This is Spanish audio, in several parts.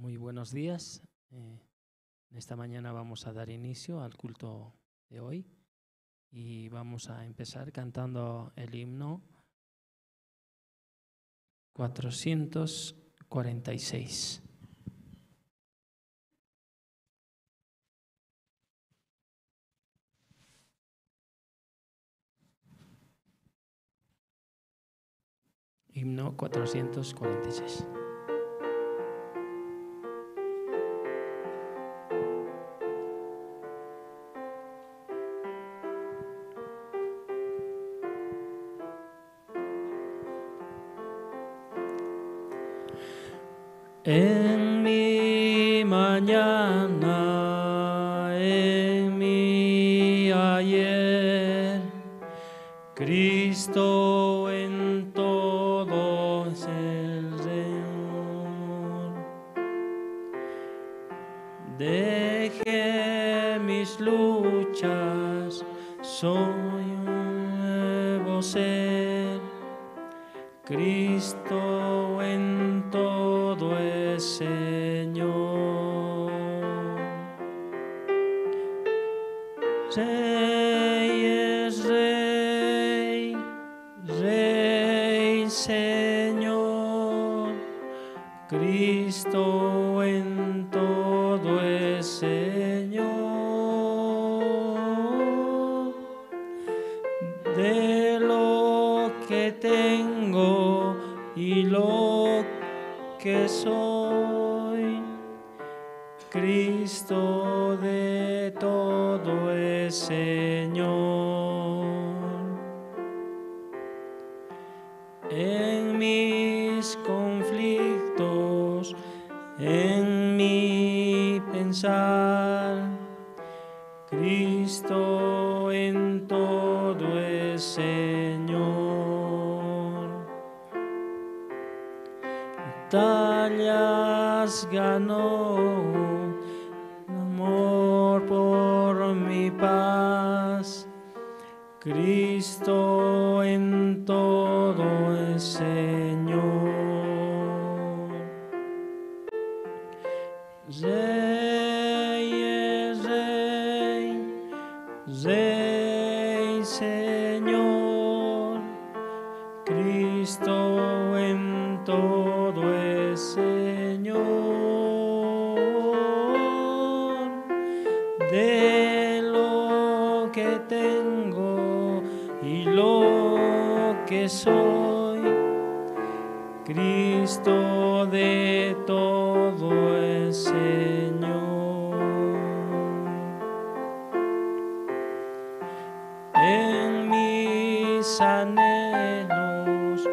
Muy buenos días. Esta mañana vamos a dar inicio al culto de hoy y vamos a empezar cantando el himno 446. Himno 446. En mi mañana, en mi ayer, Cristo en todo es el Señor. Dejé mis luchas, soy un nuevo ser. Cristo en todo es Señor. Rey es Rey, Rey Señor. Cristo en todo es Señor. De lo que tengo y lo que soy, Cristo de todo es Señor. En mis conflictos, en mi pensar, Cristo en todo es Señor. Batallas ganó, amor por mi paz. Cristo en todo es Señor. Rey es Rey, Rey Señor. Cristo en todo es Señor. De lo que tengo y lo que soy, Cristo de todo es Señor. En mis anhelos,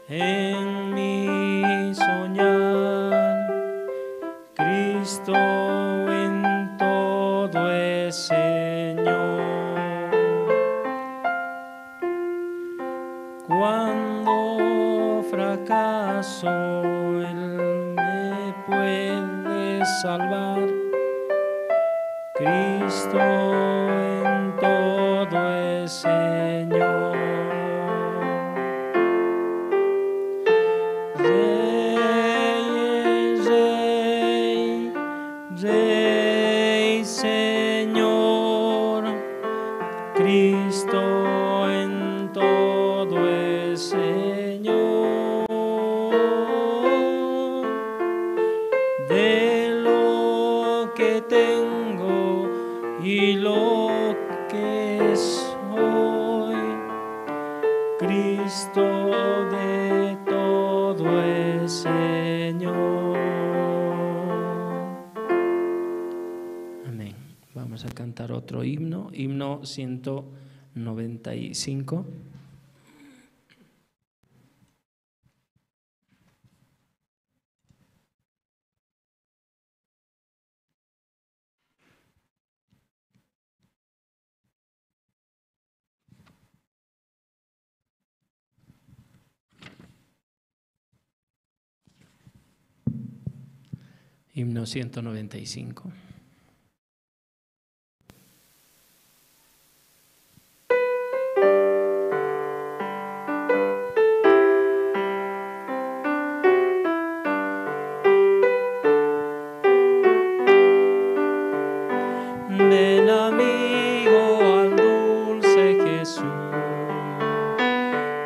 en mi soñar, Cristo en todo es Señor. Cuando fracaso, Él me puede salvar. Cristo en todo es Señor. Rey es Rey, Rey Señor. Cristo en todo es Señor. De lo que tengo y lo que soy, Cristo de todo es Señor. Amén. Vamos a cantar otro himno, himno 195. Himno 195. amigo al dulce Jesús,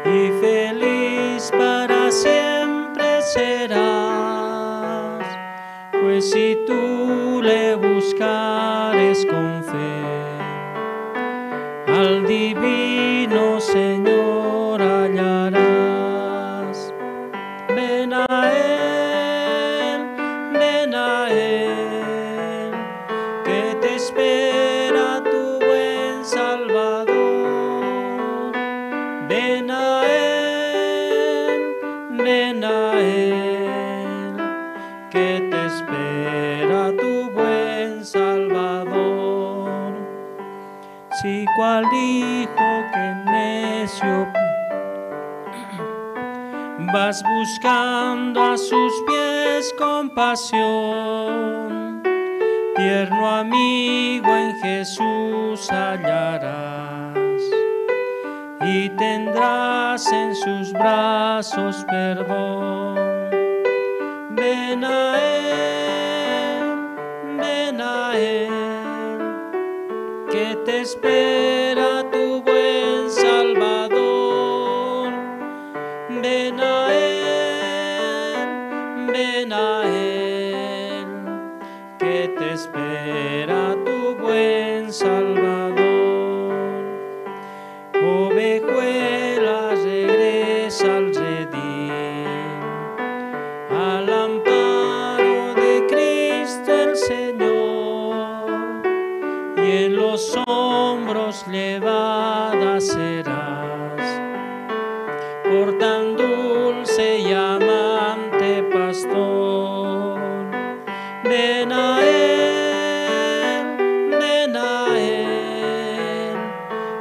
y feliz para siempre serás, pues si tú le buscares con fe, al divino Señor hallarás. Ven a Él, que te espera tu buen Salvador. Ven a Él, que te espera tu buen Salvador. Si cual hijo que necio vas buscando a sus pies compasión, tierno amigo en Jesús hallarás, y tendrás en sus brazos perdón. Ven a Él, que te espera tu buen Salvador. Ven a Él, que te espera tu buen Salvador. Ovejuela, regresa al redil, al amparo de Cristo el Señor, y en los hombros llevada serás por tan dulce y amante pastor. Ven a Él,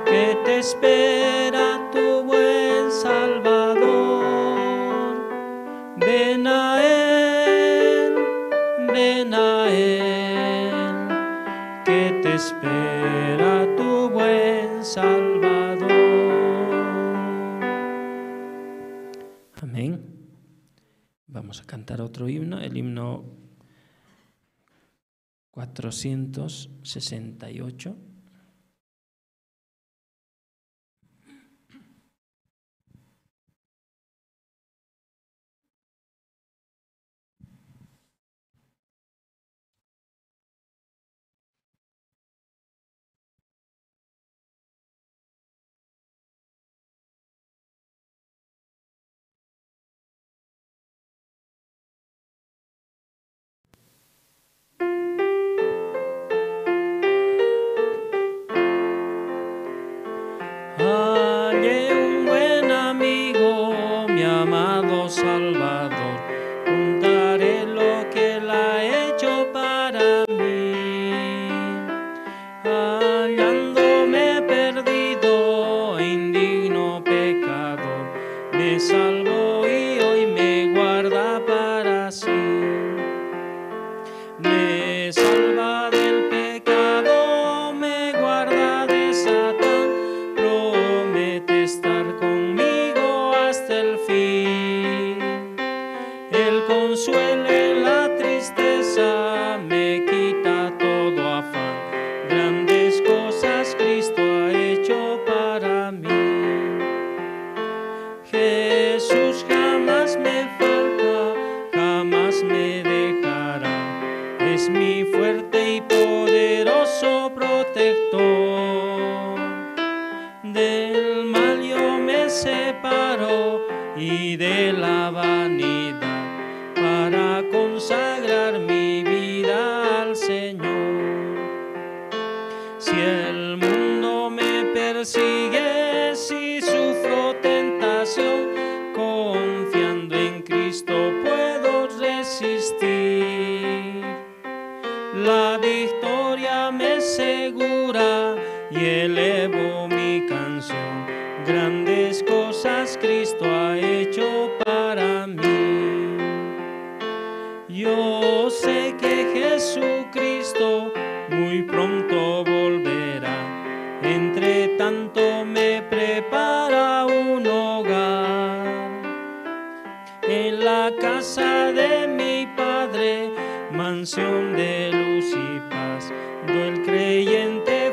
que te espera tu buen Salvador. Ven a Él, que te espera tu buen Salvador. Amén. Vamos a cantar otro himno, el himno 468. Salvador, contaré lo que Él ha hecho para mí. Hallándome perdido, indigno pecador, me salvó y hoy me guarda para sí. Me salva del pecado, me guarda de Satán, promete estar conmigo hasta el fin. Él consuela la tristeza, me quita todo afán, grandes cosas Cristo ha hecho para mí. Jesús jamás me falta, jamás me dejará, es mi fuerte y poderoso protector. Del mal yo me separo y de la vanidad, para consagrar mi vida al Señor. Si el mundo me persigue, si sufro tentación, confiando en Cristo puedo resistir. La victoria me segura y elevo mi canción. Grandes cosas Cristo ha hecho para mí. Yo sé que Jesucristo muy pronto volverá, entre tanto me prepara un hogar. En la casa de mi Padre, mansión de luz y paz, do el creyente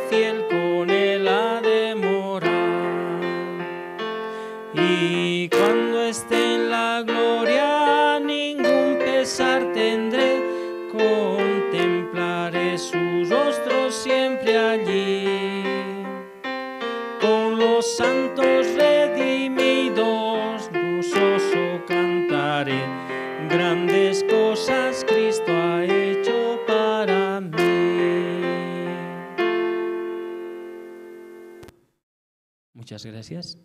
Y cuando esté en la gloria, ningún pesar tendré. Contemplaré su rostro siempre allí. Con los santos redimidos, gozoso cantaré. Grandes cosas Cristo ha hecho para mí. Muchas gracias.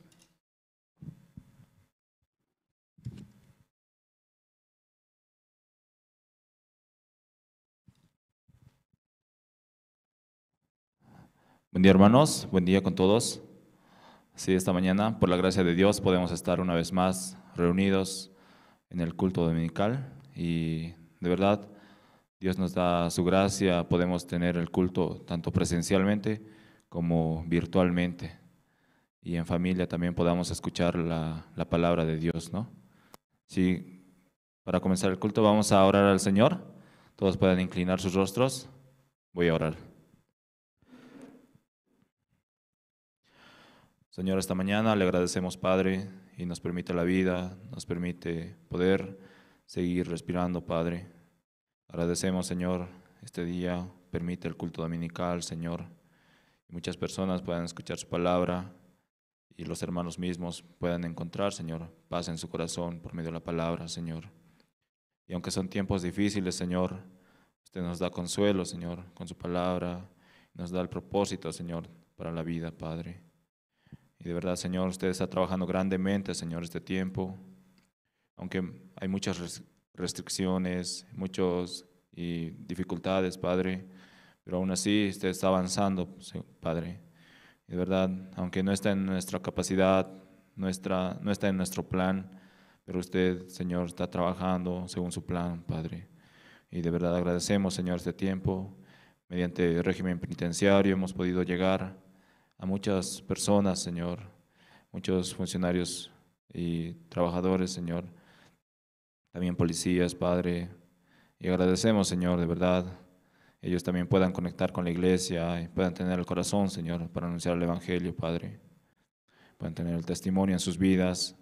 Buen día, hermanos, buen día con todos. Sí, esta mañana, por la gracia de Dios, podemos estar una vez más reunidos en el culto dominical y de verdad Dios nos da su gracia, podemos tener el culto tanto presencialmente como virtualmente y en familia también podamos escuchar la palabra de Dios, ¿no? Sí, para comenzar el culto vamos a orar al Señor. Todos pueden inclinar sus rostros. Voy a orar. Señor, esta mañana le agradecemos, Padre, y nos permite la vida, nos permite poder seguir respirando, Padre. Agradecemos, Señor, este día, permite el culto dominical, Señor. Y muchas personas puedan escuchar su palabra y los hermanos mismos puedan encontrar, Señor, paz en su corazón por medio de la palabra, Señor. Y aunque son tiempos difíciles, Señor, usted nos da consuelo, Señor, con su palabra, nos da el propósito, Señor, para la vida, Padre. Y de verdad, Señor, usted está trabajando grandemente, Señor, este tiempo. Aunque hay muchas restricciones, muchas dificultades, Padre, pero aún así usted está avanzando, Padre. Y de verdad, aunque no está en nuestra capacidad, no está en nuestro plan, pero usted, Señor, está trabajando según su plan, Padre. Y de verdad agradecemos, Señor, este tiempo. Mediante el régimen penitenciario hemos podido llegar a muchas personas, Señor, muchos funcionarios y trabajadores, Señor, también policías, Padre, y agradecemos, Señor, de verdad, ellos también puedan conectar con la iglesia y puedan tener el corazón, Señor, para anunciar el Evangelio, Padre, puedan tener el testimonio en sus vidas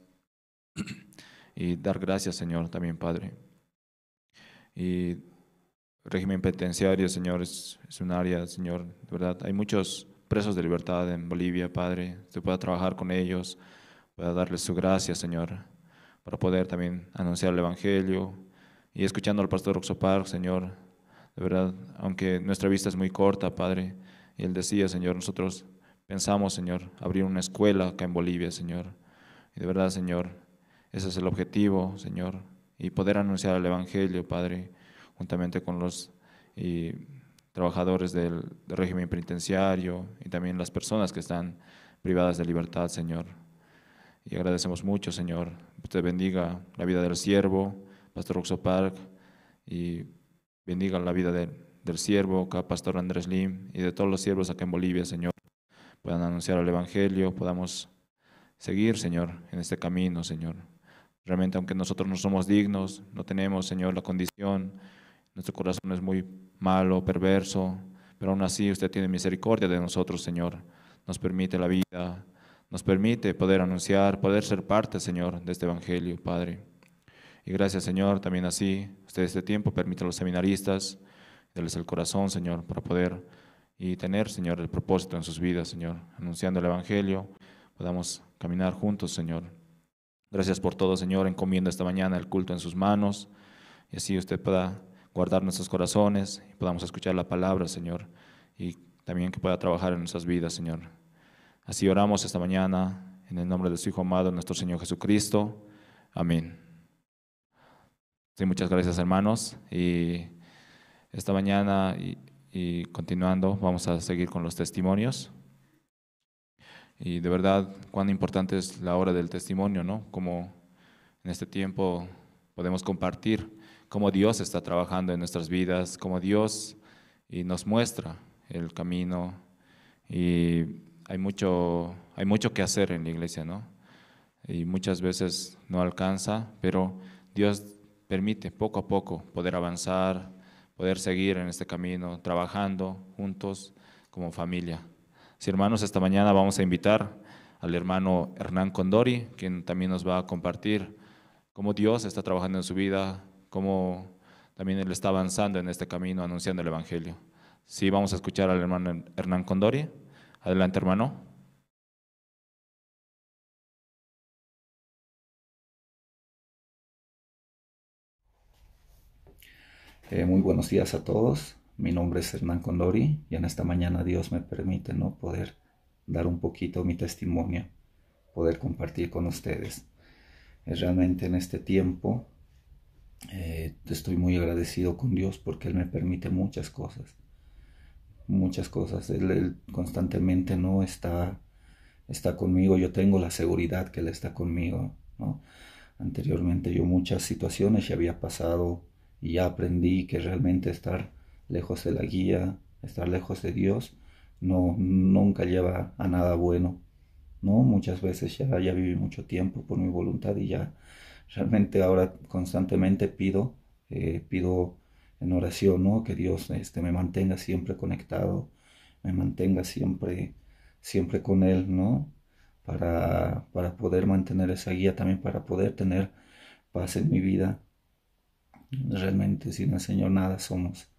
y dar gracias, Señor, también, Padre. Y el régimen penitenciario, Señor, es un área, Señor, de verdad, hay muchos presos de libertad en Bolivia, Padre, usted pueda trabajar con ellos, pueda darles su gracia, Señor, para poder también anunciar el Evangelio. Y escuchando al pastor Oxopar, Señor, de verdad, aunque nuestra vista es muy corta, Padre, y él decía, Señor, nosotros pensamos, Señor, abrir una escuela acá en Bolivia, Señor. Y de verdad, Señor, ese es el objetivo, Señor, y poder anunciar el Evangelio, Padre, juntamente con los trabajadores del régimen penitenciario y también las personas que están privadas de libertad, Señor. Y agradecemos mucho, Señor. Usted bendiga la vida del siervo, Pastor Oxopar, y bendiga la vida del siervo, acá, Pastor Andrés Lim, y de todos los siervos acá en Bolivia, Señor. Puedan anunciar el Evangelio, podamos seguir, Señor, en este camino, Señor. Realmente, aunque nosotros no somos dignos, no tenemos, Señor, la condición, nuestro corazón es muy malo, perverso, pero aún así usted tiene misericordia de nosotros, Señor. Nos permite la vida, nos permite poder anunciar, poder ser parte, Señor, de este Evangelio, Padre. Y gracias, Señor, también así, usted este tiempo permite a los seminaristas, darles el corazón, Señor, para poder y tener, Señor, el propósito en sus vidas, Señor, anunciando el Evangelio, podamos caminar juntos, Señor. Gracias por todo, Señor, encomiendo esta mañana el culto en sus manos, y así usted pueda guardar nuestros corazones y podamos escuchar la palabra, Señor, y también que pueda trabajar en nuestras vidas, Señor. Así oramos esta mañana en el nombre de su Hijo amado, nuestro Señor Jesucristo. Amén. Sí, muchas gracias, hermanos. Y esta mañana y continuando, vamos a seguir con los testimonios. Y de verdad, cuán importante es la hora del testimonio, ¿no? Como en este tiempo podemos compartir cómo Dios está trabajando en nuestras vidas, cómo Dios nos muestra el camino. Y hay mucho que hacer en la iglesia, ¿no? Y muchas veces no alcanza, pero Dios permite poco a poco poder avanzar, poder seguir en este camino, trabajando juntos como familia. Sí, hermanos, esta mañana vamos a invitar al hermano Hernán Condori, quien también nos va a compartir cómo Dios está trabajando en su vida, cómo también él está avanzando en este camino anunciando el Evangelio. Sí, vamos a escuchar al hermano Hernán Condori. Adelante, hermano. Muy buenos días a todos. Mi nombre es Hernán Condori y en esta mañana Dios me permite, ¿no?, poder dar un poquito mi testimonio, poder compartir con ustedes. Realmente en este tiempo estoy muy agradecido con Dios porque Él me permite muchas cosas. Muchas cosas. Él constantemente no está conmigo. Yo tengo la seguridad que Él está conmigo, ¿no? Anteriormente yo muchas situaciones ya había pasado y ya aprendí que realmente estar lejos de la guía, estar lejos de Dios, nunca lleva a nada bueno, ¿no? Muchas veces ya viví mucho tiempo por mi voluntad y ya realmente ahora constantemente pido en oración, ¿no?, que Dios me mantenga siempre conectado, me mantenga siempre con Él, ¿no? Para poder mantener esa guía, también para poder tener paz en mi vida. Realmente sin el Señor nada somos.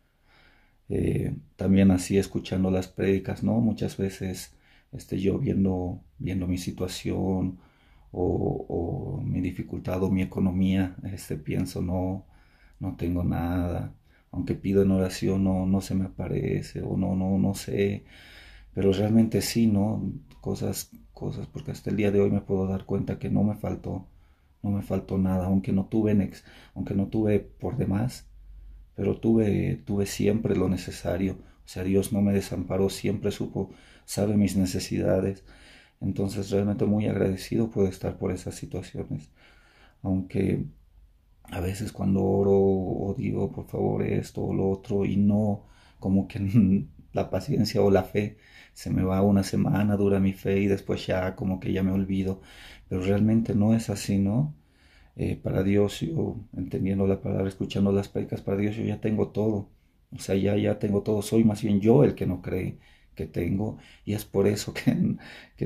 También así escuchando las prédicas, ¿no? Muchas veces yo viendo mi situación o mi dificultad o mi economía, pienso, no tengo nada. Aunque pido en oración, no se me aparece o no sé. Pero realmente sí, ¿no? Cosas, porque hasta el día de hoy me puedo dar cuenta que no me faltó nada, aunque no tuve por demás, pero tuve siempre lo necesario. O sea, Dios no me desamparó, siempre sabe mis necesidades. Entonces realmente muy agradecido puedo estar por esas situaciones. Aunque a veces cuando oro o digo por favor esto o lo otro y no, como que la paciencia o la fe se me va una semana, dura mi fe y después ya como que ya me olvido. Pero realmente no es así, ¿no? Para Dios, yo entendiendo la palabra, escuchando las predicas, para Dios yo ya tengo todo. O sea, ya tengo todo. Soy más bien yo el que no cree que tengo. Y es por eso que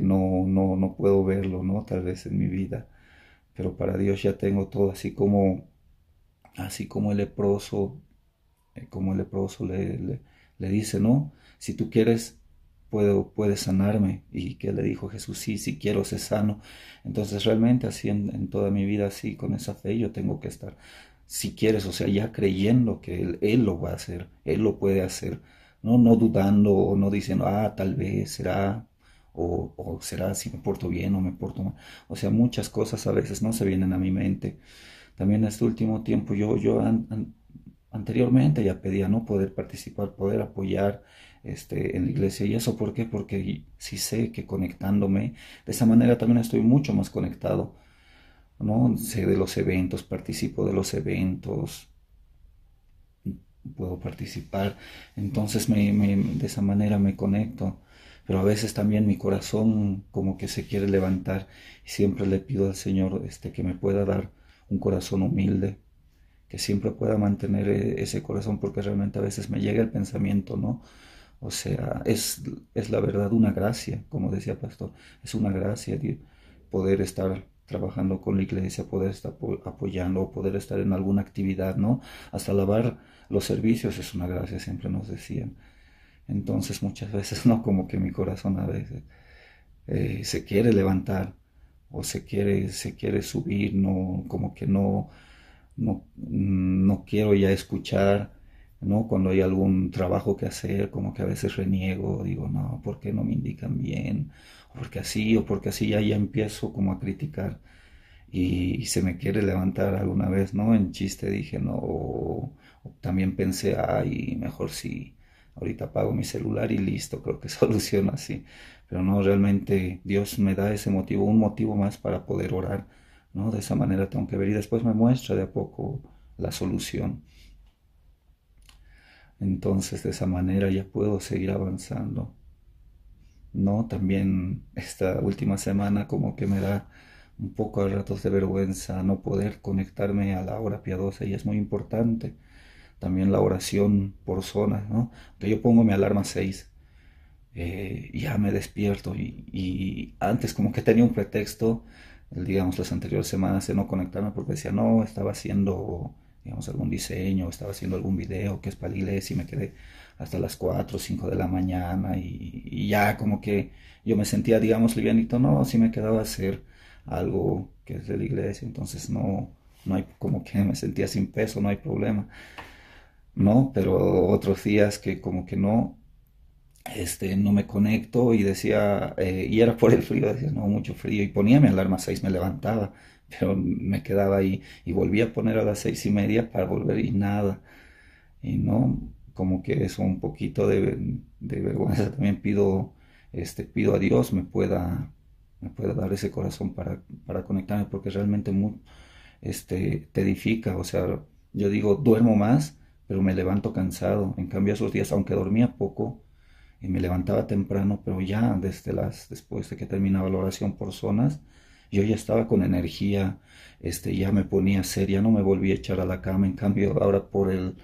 no puedo verlo, ¿no? Tal vez en mi vida. Pero para Dios ya tengo todo, así como el leproso le dice, ¿no? Si tú quieres, puedes sanarme. ¿Y qué le dijo Jesús? Sí, si quiero, ser sano. Entonces realmente así en toda mi vida, así con esa fe, yo tengo que estar, si quieres, o sea, ya creyendo que Él lo va a hacer, Él lo puede hacer, no dudando o no diciendo, tal vez será, o será si me porto bien o me porto mal. O sea, muchas cosas a veces no se vienen a mi mente. También en este último tiempo anteriormente ya pedía no poder participar, poder apoyar en la iglesia. ¿Y eso por qué? Porque sí sé que conectándome, de esa manera también estoy mucho más conectado, ¿no? Sé de los eventos, participo de los eventos, puedo participar, entonces de esa manera me conecto. Pero a veces también mi corazón como que se quiere levantar y siempre le pido al Señor que me pueda dar un corazón humilde, que siempre pueda mantener ese corazón, porque realmente a veces me llega el pensamiento, ¿no? O sea, es la verdad una gracia, como decía Pastor, es una gracia poder estar trabajando con la iglesia, poder estar apoyando, poder estar en alguna actividad, ¿no? Hasta lavar los servicios es una gracia, siempre nos decían. Entonces muchas veces, ¿no? Como que mi corazón a veces se quiere levantar o se quiere subir, no, como que no quiero ya escuchar, ¿no? Cuando hay algún trabajo que hacer, como que a veces reniego, digo, no, ¿por qué no me indican bien? O porque así ya empiezo como a criticar y se me quiere levantar alguna vez, ¿no? En chiste dije, no, o también pensé, ay, mejor si ahorita apago mi celular y listo, creo que soluciono así. Pero no, realmente Dios me da ese motivo, un motivo más para poder orar, ¿no? De esa manera tengo que ver y después me muestra de a poco la solución. Entonces de esa manera ya puedo seguir avanzando, ¿no? También esta última semana como que me da un poco a ratos de vergüenza no poder conectarme a la hora piadosa y es muy importante. También la oración por zonas, ¿no? Que yo pongo mi alarma a 6, ya me despierto y antes como que tenía un pretexto, digamos, las anteriores semanas de no conectarme porque decía, no, estaba haciendo, digamos, algún diseño, estaba haciendo algún video que es para la iglesia y me quedé hasta las 4 o 5 de la mañana y ya como que yo me sentía, digamos, livianito, no, si me quedaba a hacer algo que es de la iglesia, entonces no hay, como que me sentía sin peso, no hay problema, ¿no? Pero otros días que como que no me conecto y decía, y era por el frío, decía, no, mucho frío, y ponía mi alarma a 6, me levantaba, pero me quedaba ahí y volvía a poner a las 6:30 para volver y nada, y no, como que eso un poquito de vergüenza también pido a Dios me pueda dar ese corazón para conectarme, porque realmente te edifica, o sea, yo digo, duermo más, pero me levanto cansado, en cambio esos días, aunque dormía poco, y me levantaba temprano, pero ya después de que terminaba la oración por zonas, yo ya estaba con energía, ya me ponía a hacer, ya no me volví a echar a la cama, en cambio ahora por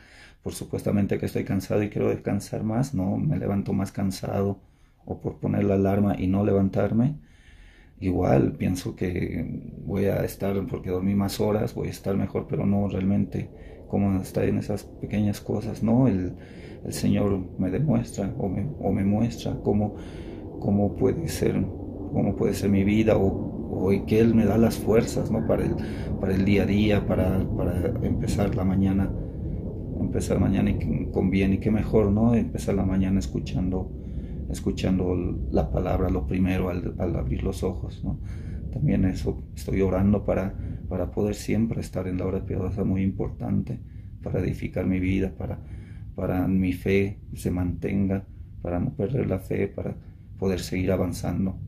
supuestamente que estoy cansado y quiero descansar más, no, me levanto más cansado, o por poner la alarma y no levantarme, igual pienso que voy a estar, porque dormí más horas, voy a estar mejor, pero no realmente como está en esas pequeñas cosas, ¿no? El Señor me demuestra o me muestra cómo puede ser mi vida o que Él me da las fuerzas, ¿no? Para el día a día, para empezar mañana con bien y qué mejor, ¿no? Empezar la mañana escuchando la palabra lo primero al abrir los ojos, ¿no? También eso estoy orando para poder siempre estar en la hora piadosa, muy importante, para edificar mi vida, para mi fe se mantenga, para no perder la fe, para poder seguir avanzando.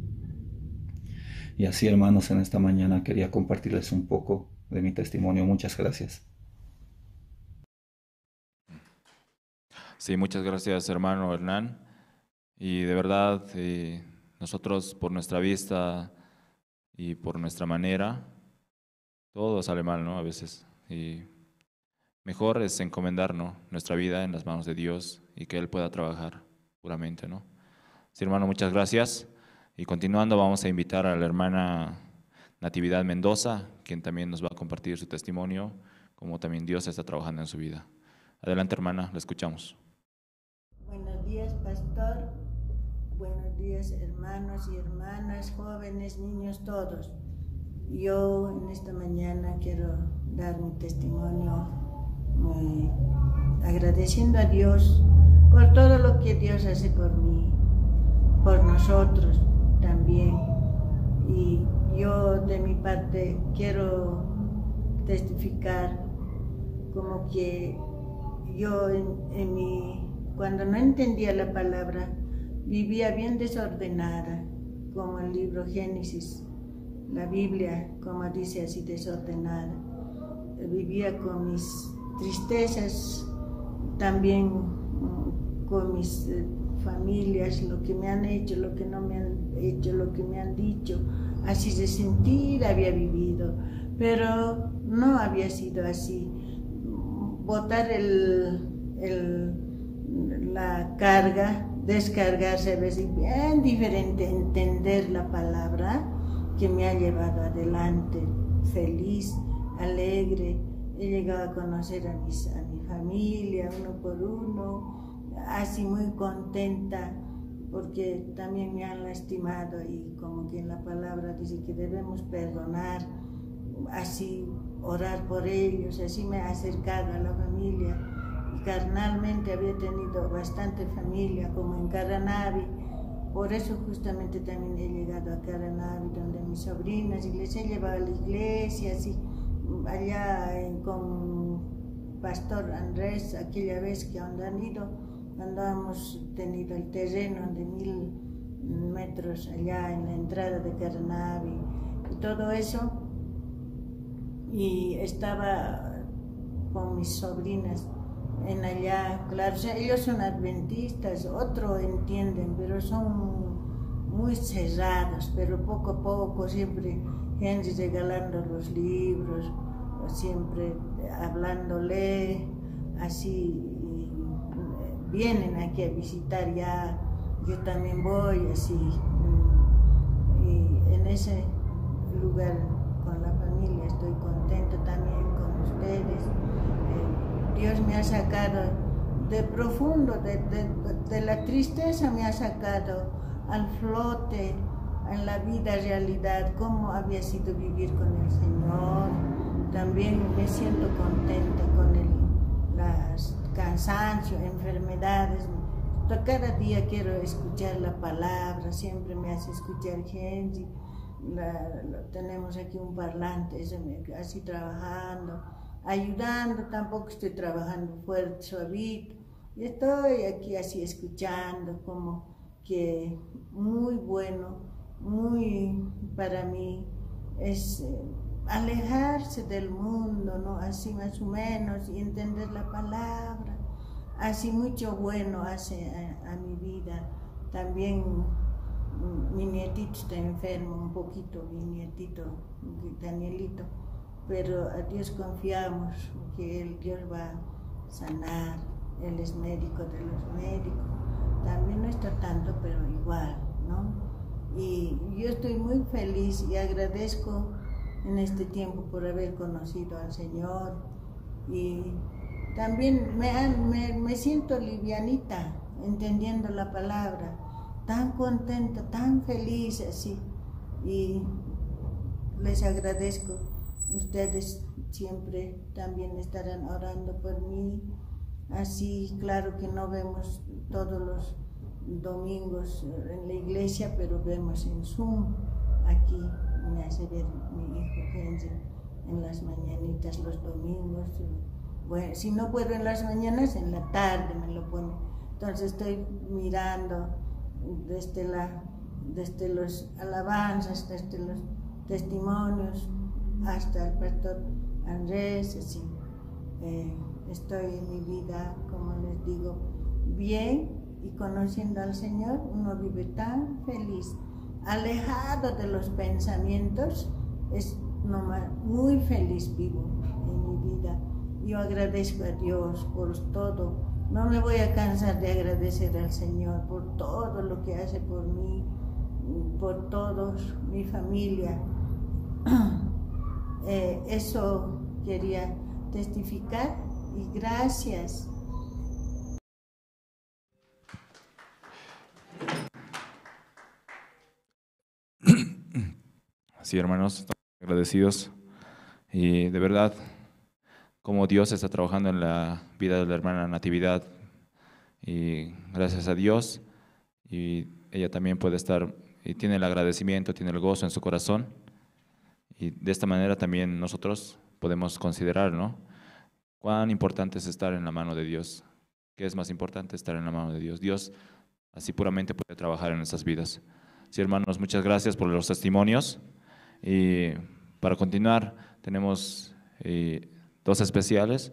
Y así, hermanos, en esta mañana quería compartirles un poco de mi testimonio. Muchas gracias. Sí, muchas gracias, hermano Hernán. Y de verdad, nosotros por nuestra vista y por nuestra manera, todo sale mal, ¿no? A veces. Y mejor es encomendar, ¿no?, nuestra vida en las manos de Dios y que Él pueda trabajar puramente, ¿no? Sí, hermano, muchas gracias. Y continuando, vamos a invitar a la hermana Natividad Mendoza, quien también nos va a compartir su testimonio, como también Dios está trabajando en su vida. Adelante, hermana, la escuchamos. Buenos días, pastor. Buenos días, hermanos y hermanas, jóvenes, niños, todos. Yo en esta mañana quiero dar mi testimonio agradeciendo a Dios por todo lo que Dios hace por mí, por nosotros también. Y yo de mi parte quiero testificar como que yo cuando no entendía la palabra, vivía bien desordenada, como el libro Génesis, la Biblia, como dice así, desordenada. Vivía con mis tristezas, también con mis familias, lo que me han hecho, lo que no me han hecho, lo que me han dicho. Así de sentir había vivido, pero no había sido así. Botar la carga, descargarse a veces, bien diferente, entender la palabra que me ha llevado adelante, feliz, alegre. He llegado a conocer a mi familia uno por uno, así muy contenta, porque también me han lastimado y como que en la palabra dice que debemos perdonar, así orar por ellos, así me he acercado a la familia. Carnalmente había tenido bastante familia, como en Caranavi, por eso justamente también he llegado a Caranavi, donde mis sobrinas, y les he llevado a la iglesia, así, allá con Pastor Andrés, aquella vez que han ido, cuando hemos tenido el terreno de 1000 metros allá en la entrada de Caranavi, y todo eso, y estaba con mis sobrinas en allá, claro, o sea, ellos son adventistas, otros entienden, pero son muy cerrados, pero poco a poco siempre Henry regalando los libros, siempre hablándole, así, vienen aquí a visitar ya yo también voy así, y en ese lugar con la familia estoy contento también con ustedes. Dios me ha sacado de profundo, de la tristeza me ha sacado al flote, en la vida realidad, cómo había sido vivir con el Señor. También me siento contenta con las cansancio, enfermedades. Cada día quiero escuchar la palabra, siempre me hace escuchar gente. Tenemos aquí un parlante, así trabajando, ayudando, tampoco estoy trabajando fuerte, suavito. Y estoy aquí así escuchando, como que muy bueno, muy para mí es alejarse del mundo, ¿no? Así más o menos, y entender la palabra. Así mucho bueno hace a mi vida. También mi nietito está enfermo un poquito, mi nietito Danielito, pero a Dios confiamos que Dios va a sanar. Él es médico de los médicos. También no está tanto, pero igual, ¿no? Y yo estoy muy feliz y agradezco en este tiempo por haber conocido al Señor. Y también me siento livianita, entendiendo la palabra, tan contenta, tan feliz así. Y les agradezco. Ustedes siempre también estarán orando por mí. Así, claro que no vemos todos los domingos en la iglesia, pero vemos en Zoom. Aquí me hace ver mi hijo Henry en las mañanitas los domingos. Bueno, si no puedo en las mañanas, en la tarde me lo pone. Entonces estoy mirando desde los alabanzas, desde los testimonios, hasta el pastor Andrés, así. Estoy en mi vida, como les digo, bien, y conociendo al Señor, uno vive tan feliz, alejado de los pensamientos, es nomás muy feliz vivo en mi vida. Yo agradezco a Dios por todo, no me voy a cansar de agradecer al Señor por todo lo que hace por mí, por todos, mi familia. Eso quería testificar. Y gracias. Sí, hermanos, estamos agradecidos. Y de verdad, como Dios está trabajando en la vida de la hermana Natividad. Y gracias a Dios. Y ella también puede estar, y tiene el agradecimiento, tiene el gozo en su corazón. Y de esta manera también nosotros podemos considerar, ¿no? Cuán importante es estar en la mano de Dios. ¿Qué es más importante? Estar en la mano de Dios. Dios así puramente puede trabajar en nuestras vidas. Sí, hermanos, muchas gracias por los testimonios. Y para continuar, tenemos dos especiales.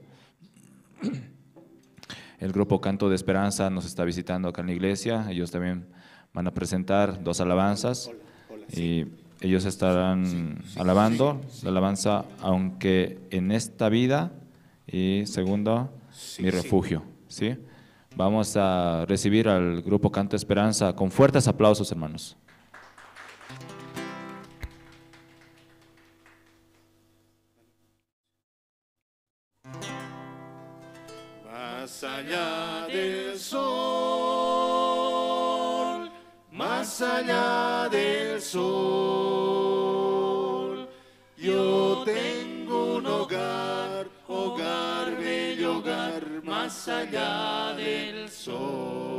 El grupo Canto de Esperanza nos está visitando acá en la iglesia. Ellos también van a presentar dos alabanzas. Y ellos estarán alabando la alabanza, aunque en esta vida. Y segundo, mi refugio. ¿Sí? Vamos a recibir al grupo Canto Esperanza con fuertes aplausos, hermanos. Más allá del sol, más allá del sol, yo tengo un hogar, hogar, bello hogar, más allá del sol.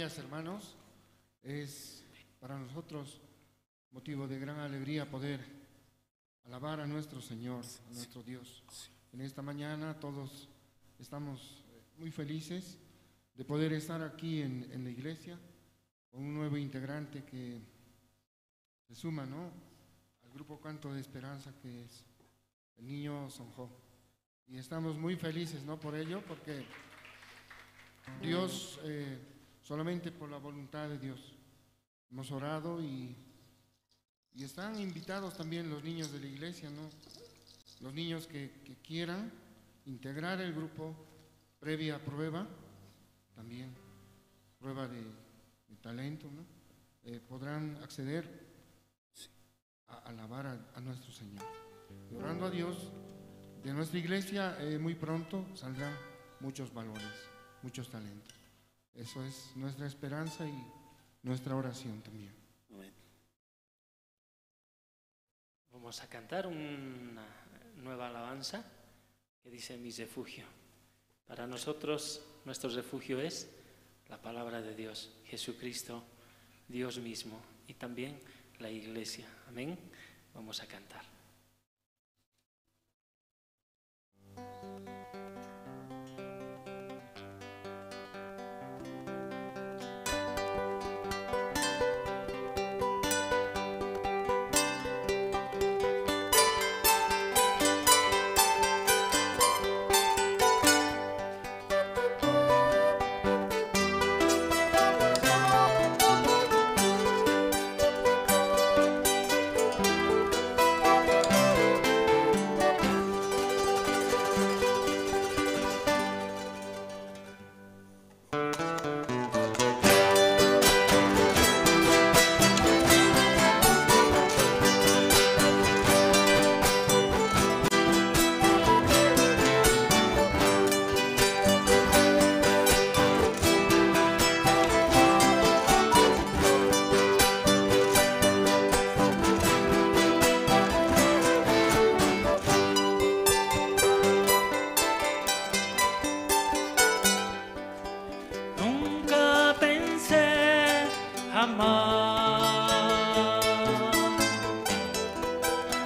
días, hermanos. Es para nosotros motivo de gran alegría poder alabar a nuestro Señor, a nuestro Dios. En esta mañana todos estamos muy felices de poder estar aquí en la iglesia con un nuevo integrante que se suma, ¿no?, al grupo Canto de Esperanza, que es el niño Sonjo. Y estamos muy felices, ¿no?, por ello, porque Dios, solamente por la voluntad de Dios, hemos orado y están invitados también los niños de la iglesia, ¿no?, los niños que quieran integrar el grupo previa prueba, también prueba de talento, ¿no?, podrán acceder a alabar a nuestro Señor. Y orando a Dios, de nuestra iglesia muy pronto saldrán muchos valores, muchos talentos. Eso es nuestra esperanza y nuestra oración también. Vamos a cantar una nueva alabanza que dice: mi refugio. Para nosotros, nuestro refugio es la palabra de Dios, Jesucristo, Dios mismo, y también la iglesia. Amén. Vamos a cantar.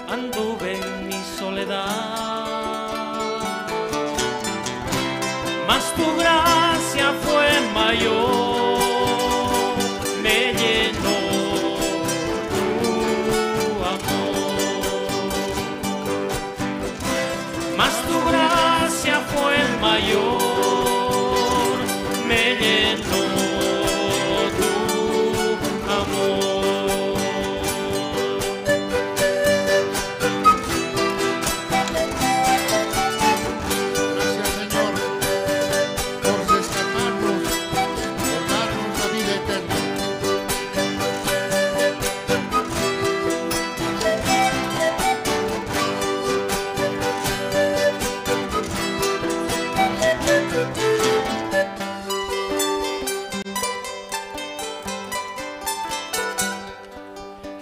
Anduve en mi soledad, mas tu gracia fue mayor, me llenó tu amor. Mas tu gracia fue mayor, me llenó tu amor.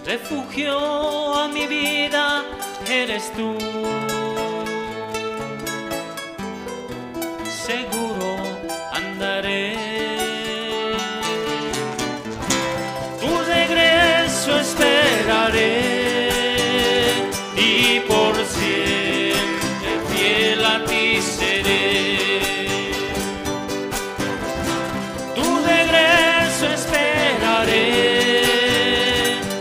Refugio a mi vida eres tú, seguro andaré, tu regreso esperaré y por siempre fiel a ti seré. Tu regreso esperaré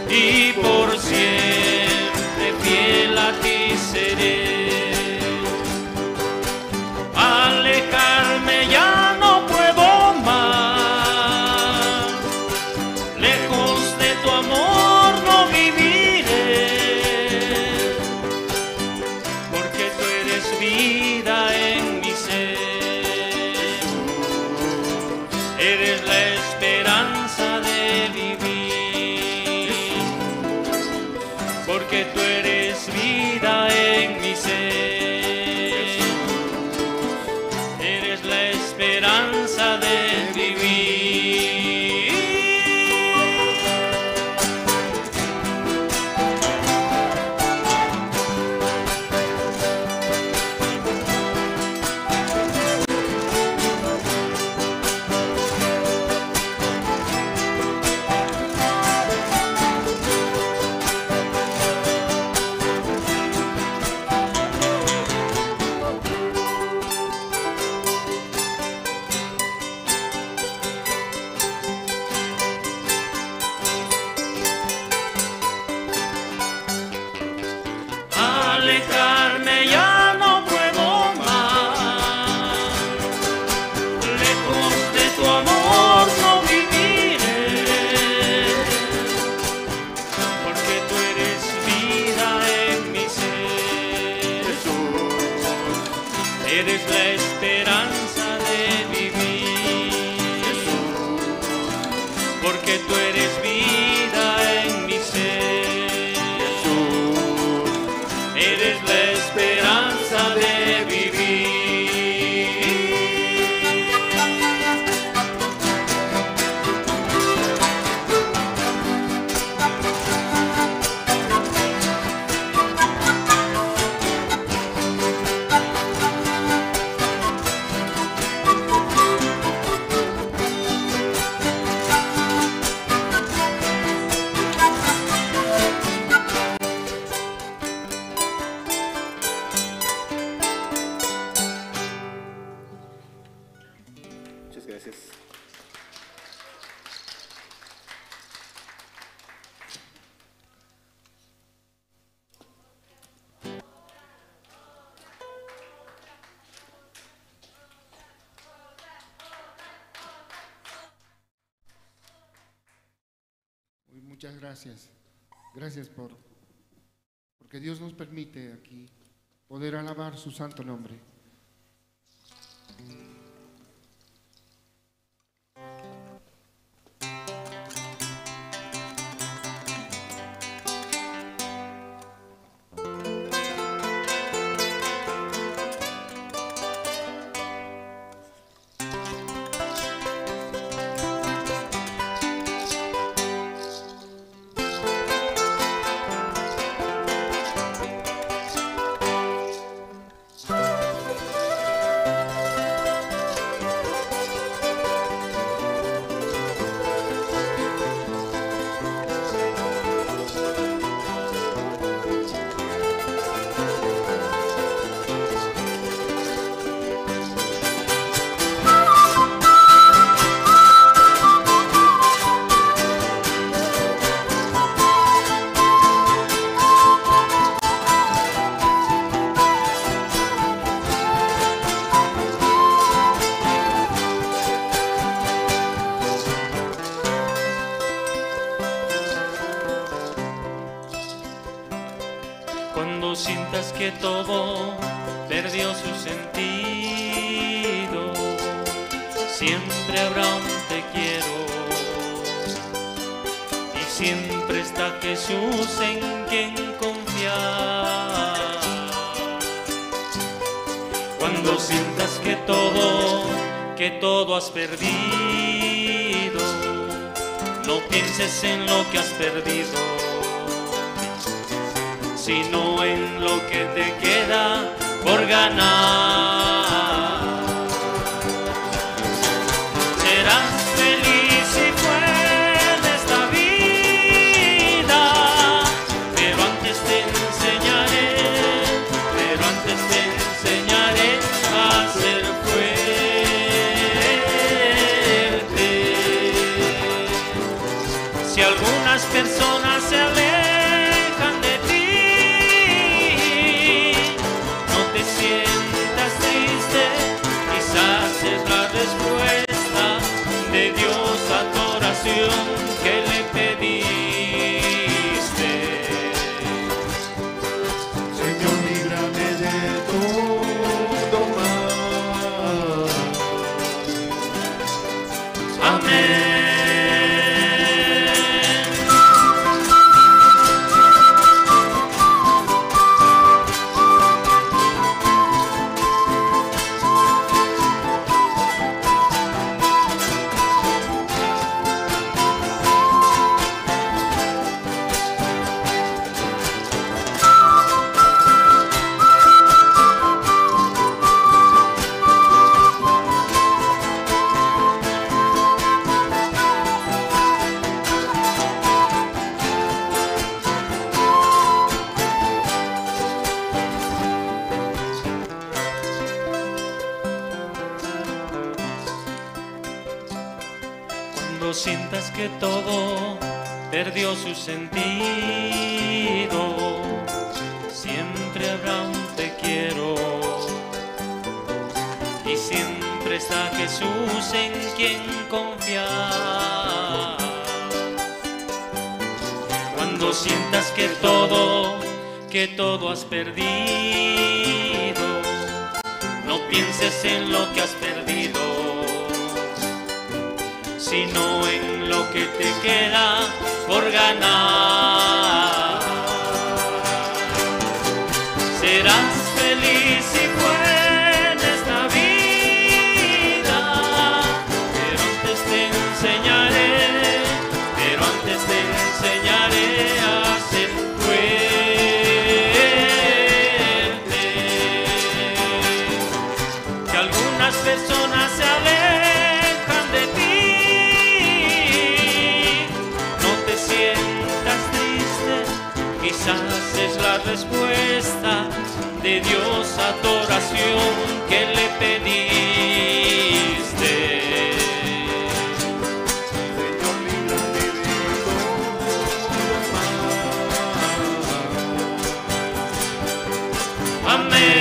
y por siempre fiel a ti seré. que tú eres vida en mi ser. Jesús, eres la esperanza de vivir. Muchas gracias. Gracias porque Dios nos permite aquí poder alabar su santo nombre. Cuando sientas que todo perdió su sentido, siempre habrá un te quiero y siempre está Jesús en quien confiar. Cuando sientas que todo has perdido, no pienses en lo que has perdido, sino en lo que te queda por ganar. Serás feliz si fuera esta vida, pero antes te enseñaré a ser fuerte. Si algunas personas se alejan de ti, sientas triste, quizás es la respuesta de Dios a tu oración que le pediste. Señor, líbrame de todo mal. Amén. Cuando sientas que todo perdió su sentido, siempre habrá un te quiero y siempre está Jesús en quien confiar. Cuando sientas que todo has perdido, no pienses en lo que has perdido, sino en lo que te queda por ganar. Serás feliz y buena esta vida, pero antes te enseñaré a ser fuerte. Que algunas personas se alejan de ti, no te sientas triste, quizás es la respuesta de Dios a tu oración que le pediste. Señor, líbrame de todo mal. Amén.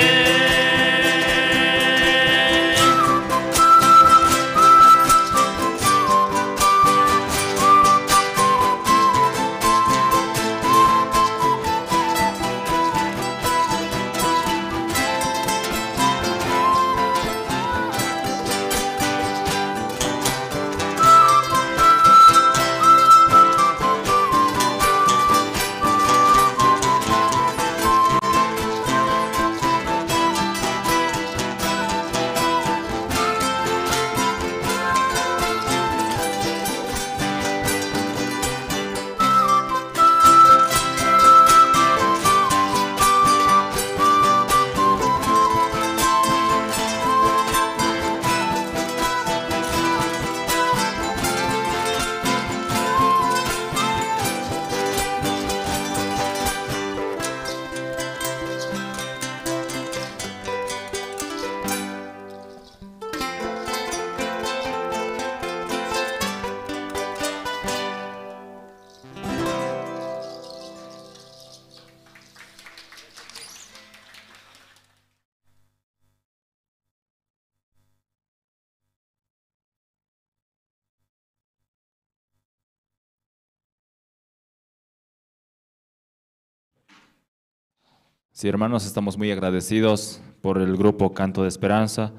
Sí, hermanos, estamos muy agradecidos por el grupo Canto de Esperanza,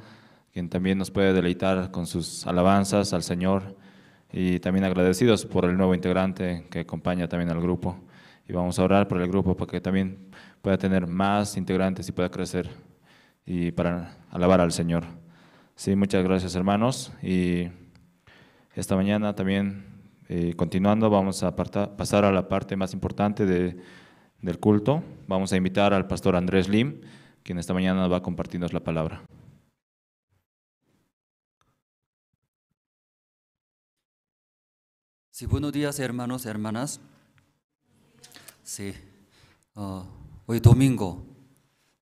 quien también nos puede deleitar con sus alabanzas al Señor, y también agradecidos por el nuevo integrante que acompaña también al grupo. Y vamos a orar por el grupo para que también pueda tener más integrantes y pueda crecer y para alabar al Señor. Sí, muchas gracias, hermanos. Y esta mañana también, continuando, vamos a pasar a la parte más importante del culto. Vamos a invitar al pastor Andrés Lim, quien esta mañana va a compartirnos la palabra. Sí, buenos días, hermanos, hermanas. Sí, hoy domingo,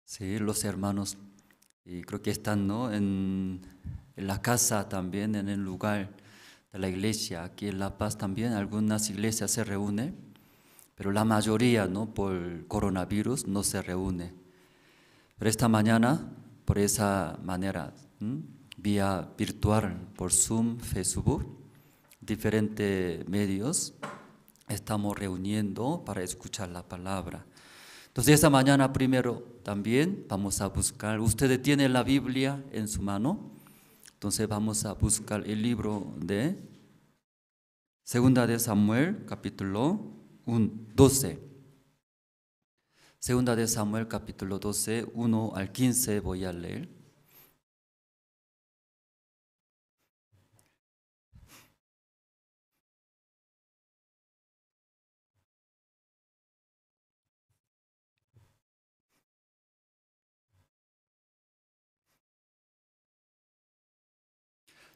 sí, los hermanos, y creo que están, ¿no?, en la casa también, en el lugar de la iglesia. Aquí en La Paz también algunas iglesias se reúnen, pero la mayoría, ¿no?, por coronavirus no se reúne. Pero esta mañana, por esa manera, vía virtual, por Zoom, Facebook, diferentes medios, estamos reuniendo para escuchar la palabra. Entonces esta mañana primero también vamos a buscar, ustedes tienen la Biblia en su mano, entonces vamos a buscar el libro de Segunda de Samuel, capítulo 12. Segunda de Samuel, capítulo 12, 1 al 15 voy a leer.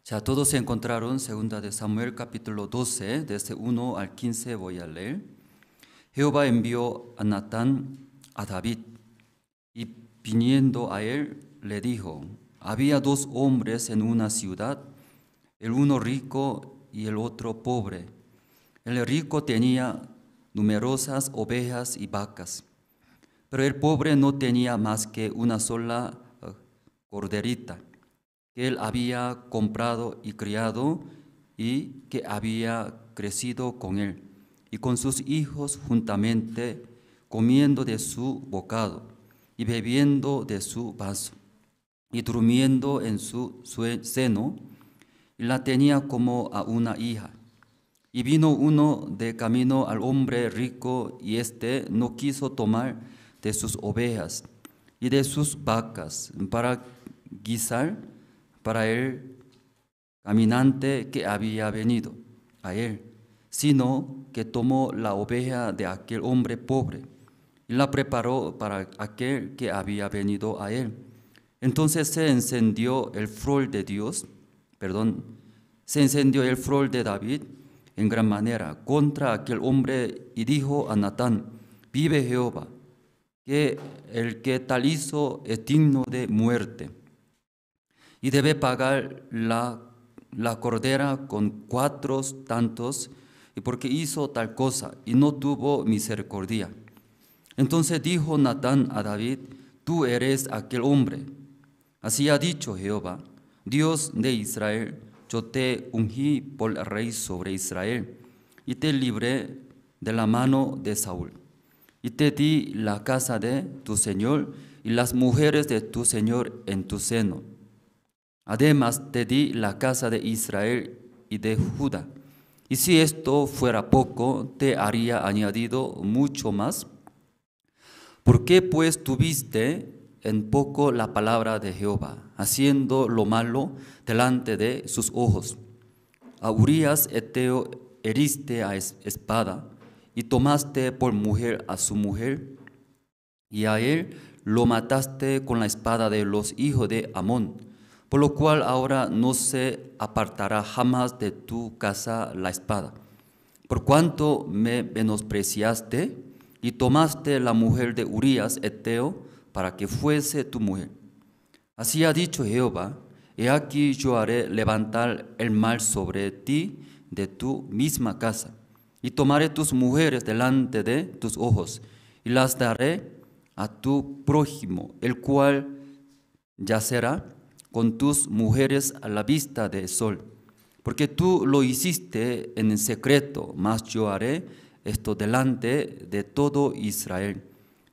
Ya todos se encontraron, Segunda de Samuel, capítulo 12, desde 1 al 15 voy a leer. Jehová envió a Natán a David, y viniendo a él, le dijo: había dos hombres en una ciudad, el uno rico y el otro pobre. El rico tenía numerosas ovejas y vacas, pero el pobre no tenía más que una sola corderita, que él había comprado y criado, y que había crecido con él y con sus hijos juntamente, comiendo de su bocado y bebiendo de su vaso y durmiendo en su seno. y la tenía como a una hija. Y vino uno de camino al hombre rico, y éste no quiso tomar de sus ovejas y de sus vacas para guisar para el caminante que había venido a él, sino que tomó la oveja de aquel hombre pobre y la preparó para aquel que había venido a él. Entonces se encendió el furor de David en gran manera contra aquel hombre, y dijo a Natán: vive Jehová, que el que tal hizo es digno de muerte, y debe pagar la cordera con 4 tantos, y porque hizo tal cosa y no tuvo misericordia. Entonces dijo Natán a David: tú eres aquel hombre. Así ha dicho Jehová, Dios de Israel: yo te ungí por rey sobre Israel, y te libré de la mano de Saúl, y te di la casa de tu señor y las mujeres de tu señor en tu seno. Además te di la casa de Israel y de Judá. Y si esto fuera poco, te haría añadido mucho más. ¿Por qué pues tuviste en poco la palabra de Jehová, haciendo lo malo delante de sus ojos? A Urías heteo heriste a espada, y tomaste por mujer a su mujer, y a él lo mataste con la espada de los hijos de Amón, por lo cual ahora no se apartará jamás de tu casa la espada. Por cuanto me menospreciaste y tomaste la mujer de Urías heteo para que fuese tu mujer. Así ha dicho Jehová: he aquí yo haré levantar el mal sobre ti de tu misma casa, y tomaré tus mujeres delante de tus ojos, y las daré a tu prójimo, el cual yacerá con tus mujeres a la vista del sol. Porque tú lo hiciste en secreto, mas yo haré esto delante de todo Israel,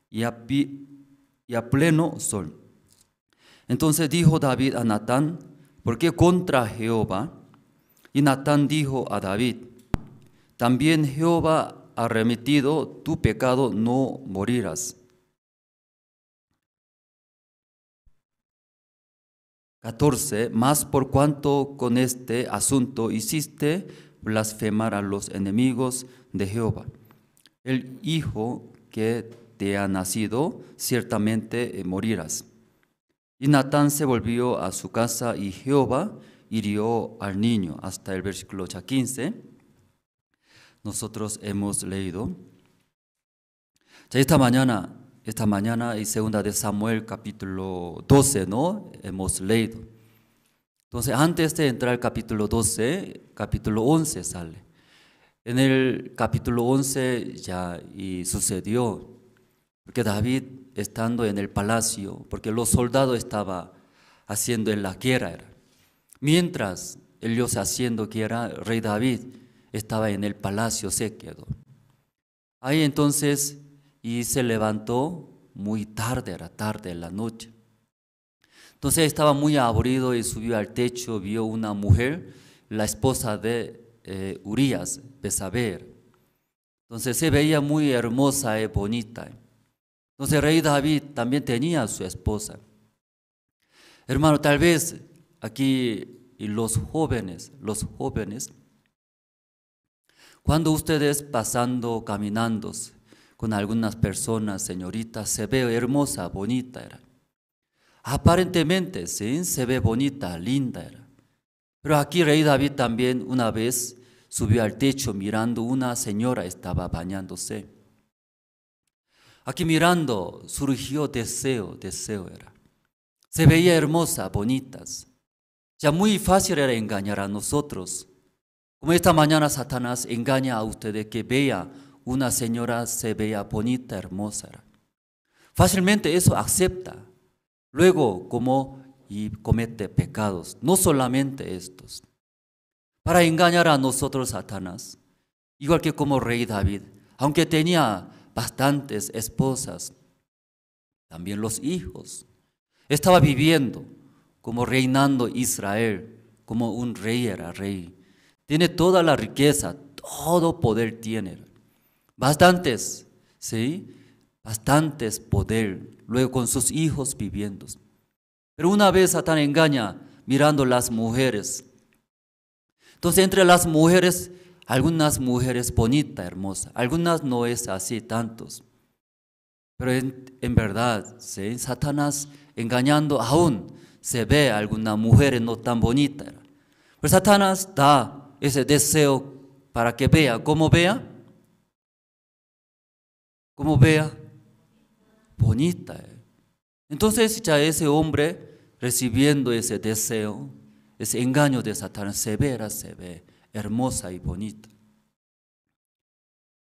y a pleno sol. Entonces dijo David a Natán: ¿por qué contra Jehová? Y Natán dijo a David: también Jehová ha remitido tu pecado, no morirás. 14. Mas por cuanto con este asunto hiciste blasfemar a los enemigos de Jehová, el hijo que te ha nacido, ciertamente morirás. Y Natán se volvió a su casa, y Jehová hirió al niño. Hasta el versículo 15 nosotros hemos leído. Esta mañana y segunda de Samuel capítulo 12, ¿no? Hemos leído. Entonces, antes de entrar al capítulo 12, capítulo 11 sale. En el capítulo 11 ya y sucedió, porque David, estando en el palacio, porque los soldados estaban haciendo en la guerra, mientras ellos haciendo guerra, rey David estaba en el palacio, se quedó. Ahí entonces, y se levantó muy tarde, era tarde en la noche. Entonces estaba muy aburrido y subió al techo, vio una mujer, la esposa de Urías, Besabel. Entonces se veía muy hermosa y bonita. Entonces rey David también tenía a su esposa. Hermano, tal vez aquí los jóvenes, cuando ustedes pasando, caminando con algunas personas, señoritas, se ve hermosa, bonita era. Aparentemente, sí, se ve bonita, linda era. Pero aquí rey David también una vez subió al techo mirando, una señora estaba bañándose. Aquí mirando surgió deseo era. Se veía hermosa, bonitas. Ya muy fácil era engañar a nosotros. Como esta mañana Satanás engaña a ustedes que vea una señora, se vea bonita, hermosa. Fácilmente eso acepta. Luego, como y comete pecados, no solamente estos. Para engañar a nosotros Satanás, igual que como rey David, aunque tenía bastantes esposas, también los hijos, estaba viviendo como reinando Israel como un rey era rey. Tiene toda la riqueza, todo poder tiene. Bastantes, ¿sí? Bastantes poder. Luego con sus hijos viviendo. Pero una vez Satán engaña mirando las mujeres. Entonces entre las mujeres, algunas mujeres bonitas, hermosas, algunas no es así tantos. Pero en verdad, ¿sí? Satanás engañando aún se ve alguna mujer no tan bonita. Pero Satanás da ese deseo para que vea. ¿Cómo vea? ¿Cómo vea? Bonita. Entonces ya ese hombre recibiendo ese deseo, ese engaño de Satanás, se ve hermosa y bonita.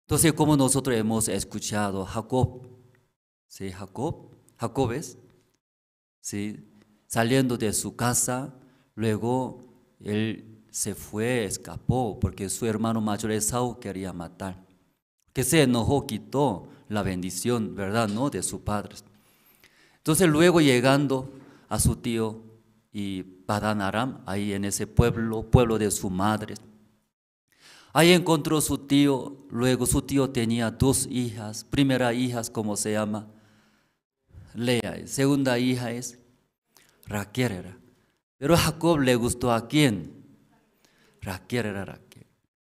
Entonces como nosotros hemos escuchado Jacob, ¿sí? Jacob es, ¿sí? Saliendo de su casa, luego él se fue, escapó, porque su hermano mayor Esaú quería matar, que se enojó, quitó la bendición, ¿verdad?, ¿no?, de su padre. Entonces luego llegando a su tío y Padán Aram, ahí en ese pueblo de su madre, ahí encontró su tío. Luego su tío tenía 2 hijas, primera hija, ¿cómo se llama? Lea, segunda hija es Raquel era. Pero a Jacob le gustó ¿a quién? Raquel era Raquel.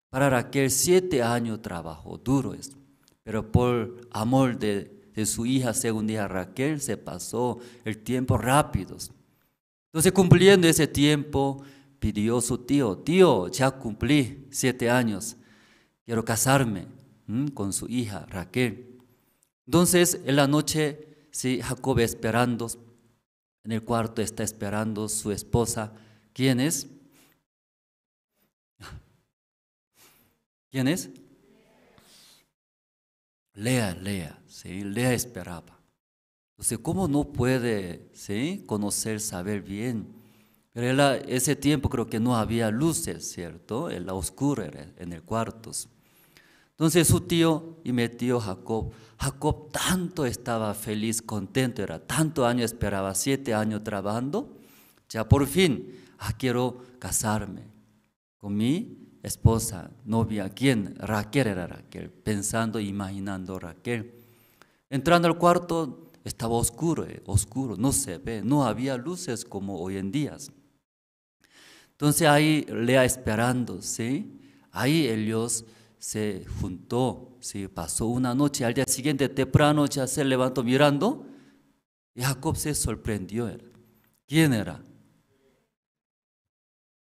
Para Raquel 7 años trabajó, duro eso. Pero por amor de su hija, segunda hija Raquel, se pasó el tiempo rápido. Entonces cumpliendo ese tiempo, pidió su tío, ya cumplí 7 años, quiero casarme con su hija Raquel. Entonces en la noche, sí, Jacob esperando, en el cuarto está esperando su esposa. ¿Quién es? ¿Quién es? Lea, ¿sí? Lea esperaba. Entonces, ¿cómo no puede, ¿sí?, conocer, saber bien? Pero ese tiempo creo que no había luces, ¿cierto? En la oscura en el cuarto. Entonces su tío y mi tío Jacob tanto estaba feliz, contento, era tanto años esperaba, 7 años trabajando, ya por fin, quiero casarme con mi esposa, novia. ¿Quién? Raquel era Raquel, pensando, imaginando Raquel. Entrando al cuarto estaba oscuro, no se ve, no había luces como hoy en día. Entonces ahí Lea esperando, ¿sí? Ahí ellos se juntó, ¿sí? Pasó una noche, al día siguiente temprano ya se levantó mirando y Jacob se sorprendió. ¿Quién era?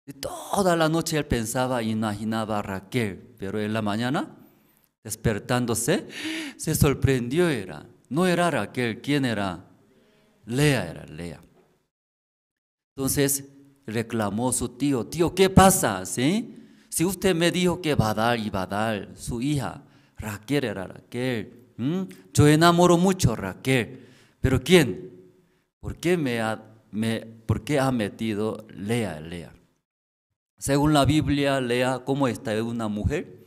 Y toda la noche él pensaba, imaginaba a Raquel, pero en la mañana, despertándose, se sorprendió. No era Raquel, ¿quién era? Lea era Lea. Entonces reclamó su tío, ¿qué pasa? ¿Sí? Si usted me dijo que va a dar su hija, Raquel era Raquel. Yo enamoro mucho a Raquel, pero ¿quién? ¿Por qué ha metido Lea? Según la Biblia, Lea, ¿cómo está? ¿Es una mujer?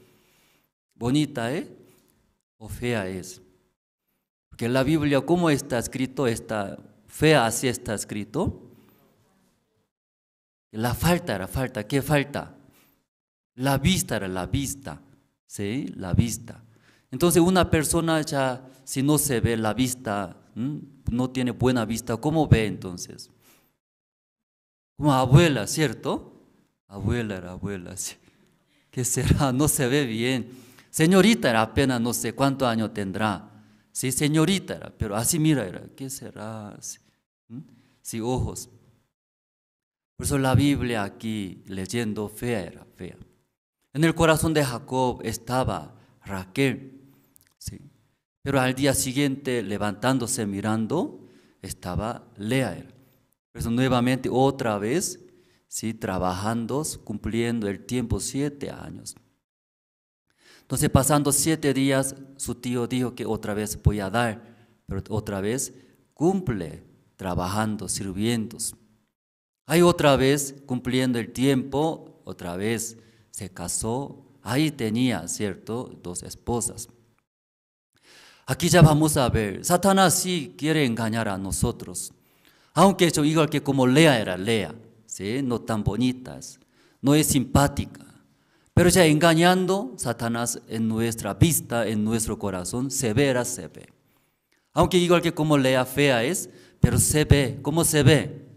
¿Bonita o fea es? Porque en la Biblia, ¿cómo está escrito? ¿Está fea? Así está escrito. La falta era falta. ¿Qué falta? La vista era la vista. ¿Sí? La vista. Entonces una persona ya, si no se ve la vista, no tiene buena vista, ¿cómo ve entonces? Como abuela, ¿cierto? Abuela, ¿sí? ¿Qué será? No se ve bien. Señorita era apenas no sé cuántos años tendrá. Sí, señorita era, pero así mira, ¿qué será? Sí, ojos. Por eso la Biblia aquí leyendo fea. En el corazón de Jacob estaba Raquel, ¿sí? Pero al día siguiente levantándose mirando estaba Lea. Por eso nuevamente otra vez, ¿sí?, trabajando, cumpliendo el tiempo 7 años. Entonces pasando 7 días su tío dijo que otra vez voy a dar, pero otra vez cumple trabajando, sirviendo. Ahí otra vez cumpliendo el tiempo, otra vez se casó, ahí tenía, ¿cierto?, 2 esposas. Aquí ya vamos a ver, Satanás sí quiere engañar a nosotros, aunque yo igual que como Lea era Lea, ¿sí? No tan bonitas, no es simpática. Pero ya engañando, Satanás en nuestra vista, en nuestro corazón, severa se ve. Aunque igual que como lea fea es, pero se ve. ¿Cómo se ve?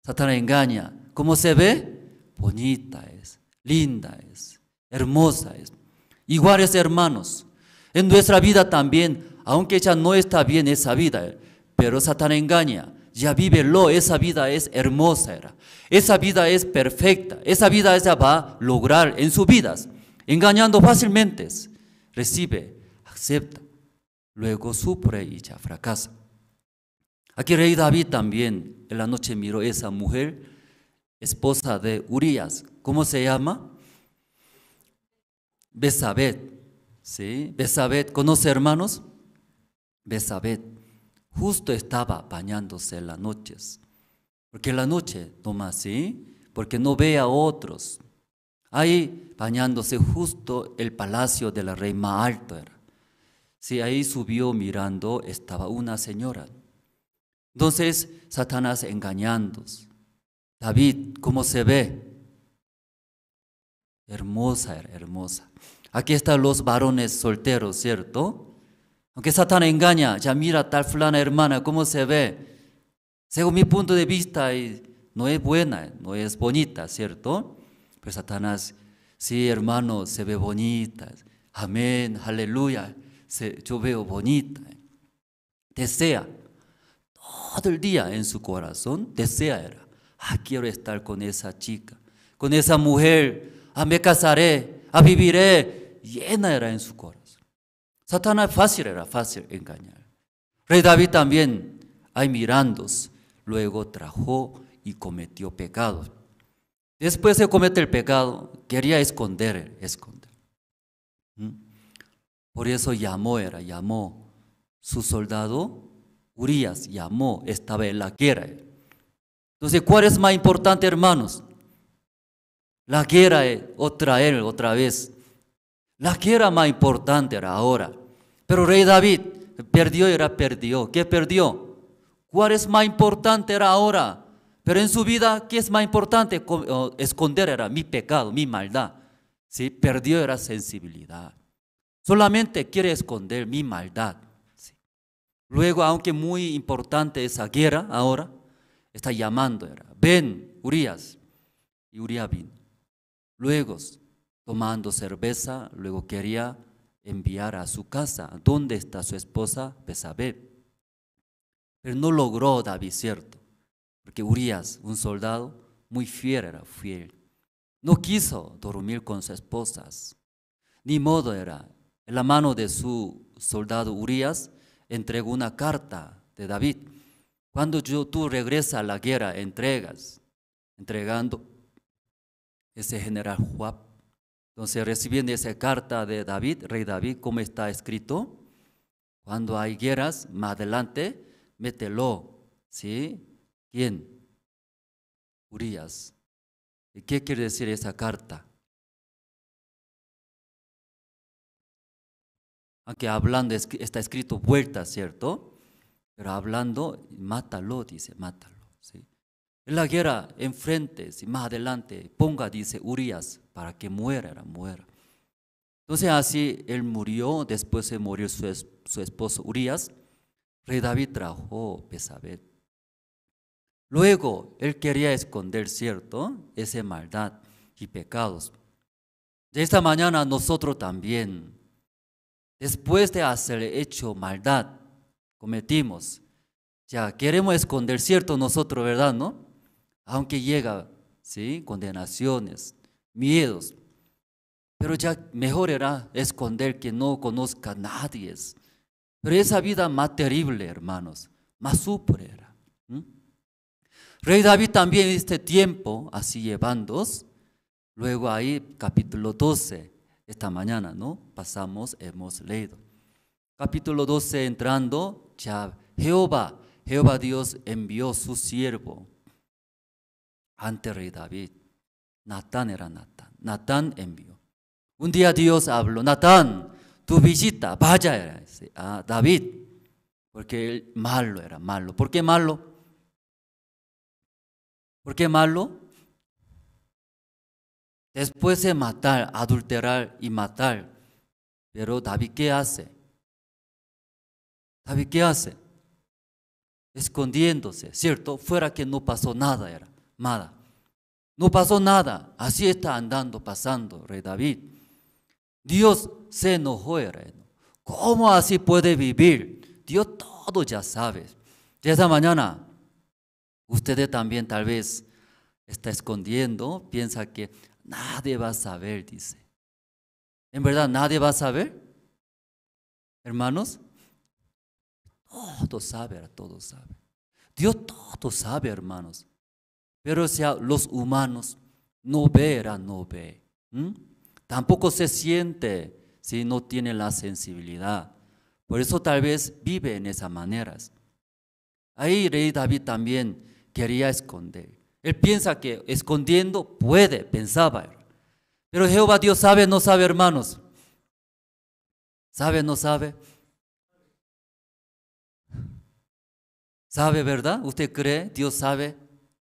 Satanás engaña. ¿Cómo se ve? Bonita es, linda es, hermosa es. Iguales hermanos, en nuestra vida también, aunque ya no está bien esa vida, pero Satanás engaña. Ya vívelo, esa vida es hermosa, esa vida es perfecta, esa vida ella va a lograr en sus vidas, engañando fácilmente, recibe, acepta, luego sufre y ya fracasa. Aquí rey David también en la noche miró a esa mujer, esposa de Urías, ¿cómo se llama? Besabet, ¿sí? Besabet, ¿conoce hermanos? Besabet. Justo estaba bañándose en las noches, porque en la noche toma así, porque no ve a otros. Ahí bañándose justo el palacio del rey más alto era. Sí, ahí subió mirando, estaba una señora. Entonces Satanás engañando. David, ¿cómo se ve? Hermosa, hermosa. Aquí están los varones solteros, ¿cierto? Aunque Satanás engaña, ya mira tal fulana hermana, ¿cómo se ve? Según mi punto de vista, no es buena, no es bonita, ¿cierto? Pero Satanás, sí hermano, se ve bonita, amén, aleluya, yo veo bonita. Desea, todo el día en su corazón, desea, quiero estar con esa chica, con esa mujer, me casaré, viviré, llena era en su corazón. Satanás era fácil engañar. Rey David también, ahí mirando, luego trajo y cometió pecado. Después de cometer el pecado, quería esconder. Por eso llamó su soldado, Urías, estaba en la guerra. Entonces, ¿cuál es más importante, hermanos? La guerra otra vez. La guerra más importante era ahora. Pero rey David perdió. ¿Qué perdió? ¿Cuál es más importante era ahora? Pero en su vida, ¿qué es más importante? Esconder era mi pecado, mi maldad. ¿Sí? Perdió era sensibilidad. Solamente quiere esconder mi maldad. ¿Sí? Luego, aunque muy importante esa guerra ahora, está llamando, ven, Urías. Y Urías vino. Luego, tomando cerveza, luego quería enviar a su casa, ¿dónde está su esposa? Besabet. Pero no logró David, ¿cierto? Porque Urías, un soldado muy fiel, era fiel. No quiso dormir con sus esposas. Ni modo era. En la mano de su soldado Urías entregó una carta de David. Cuando tú regresas a la guerra, entregando ese general Joab. Entonces, recibiendo esa carta de David, rey David, ¿cómo está escrito? Cuando hay guerras, más adelante, mételo. ¿Sí? ¿Quién? Urías. ¿Y qué quiere decir esa carta? Aunque hablando está escrito vuelta, ¿cierto? Pero hablando, mátalo, dice, mátalo. ¿Sí? En la guerra, enfrente, más adelante, ponga, dice Urías, para que muera. Entonces así él murió, después se murió su esposo Urías, rey David trajo Besabet. Luego él quería esconder, ¿cierto?, esa maldad y pecados. De esta mañana nosotros también, después de hacer hecho maldad, cometimos, ya queremos esconder, ¿cierto?, nosotros, ¿verdad, no? Aunque llega, ¿sí?, condenaciones, miedos, pero ya mejor era esconder que no conozca a nadie. Pero esa vida más terrible, hermanos, más sufre era. Rey David también en este tiempo, así llevándos, luego ahí capítulo 12, esta mañana, ¿no? Pasamos, hemos leído. Capítulo 12 entrando, ya Jehová Dios envió su siervo ante rey David. Natán envió. Un día Dios habló, Natán, tu visita, vaya a David, porque él malo era malo. ¿Por qué malo? ¿Por qué malo? Después de matar, adulterar y matar. Pero David, ¿qué hace? David, ¿qué hace? Escondiéndose, ¿cierto? Fuera que no pasó nada, era nada. No pasó nada, así está andando, pasando, rey David. Dios se enojó, hermano. ¿Cómo así puede vivir? Dios todo ya sabe. Y esa mañana, ustedes también tal vez está escondiendo, piensa que nadie va a saber, dice. ¿En verdad nadie va a saber? Hermanos, todo sabe, todo sabe. Dios todo sabe, hermanos. Pero si los humanos no verán, no ve. Tampoco se siente si no tiene la sensibilidad. Por eso tal vez vive en esas maneras. Ahí rey David también quería esconder. Él piensa que escondiendo puede, pensaba. Pero Jehová Dios sabe, no sabe, hermanos. ¿Sabe, no sabe? ¿Sabe, verdad? ¿Usted cree Dios sabe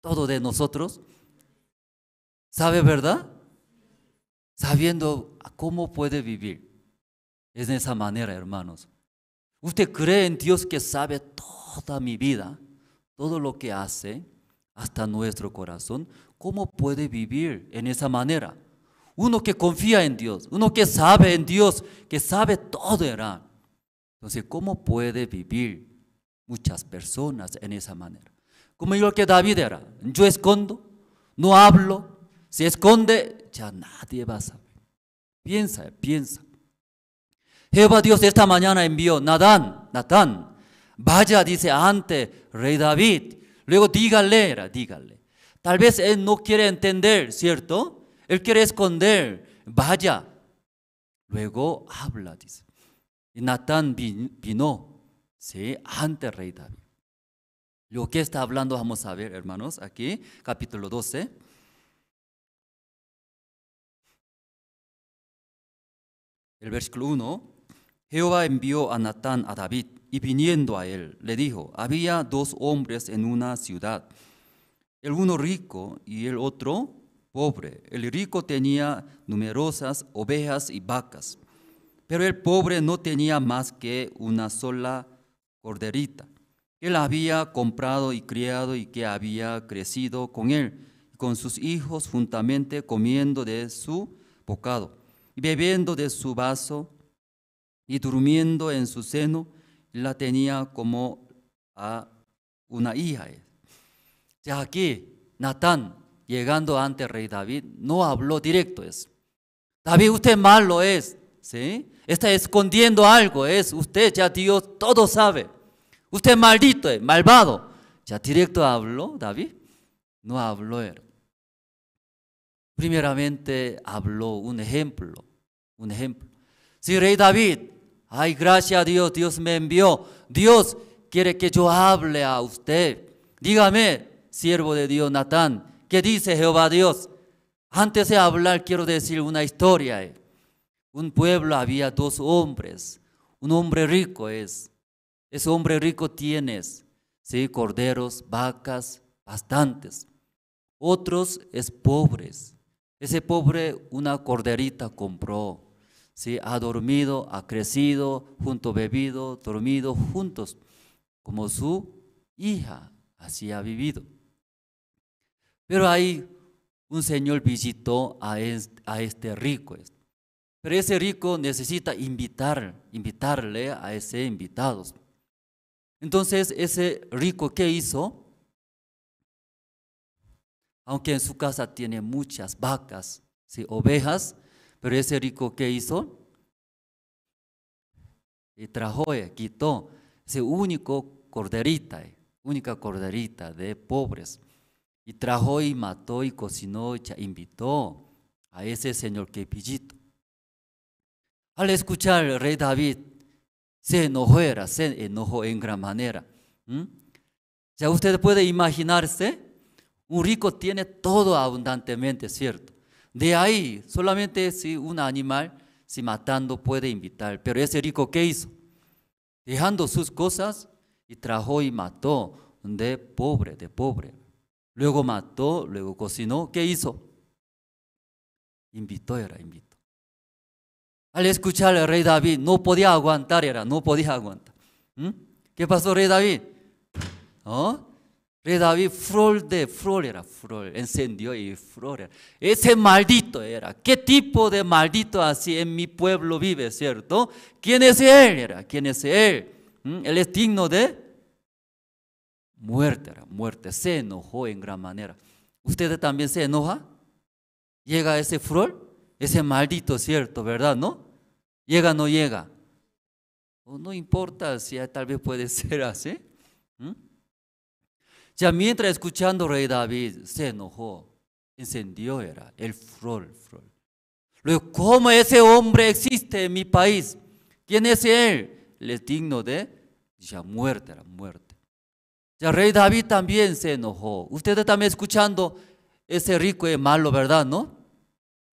todo de nosotros? ¿Sabe, verdad? Sabiendo cómo puede vivir. Es de esa manera, hermanos. ¿Usted cree en Dios que sabe toda mi vida, todo lo que hace, hasta nuestro corazón? ¿Cómo puede vivir en esa manera? Uno que confía en Dios, uno que sabe en Dios, que sabe todo, era. Entonces, ¿cómo puede vivir muchas personas en esa manera? Como igual que David era, yo escondo, no hablo, se esconde, ya nadie va a saber. Piensa, piensa. Jehová Dios esta mañana envió Natán, vaya, dice, ante rey David, luego dígale. Tal vez él no quiere entender, ¿cierto? Él quiere esconder, vaya. Luego habla, dice. Y Natán vino, ¿sí? Ante rey David. Lo que está hablando, vamos a ver, hermanos, aquí, capítulo 12. El versículo 1. Jehová envió a Natán a David, y viniendo a él, le dijo, había 2 hombres en una ciudad, el uno rico y el otro pobre. El rico tenía numerosas ovejas y vacas, pero el pobre no tenía más que una sola corderita, que él había comprado y criado y que había crecido con él, con sus hijos juntamente, comiendo de su bocado y bebiendo de su vaso y durmiendo en su seno. La tenía como a una hija. Ya aquí Natán, llegando ante el rey David, no habló directo. David, usted malo es, ¿sí? Está escondiendo algo, usted, ya Dios todo sabe. Usted maldito, malvado. Ya directo habló David, no habló él. Primeramente habló un ejemplo. Si rey David, ay, gracias a Dios, Dios me envió. Dios quiere que yo hable a usted. Dígame, siervo de Dios Natán, ¿qué dice Jehová Dios? Antes de hablar quiero decir una historia. Un pueblo había 2 hombres. Un hombre rico es. Ese hombre rico tiene, ¿sí? Corderos, vacas, bastantes. Otros es pobres. Ese pobre una corderita compró. ¿Sí? Ha dormido, ha crecido, junto bebido, dormido juntos, como su hija, así ha vivido. Pero ahí un señor visitó a este rico. Pero ese rico necesita invitarle a ese invitado. Entonces ese rico, ¿qué hizo? Aunque en su casa tiene muchas vacas, ¿sí? Ovejas, pero ese rico, ¿qué hizo? Y quitó ese única corderita de pobres. Y trajo y mató y cocinó y invitó a ese señor que pillito. Al escuchar el rey David, se enojó en gran manera. Ya usted puede imaginarse, un rico tiene todo abundantemente, ¿cierto? De ahí, solamente si un animal, si matando, puede invitar. Pero ese rico, ¿qué hizo? Dejando sus cosas y trajo y mató de pobre. luego mató, luego cocinó. ¿Qué hizo? Invitó. Al escuchar al rey David, no podía aguantar, no podía aguantar. ¿Qué pasó, rey David? Rey David, flor, encendió y flor. Ese maldito era. ¿Qué tipo de maldito así en mi pueblo vive, cierto? ¿Quién es él? ¿Quién es él? Él es digno de muerte. Se enojó en gran manera. ¿Usted también se enoja? ¿Llega ese flor? Ese maldito, cierto, ¿verdad? ¿No? ¿Llega o no llega? No importa si tal vez puede ser así. Ya mientras escuchando rey David se enojó, encendió el flor. Luego, ¿cómo ese hombre existe en mi país? ¿Quién es él? Él es digno de muerte. Ya rey David también se enojó. Ustedes también escuchando, ese rico es malo, ¿verdad? ¿No?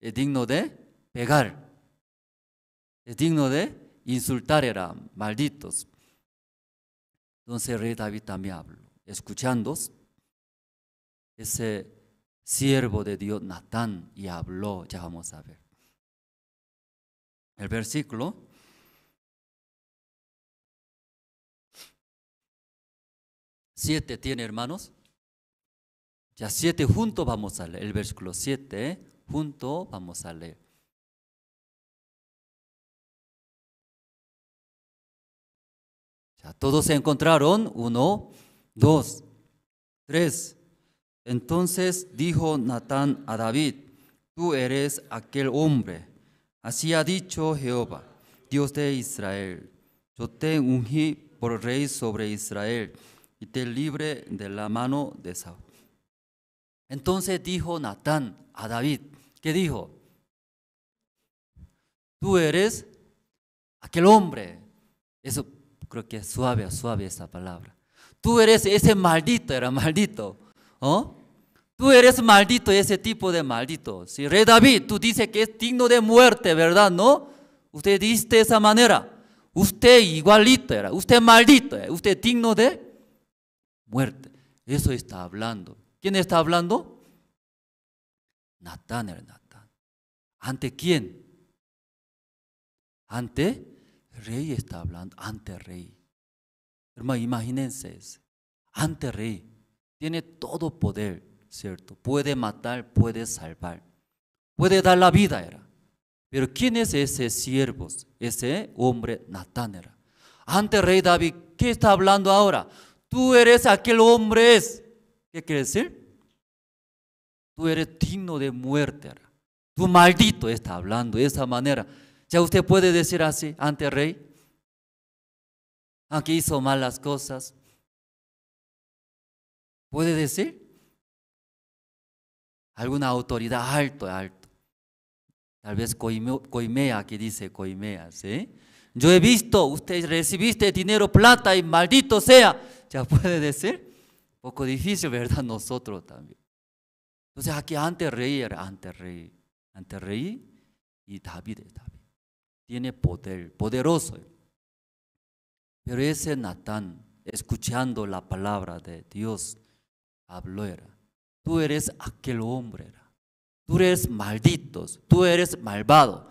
Es digno de pegar. Es digno de insultar, eran malditos. Entonces rey David también habló. Escuchando, ese siervo de Dios, Natán, y habló. Ya vamos a ver. El versículo 7 tiene, hermanos. Ya 7 juntos vamos a leer. El versículo 7, juntos vamos a leer. Ya todos se encontraron. 1, 2, 3. Entonces dijo Natán a David: tú eres aquel hombre. Así ha dicho Jehová, Dios de Israel: yo te ungí por rey sobre Israel y te libre de la mano de Saúl. Entonces dijo Natán a David, ¿qué dijo? Tú eres aquel hombre. Eso creo que es suave esa palabra. Tú eres ese maldito, era maldito. Tú eres maldito, ese tipo de maldito. Si rey David, tú dices que es digno de muerte, ¿verdad? ¿No? Usted dice de esa manera. Usted igualito era, usted maldito, usted digno de muerte. Eso está hablando. ¿Quién está hablando? Natán era Natán. ¿Ante quién? Ante rey está hablando, ante rey. Hermano, imagínense, ante rey, tiene todo poder, ¿cierto? Puede matar, puede salvar, puede dar la vida, era. Pero ¿quién es ese siervo, ese hombre Natán era? Ante rey David, ¿qué está hablando ahora? Tú eres aquel hombre, ¿qué quiere decir? Tú eres digno de muerte, era. Tú maldito está hablando de esa manera. Ya usted puede decir así ante rey, aunque hizo malas cosas. ¿Puede decir? Alguna autoridad alto. Tal vez coimea, aquí dice coimea, ¿sí? Yo he visto, usted recibiste dinero, plata y maldito sea. ¿Ya puede decir? Un poco difícil, ¿verdad? Nosotros también. Entonces aquí ante rey era ante rey y David. Tiene poder, poderoso. Pero ese Natán, escuchando la palabra de Dios, habló era: tú eres aquel hombre, era. Tú eres maldito, tú eres malvado,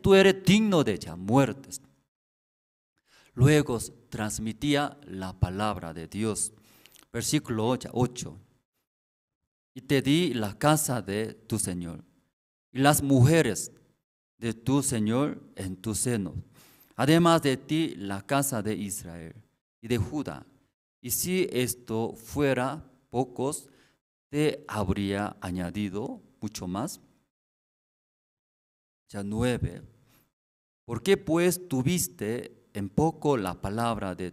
tú eres digno de muertes. Luego transmitía la palabra de Dios. Versículo 8. Y te di la casa de tu Señor y las mujeres de tu Señor en tu seno. Además de ti, la casa de Israel y de Judá. Y si esto fuera pocos, te habría añadido mucho más. Ya 9. ¿Por qué pues tuviste en poco la palabra de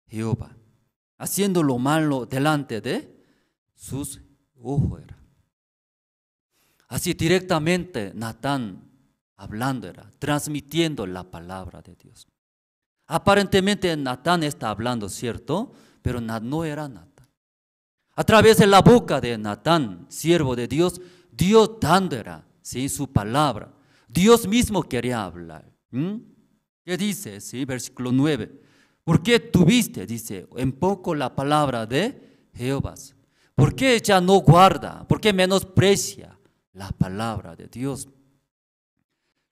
Jehová, haciendo lo malo delante de sus ojos? Así directamente Natán hablando era, transmitiendo la palabra de Dios. Aparentemente Natán está hablando, ¿cierto? Pero no era Natán. A través de la boca de Natán, siervo de Dios, Dios dando era, ¿sí? Su palabra. Dios mismo quería hablar. ¿Qué dice? ¿Sí? Versículo 9. ¿Por qué tuviste, dice, en poco la palabra de Jehová? ¿Por qué ya no guarda? ¿Por qué menosprecia la palabra de Dios?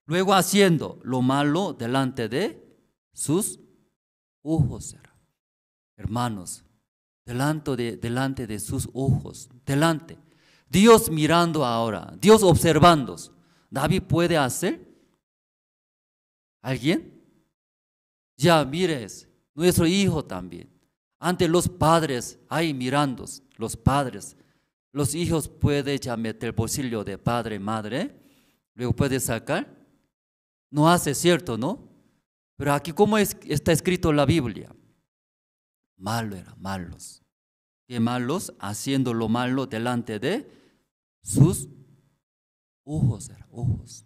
Luego haciendo lo malo delante de sus ojos. Hermanos, delante de sus ojos, delante. Dios mirando ahora, Dios observando. ¿David puede hacer? ¿Alguien? Ya mires, nuestro hijo también. Ante los padres, ahí mirando, los padres. Los hijos pueden ya meter bolsillo de padre, madre, luego puede sacar. No hace, cierto, ¿no? Pero aquí, ¿cómo está escrito en la Biblia? Malo era, malos. ¿Qué malos? Haciendo lo malo delante de sus ojos, ojos.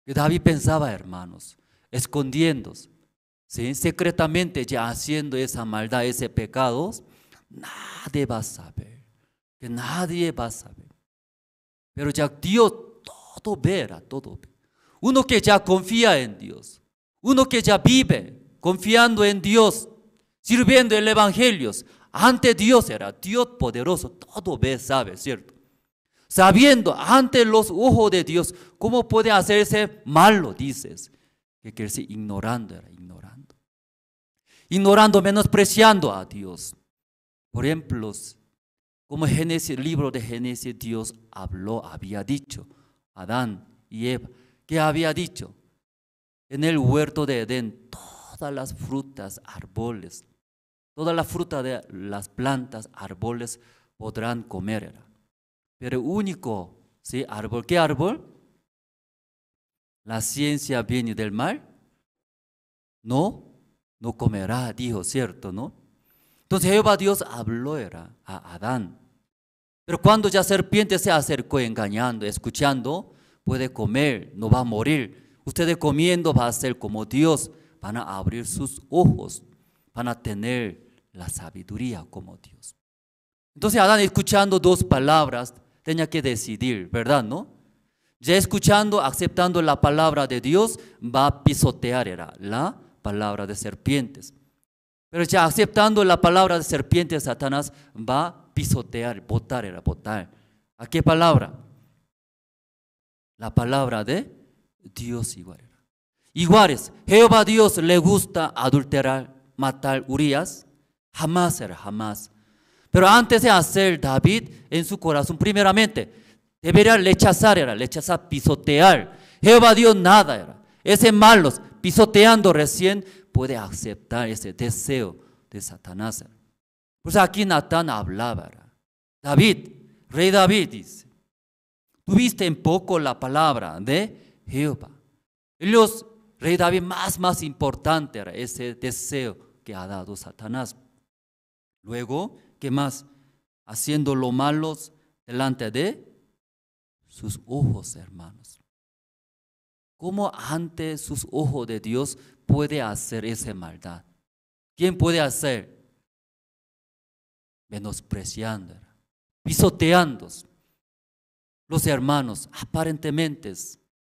Que David pensaba, hermanos, escondiéndose, ¿sí? Secretamente ya haciendo esa maldad, ese pecado, nadie va a saber, que nadie va a saber. Pero ya Dios todo verá, todo ve. Uno que ya confía en Dios, uno que ya vive confiando en Dios, sirviendo el Evangelio, ante Dios era Dios poderoso, todo ve, sabe, ¿cierto? Sabiendo ante los ojos de Dios, ¿cómo puede hacerse malo? Dices, que quiere decir ignorando, era ignorando. Ignorando, menospreciando a Dios. Por ejemplo, como Génesis, el libro de Génesis, Dios habló, había dicho, Adán y Eva, ¿qué había dicho? En el huerto de Edén, todas las frutas, árboles, toda la fruta de las plantas, árboles podrán comer. Era. Pero único, ¿sí? Árbol, ¿qué árbol? La ciencia bien y del mal, no comerá, dijo, ¿cierto, no? Entonces Jehová Dios habló era a Adán. Pero cuando ya serpiente se acercó engañando, escuchando, puede comer, no va a morir. Ustedes comiendo va a ser como Dios, van a abrir sus ojos, van a tener la sabiduría como Dios. Entonces Adán, escuchando dos palabras, tenía que decidir, ¿verdad, no? Ya escuchando, aceptando la palabra de Dios, va a pisotear era la palabra de serpientes. Pero ya aceptando la palabra de serpientes, Satanás va a pisotear, botar. ¿A qué palabra? La palabra de Dios igual era. Iguales, Jehová Dios le gusta adulterar, matar Urías, jamás era, jamás. Pero antes de hacer David en su corazón, primeramente, debería rechazar, pisotear. Jehová Dios nada era. Ese malos, pisoteando recién, puede aceptar ese deseo de Satanás. Pues aquí Natán hablaba. David, rey David dice, tuviste en poco la palabra de Jehová. Ellos, rey David, más importante era ese deseo que ha dado Satanás. Luego, ¿qué más? Haciendo lo malo delante de sus ojos, hermanos. ¿Cómo ante sus ojos de Dios puede hacer esa maldad? ¿Quién puede hacer? Menospreciando, pisoteando. Los hermanos, aparentemente,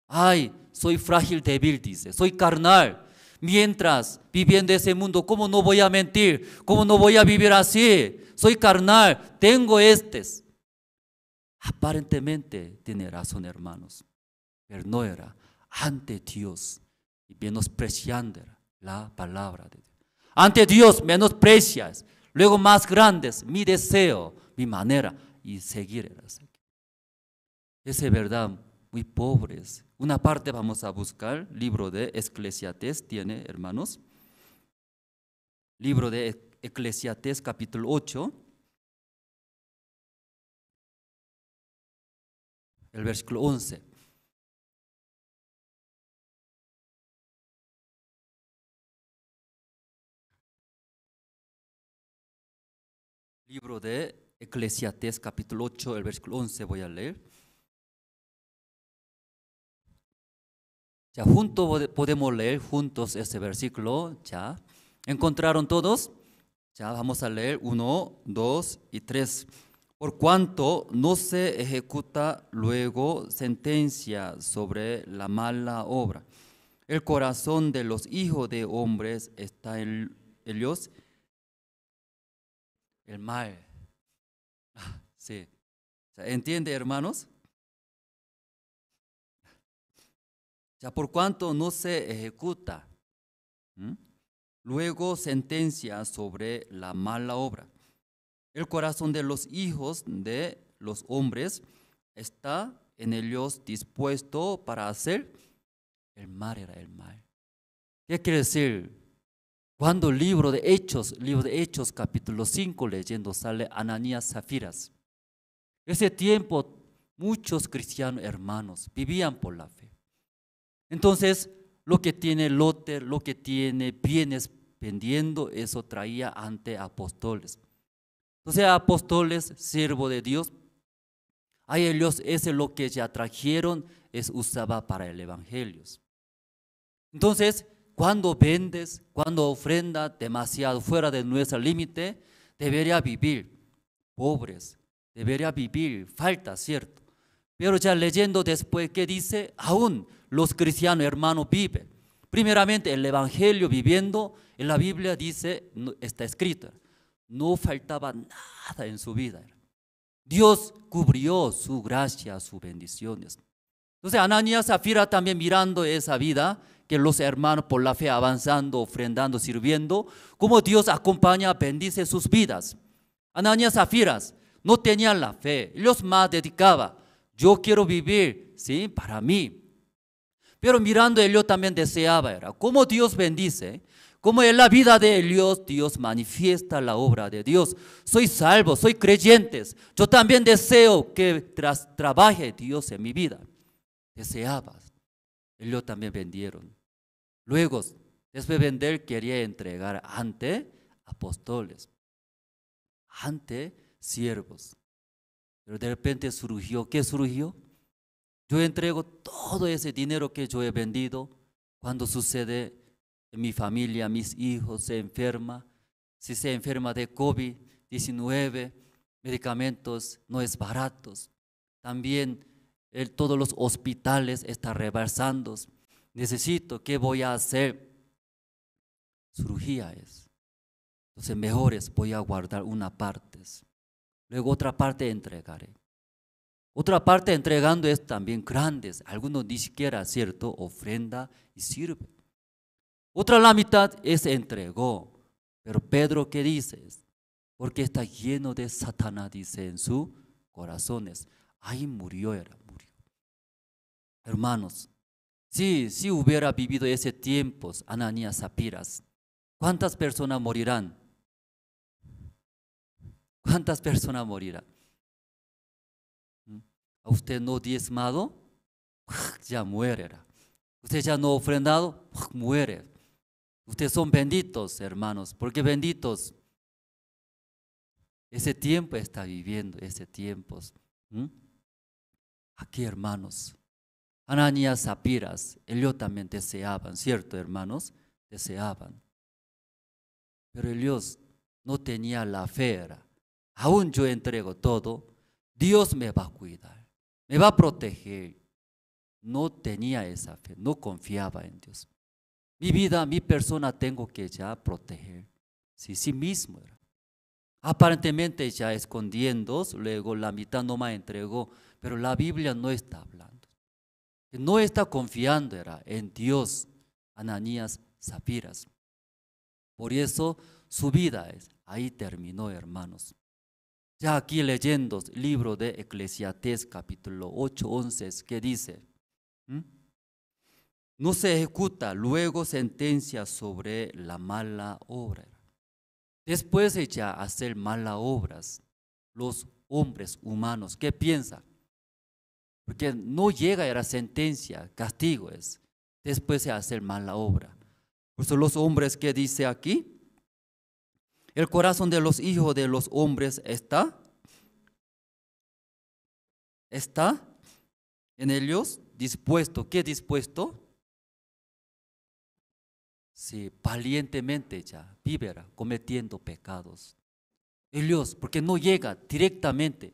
ay, soy frágil, débil, dice, soy carnal. Mientras viviendo ese mundo, ¿cómo no voy a mentir? ¿Cómo no voy a vivir así? Soy carnal, tengo estes. Aparentemente tiene razón, hermanos, pero no era ante Dios y menospreciando la palabra de Dios. Ante Dios menosprecias, luego más grandes, mi deseo, mi manera y seguir. Esa es verdad, muy pobres. Una parte vamos a buscar, libro de Eclesiastés tiene, hermanos. Libro de Eclesiastés capítulo 8. El versículo 11. Libro de Eclesiastés capítulo 8, el versículo 11 voy a leer. Ya juntos podemos leer juntos este versículo. Ya encontraron todos. Ya vamos a leer 1, 2 y 3. Por cuanto no se ejecuta luego sentencia sobre la mala obra. el corazón de los hijos de hombres está en ellos el mal. Sí. ¿Entiende, hermanos? Ya por cuanto no se ejecuta, luego sentencia sobre la mala obra. El corazón de los hijos de los hombres está en ellos dispuesto para hacer el mal, era el mal. ¿Qué quiere decir? Cuando el libro de Hechos capítulo 5 leyendo sale Ananías, Zafiras. Ese tiempo muchos cristianos hermanos vivían por la fe. Entonces lo que tiene lote, lo que tiene bienes vendiendo, eso traía ante apóstoles. Entonces apóstoles, siervo de Dios, a ellos ese lo que ya trajeron es usaba para el evangelio. Entonces cuando vendes, cuando ofrenda demasiado fuera de nuestro límite, debería vivir pobres, debería vivir falta, ¿cierto? Pero ya leyendo después, ¿qué dice? Aún los cristianos hermanos viven. Primeramente el evangelio viviendo, en la Biblia dice, está escrito, no faltaba nada en su vida. Dios cubrió su gracia, sus bendiciones. Entonces Ananías, Zafira también mirando esa vida, que los hermanos por la fe avanzando, ofrendando, sirviendo, como Dios acompaña, bendice sus vidas. Ananías, Zafiras no tenían la fe, ellos más dedicaban, yo quiero vivir, ¿sí? Para mí. Pero mirando ellos también deseaba, era como Dios bendice, como en la vida de ellos, Dios manifiesta la obra de Dios. Soy salvo, soy creyente, yo también deseo que trabaje Dios en mi vida. Deseabas, ellos también vendieron. Luego, después de vender, quería entregar ante apóstoles, ante siervos. Pero de repente surgió, ¿qué surgió? Yo entrego todo ese dinero que yo he vendido. Cuando sucede en mi familia, mis hijos se enferman, si se enferma de COVID-19, medicamentos no es baratos. También todos los hospitales están rebasando. Necesito, ¿qué voy a hacer? Surgía eso. Entonces mejores voy a guardar una parte. Luego otra parte entregaré. Otra parte entregando es también grandes. Algunos ni siquiera, ¿cierto? Ofrenda y sirve. Otra la mitad es entregó. Pero Pedro, ¿qué dice? Porque está lleno de Satanás, dice en sus corazones. Ahí murió. Hermanos, si hubiera vivido ese tiempo, Ananías, Zafiras, ¿cuántas personas morirán? ¿Cuántas personas morirán? ¿A usted no diezmado? Ya muere. Usted ya no ofrendado, muere. Ustedes son benditos, hermanos, porque benditos. Ese tiempo está viviendo, ese tiempo. Aquí, hermanos, Ananías, Zafiras, ellos también deseaban, ¿cierto, hermanos? Deseaban. Pero ellos no tenían la fe. Aún yo entrego todo, Dios me va a cuidar, me va a proteger. No tenía esa fe, no confiaba en Dios. Mi vida, mi persona tengo que ya proteger. Sí mismo era. Aparentemente ya escondiendo, luego la mitad nomás entregó, pero la Biblia no está hablando. No está confiando era en Dios, Ananías, Zafiras. Por eso su vida ahí terminó, hermanos. Ya aquí leyendo el libro de Eclesiastés capítulo 8, 11, ¿qué dice? No se ejecuta, luego sentencia sobre la mala obra. Después de ya hacer malas obras, los hombres humanos, ¿qué piensan? Porque no llega a la sentencia, castigo es, después de hacer mala obra. Por eso los hombres, ¿qué dice aquí? El corazón de los hijos de los hombres está en ellos dispuesto. ¿Qué dispuesto? Sí, valientemente ya vivirá cometiendo pecados. Ellos, porque no llega directamente.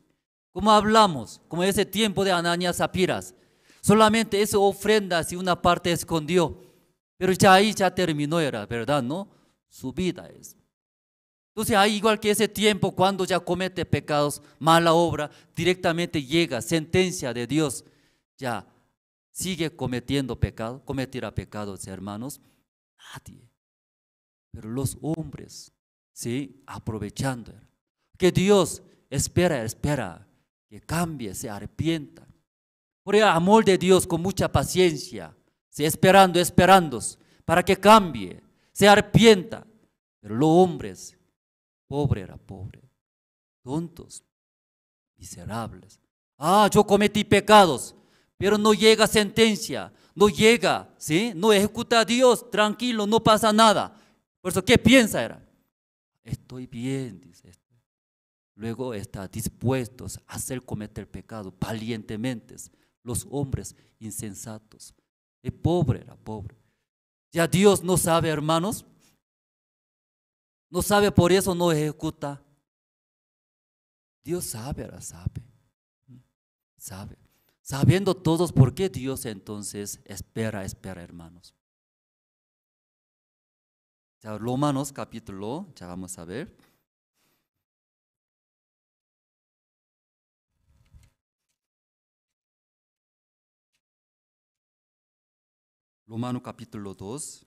Como hablamos, como ese tiempo de Ananías, Zafiras, solamente esa ofrenda si una parte escondió, Pero ya ahí ya terminó, era verdad, ¿no? Su vida es. Entonces ahí igual que ese tiempo cuando ya comete pecados, mala obra, directamente llega sentencia de Dios, ya sigue cometiendo pecado, cometerá pecados, hermanos, nadie. Pero los hombres, ¿sí? Aprovechando, que Dios espera que cambie, se arrepienta. Por el amor de Dios con mucha paciencia, ¿sí? Esperando para que cambie, se arrepienta. Pero los hombres, pobre, tontos, miserables. Yo cometí pecados, pero no llega sentencia, no llega, ¿sí? No ejecuta a Dios, tranquilo, no pasa nada. Por eso, ¿qué piensa? Estoy bien, dice. Luego está dispuestos a hacer cometer pecado valientemente. Los hombres insensatos. Es pobre. Ya Dios no sabe, hermanos. No sabe, por eso no ejecuta. Dios sabe. Sabiendo todos por qué Dios entonces espera, hermanos. Ya, Romanos capítulo, ya vamos a ver. Romanos capítulo 2.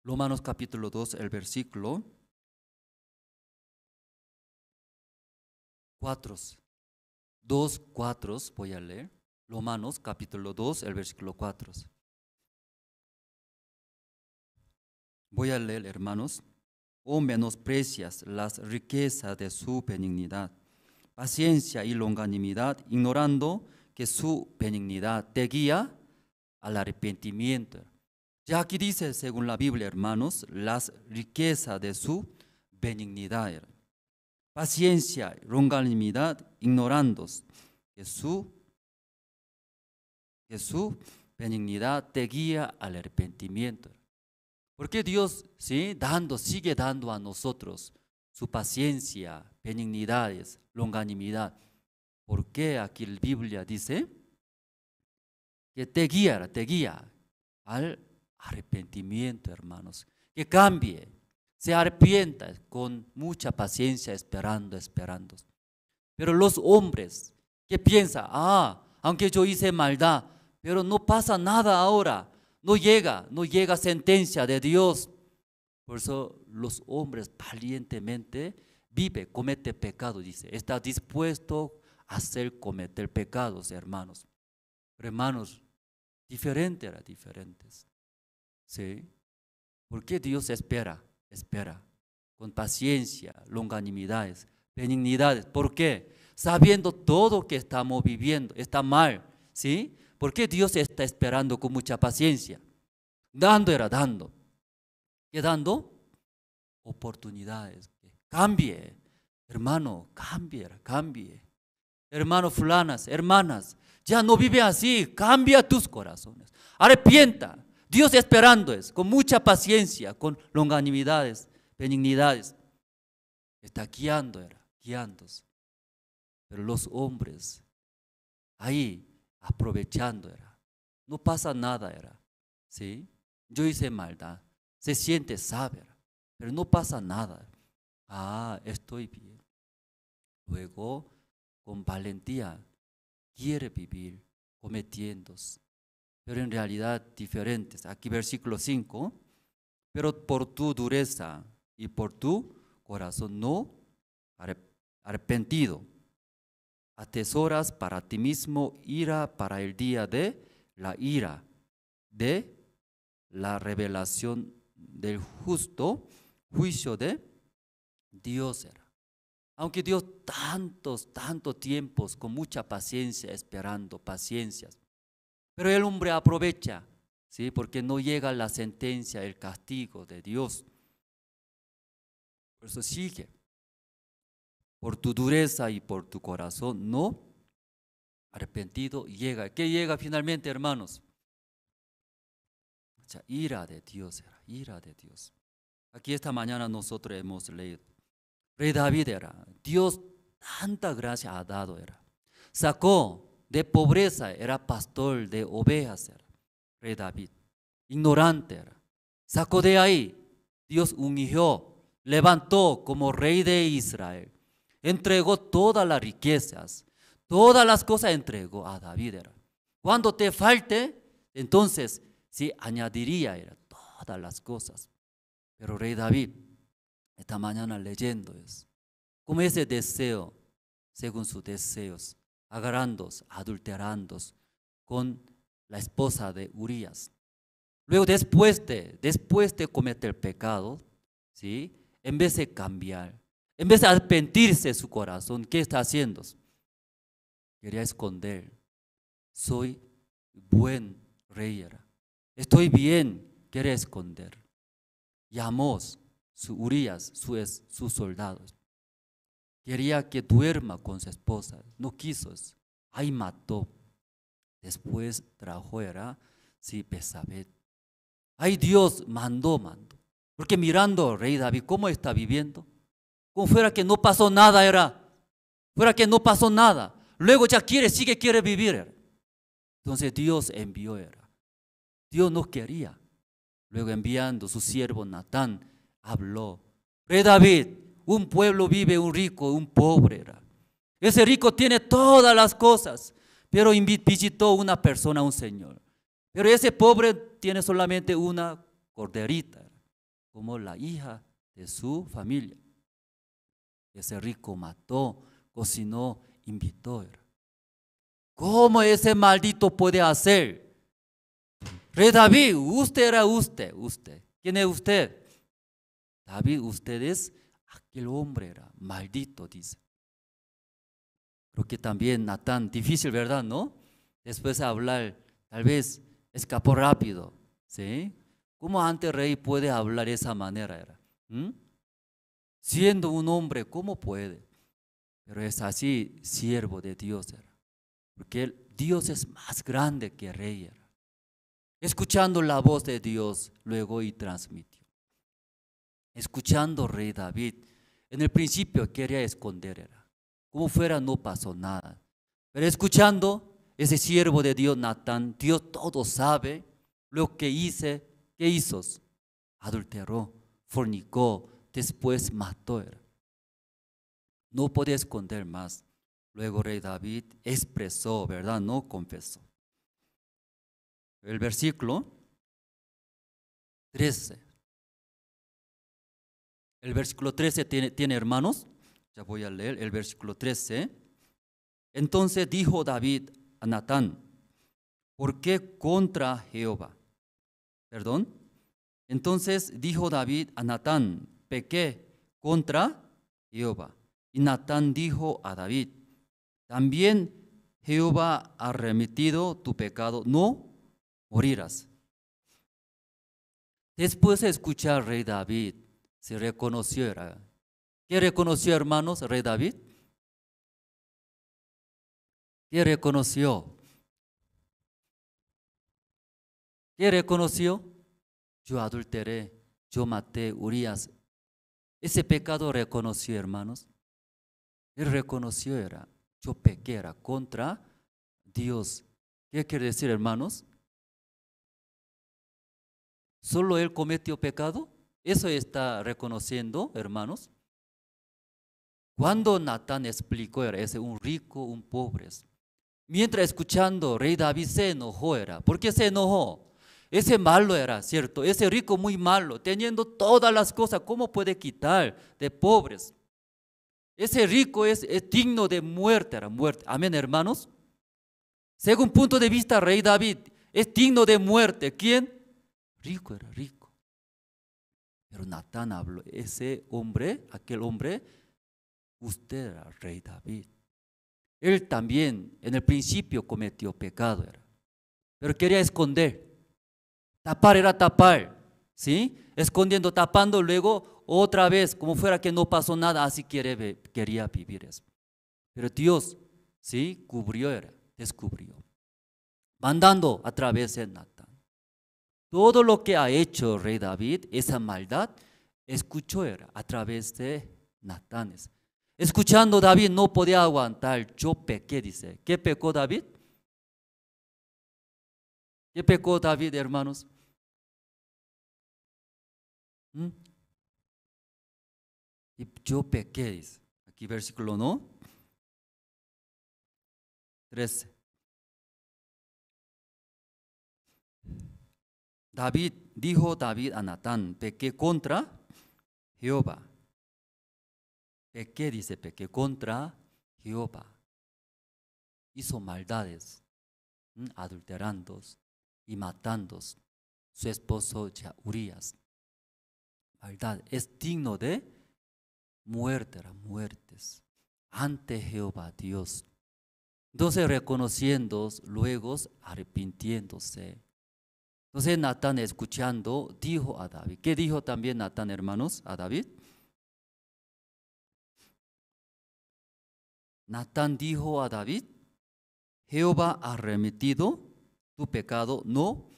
Romanos capítulo 2, el versículo 4. 2:4 voy a leer. Romanos capítulo 2, el versículo 4. Voy a leer, hermanos. O menosprecias las riquezas de su benignidad, paciencia y longanimidad, ignorando que su benignidad te guía al arrepentimiento. Ya aquí dice, según la Biblia, hermanos, las riquezas de su benignidad, paciencia, longanimidad, ignorando que su benignidad te guía al arrepentimiento. Porque Dios, ¿sí? sigue dando a nosotros su paciencia, benignidades, longanimidad. ¿Por qué aquí la Biblia dice que te guía al arrepentimiento, hermanos? Que cambie, se arrepienta con mucha paciencia, esperando. Pero los hombres que piensan, aunque yo hice maldad, pero no pasa nada ahora, no llega sentencia de Dios. Por eso los hombres valientemente comete pecado, dice, está dispuesto a hacer cometer pecados, hermanos. Pero hermanos, diferentes. ¿Sí? ¿Por qué Dios espera con paciencia, longanimidades, benignidades? ¿Por qué? Sabiendo todo que estamos viviendo está mal, ¿sí? ¿Por qué Dios está esperando con mucha paciencia? Dando. ¿Qué dando? Oportunidades. Cambie, hermano, cambie. Hermano, fulanas, hermanas, ya no vive así, cambia tus corazones. Arrepienta. Dios esperando con mucha paciencia, con longanimidades, benignidades. Está guiándose. Pero los hombres, ahí, aprovechando, no pasa nada, ¿sí? Yo hice maldad, se siente, sabe, pero no pasa nada. Estoy bien. Luego, con valentía, quiere vivir cometiendo, pero en realidad diferentes. Aquí versículo 5, pero por tu dureza y por tu corazón no arrepentido, atesoras para ti mismo ira para el día de la ira, de la revelación del justo juicio de Dios. Aunque Dios tantos tiempos con mucha paciencia esperando, paciencias, pero el hombre aprovecha, ¿sí? Porque no llega la sentencia, el castigo de Dios. Por eso sigue. Por tu dureza y por tu corazón no arrepentido llega. ¿Qué llega finalmente, hermanos? Ira de Dios, ira de Dios. Aquí esta mañana nosotros hemos leído. Rey David Dios tanta gracia ha dado, sacó de pobreza, era pastor de ovejas, era rey David. Ignorante era. Sacó de ahí, Dios ungió, levantó como rey de Israel. Entregó todas las riquezas, todas las cosas entregó a David. Era. Cuando te falte, entonces sí añadiría era, todas las cosas. Pero rey David, esta mañana leyendo es como ese deseo, según sus deseos, agarrándose, adulterándose con la esposa de Urías. Luego después de cometer el pecado, ¿sí? En vez de cambiar, en vez de arrepentirse de su corazón, ¿qué está haciendo? Quería esconder. Soy buen rey, era. Estoy bien, quiere esconder. Llamó su Urías, sus soldados. Quería que duerma con su esposa, no quiso, ahí mató. Después trajo era, sí, Besabet. Ahí Dios mandó. Porque mirando rey David, ¿cómo está viviendo? Como fuera que no pasó nada era. Fuera que no pasó nada. Luego ya quiere vivir era. Entonces Dios envió era. Dios no quería. Luego enviando su siervo Natán, habló. Rey David, un pueblo vive un rico, un pobre era. Ese rico tiene todas las cosas, pero visitó una persona, un señor. Pero ese pobre tiene solamente una corderita, como la hija de su familia. Ese rico mató, cocinó, invitó. ¿Cómo ese maldito puede hacer? Rey David, usted era usted. ¿Quién es usted? David, usted es aquel hombre, era maldito, dice. Creo que también Natán, difícil, ¿verdad? ¿No? Después de hablar, tal vez escapó rápido, ¿sí? ¿Cómo antes rey puede hablar de esa manera? Era? Siendo un hombre, ¿cómo puede? Pero es así, siervo de Dios era. Porque Dios es más grande que rey era. Escuchando la voz de Dios, luego y transmitió. Escuchando rey David, en el principio quería esconder era. Como fuera no pasó nada. Pero escuchando ese siervo de Dios, Natán, Dios todo sabe lo que hizo. Adulteró, fornicó, después mató. No podía esconder más. Luego rey David expresó, ¿verdad? No confesó. El versículo 13. El versículo 13 tiene hermanos. Ya voy a leer el versículo 13. Entonces dijo David a Natán, ¿por qué contra Jehová? Perdón. Entonces dijo David a Natán, pequé contra Jehová. Y Natán dijo a David, también Jehová ha remitido tu pecado, no morirás. Después de escuchar rey David, se reconoció. ¿Qué reconoció, hermanos, rey David? ¿Qué reconoció? ¿Qué reconoció? Yo adulteré, yo maté Urías. Ese pecado reconoció, hermanos. Él reconoció, yo pequé, contra Dios. ¿Qué quiere decir, hermanos? ¿Solo él cometió pecado? Eso está reconociendo, hermanos. Cuando Natán explicó, ese un rico, un pobre. Mientras escuchando, rey David se enojó, ¿Por qué se enojó? Ese malo era, ¿cierto? Ese rico muy malo, teniendo todas las cosas, ¿cómo puede quitar de pobres? Ese rico es digno de muerte, muerte. Amén, hermanos. Según punto de vista, rey David es digno de muerte. ¿Quién? Rico era rico. Pero Natán habló, ese hombre, aquel hombre, usted era rey David. Él también en el principio cometió pecado, pero quería esconder. Tapar era tapar, ¿sí? Escondiendo, tapando, luego otra vez, como fuera que no pasó nada, así quería vivir eso. Pero Dios, ¿sí? Descubrió. Mandando a través de Natán. Todo lo que ha hecho rey David, esa maldad, escuchó a través de Natán. Escuchando David no podía aguantar, yo pequé, dice. ¿Qué pecó David? ¿Qué pecó David, hermanos? Y yo pequé, dice. Aquí versículo, ¿no? 13. Dijo David a Natán, pequé contra Jehová. Pequé, dice, pequé contra Jehová. Hizo maldades, adulterando y matando su esposo Urías. Maldad, es digno de muertes ante Jehová Dios. Entonces reconociendo, luego arrepintiéndose. Entonces Natán, escuchando, dijo a David. ¿Qué dijo también Natán, hermanos, a David? Natán dijo a David, Jehová ha remitido tu pecado, no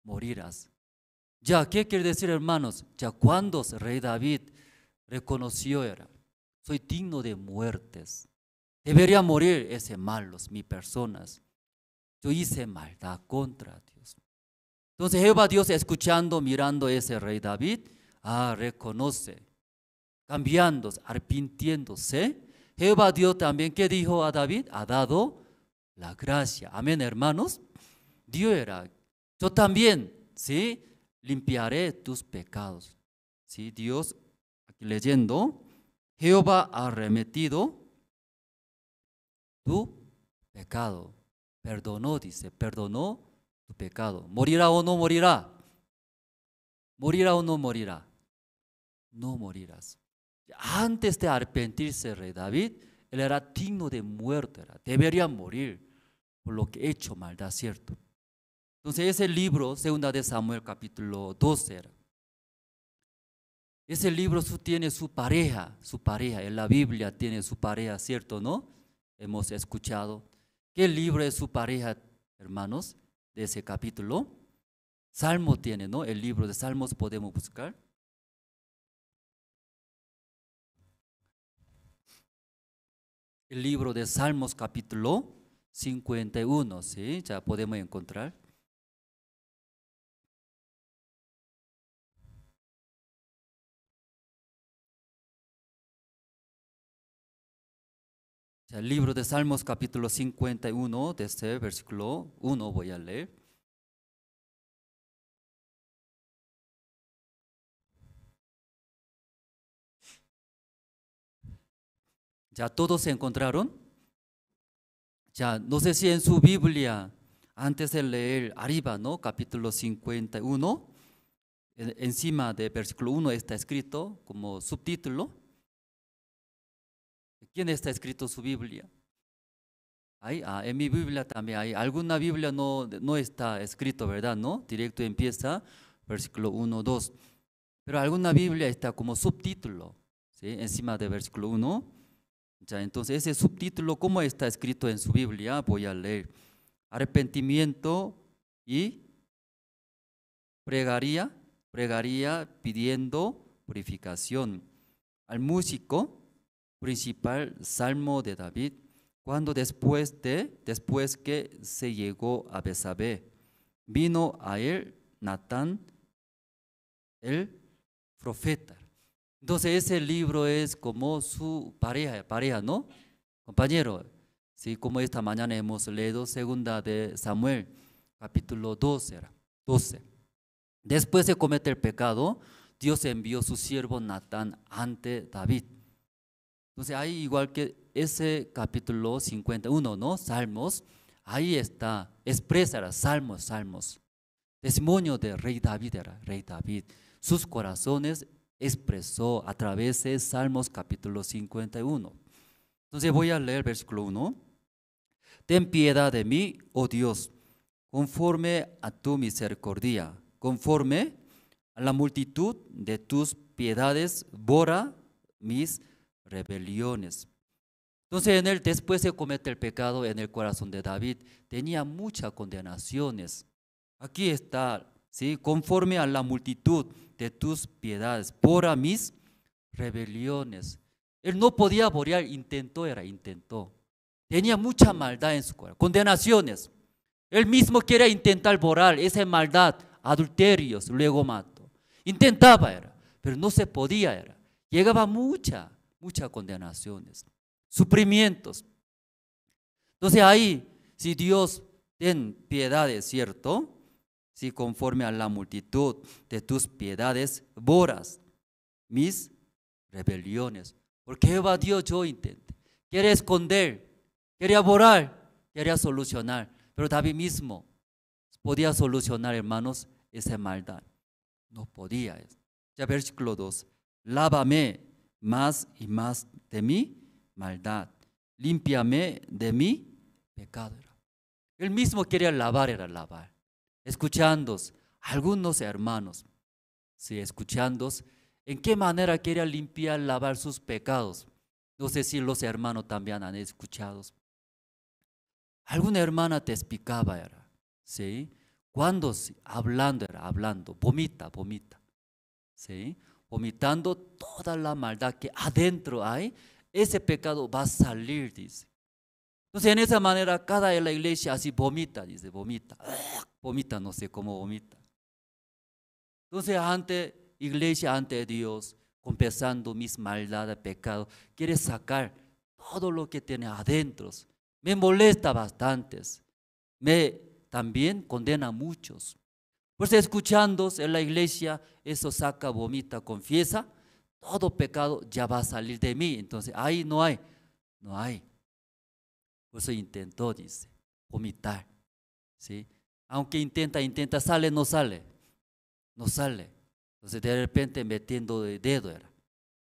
morirás. Ya, ¿qué quiere decir, hermanos? Ya cuando el rey David reconoció, soy digno de muertes. Debería morir ese malos, mis personas. Yo hice maldad contra Dios. Entonces Jehová Dios, escuchando, mirando a ese rey David, reconoce, cambiando, arrepintiéndose. Jehová Dios también, ¿qué dijo a David? Ha dado la gracia. Amén, hermanos. Dios yo también, ¿sí? Limpiaré tus pecados. ¿Sí? Dios, aquí leyendo, Jehová ha remitido tu pecado. Perdonó, dice, perdonó tu pecado. ¿Morirá o no morirá? ¿Morirá o no morirá? No morirás. Antes de arrepentirse, rey David, él era digno de muerte, debería morir por lo que he hecho maldad, ¿cierto? Entonces ese libro, 2 de Samuel capítulo 12, ese libro tiene su pareja, en la Biblia tiene su pareja, ¿cierto, no? Hemos escuchado. ¿Qué libro es su pareja, hermanos, de ese capítulo? Salmo tiene, ¿no? El libro de Salmos podemos buscar. El libro de Salmos capítulo 51, ¿sí? Ya podemos encontrar. El libro de Salmos capítulo 51, desde versículo 1 voy a leer. ¿Ya todos se encontraron? Ya, no sé si en su Biblia, antes de leer arriba, ¿no? Capítulo 51, encima de versículo 1 está escrito como subtítulo. ¿Quién está escrito su Biblia? ¿Hay? En mi Biblia también hay. Alguna Biblia no está escrito, ¿verdad? ¿No? Directo empieza versículo 1, 2. Pero alguna Biblia está como subtítulo, ¿sí? Encima de versículo 1. Ya, entonces ese subtítulo, ¿cómo está escrito en su Biblia? Voy a leer. Arrepentimiento y pregaría pidiendo purificación. Al músico principal, Salmo de David, cuando después que se llegó a Besabé, vino a él Natán, el profeta. Entonces ese libro es como su pareja, ¿no? Compañero, sí, como esta mañana hemos leído 2 de Samuel, capítulo 12. Después de cometer pecado, Dios envió su siervo Natán ante David. Entonces ahí igual que ese capítulo 51, ¿no? Salmos, ahí está, expresa salmos. Testimonio de rey David rey David. Sus corazones expresó a través de Salmos capítulo 51. Entonces voy a leer versículo 1. Ten piedad de mí, oh Dios, conforme a tu misericordia, conforme a la multitud de tus piedades, borra mis rebeliones. Entonces después de cometer el pecado en el corazón de David, tenía muchas condenaciones. Aquí está, ¿sí? Conforme a la multitud de tus piedades, borra mis rebeliones. Él no podía borrar, intentó. Tenía mucha maldad en su corazón, condenaciones. Él mismo quería intentar borrar esa maldad, adulterios, luego mató. Intentaba, era, pero no se podía, era. Llegaba muchas condenaciones, sufrimientos. Entonces ahí, si Dios ten piedades, ¿cierto? Si conforme a la multitud de tus piedades borras mis rebeliones. Porque Jehová Dios yo intenté. Quiere esconder, quería borrar, quería solucionar. Pero David mismo podía solucionar, hermanos, esa maldad. No podía. Ya versículo 2. Lávame más y más de mi maldad. Límpiame de mi pecado. Él mismo quería lavar, era lavar. Escuchando algunos hermanos, sí, escuchando en qué manera quería limpiar, lavar sus pecados. No sé si los hermanos también han escuchado. Alguna hermana te explicaba, era, ¿sí? Cuando hablando, vomita, ¿sí? Vomitando toda la maldad que adentro hay, ese pecado va a salir, dice. Entonces, en esa manera, cada en la iglesia así vomita, dice, vomita, no sé cómo vomita. Entonces, ante iglesia, ante Dios, confesando mis maldades, pecados, quiere sacar todo lo que tiene adentro. Me molesta bastante, también condena a muchos. Pues escuchando en la iglesia, eso saca, vomita, confiesa, todo pecado ya va a salir de mí. Entonces, ahí no hay. Por eso intentó, dice, vomitar, ¿sí? Aunque intenta, sale, no sale. Entonces de repente metiendo el dedo, era,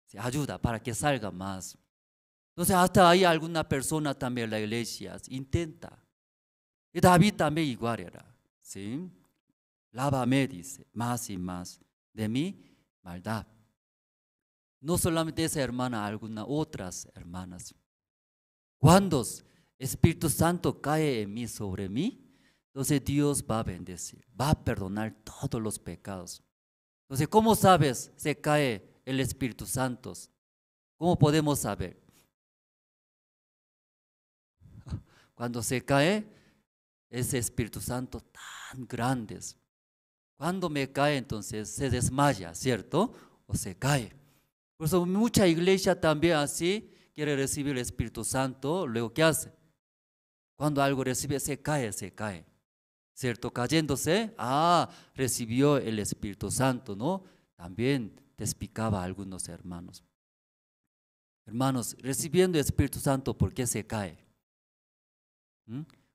¿sí? Ayuda para que salga más. Entonces hasta ahí alguna persona también en la iglesia intenta. Y David también igual era, ¿sí? Lávame, dice, más y más de mi maldad. No solamente esa hermana, algunas otras hermanas. Cuando Espíritu Santo cae en mí, sobre mí, entonces Dios va a bendecir, va a perdonar todos los pecados. Entonces, ¿cómo sabes se cae el Espíritu Santo? ¿Cómo podemos saber? Cuando se cae ese Espíritu Santo tan grande, cuando me cae entonces se desmaya, ¿cierto? O se cae. Por eso mucha iglesia también así quiere recibir el Espíritu Santo, luego ¿qué hace? Cuando algo recibe, se cae, ¿cierto? Cayéndose, recibió el Espíritu Santo, ¿no? También te explicaba a algunos hermanos. Hermanos, recibiendo el Espíritu Santo, ¿por qué se cae?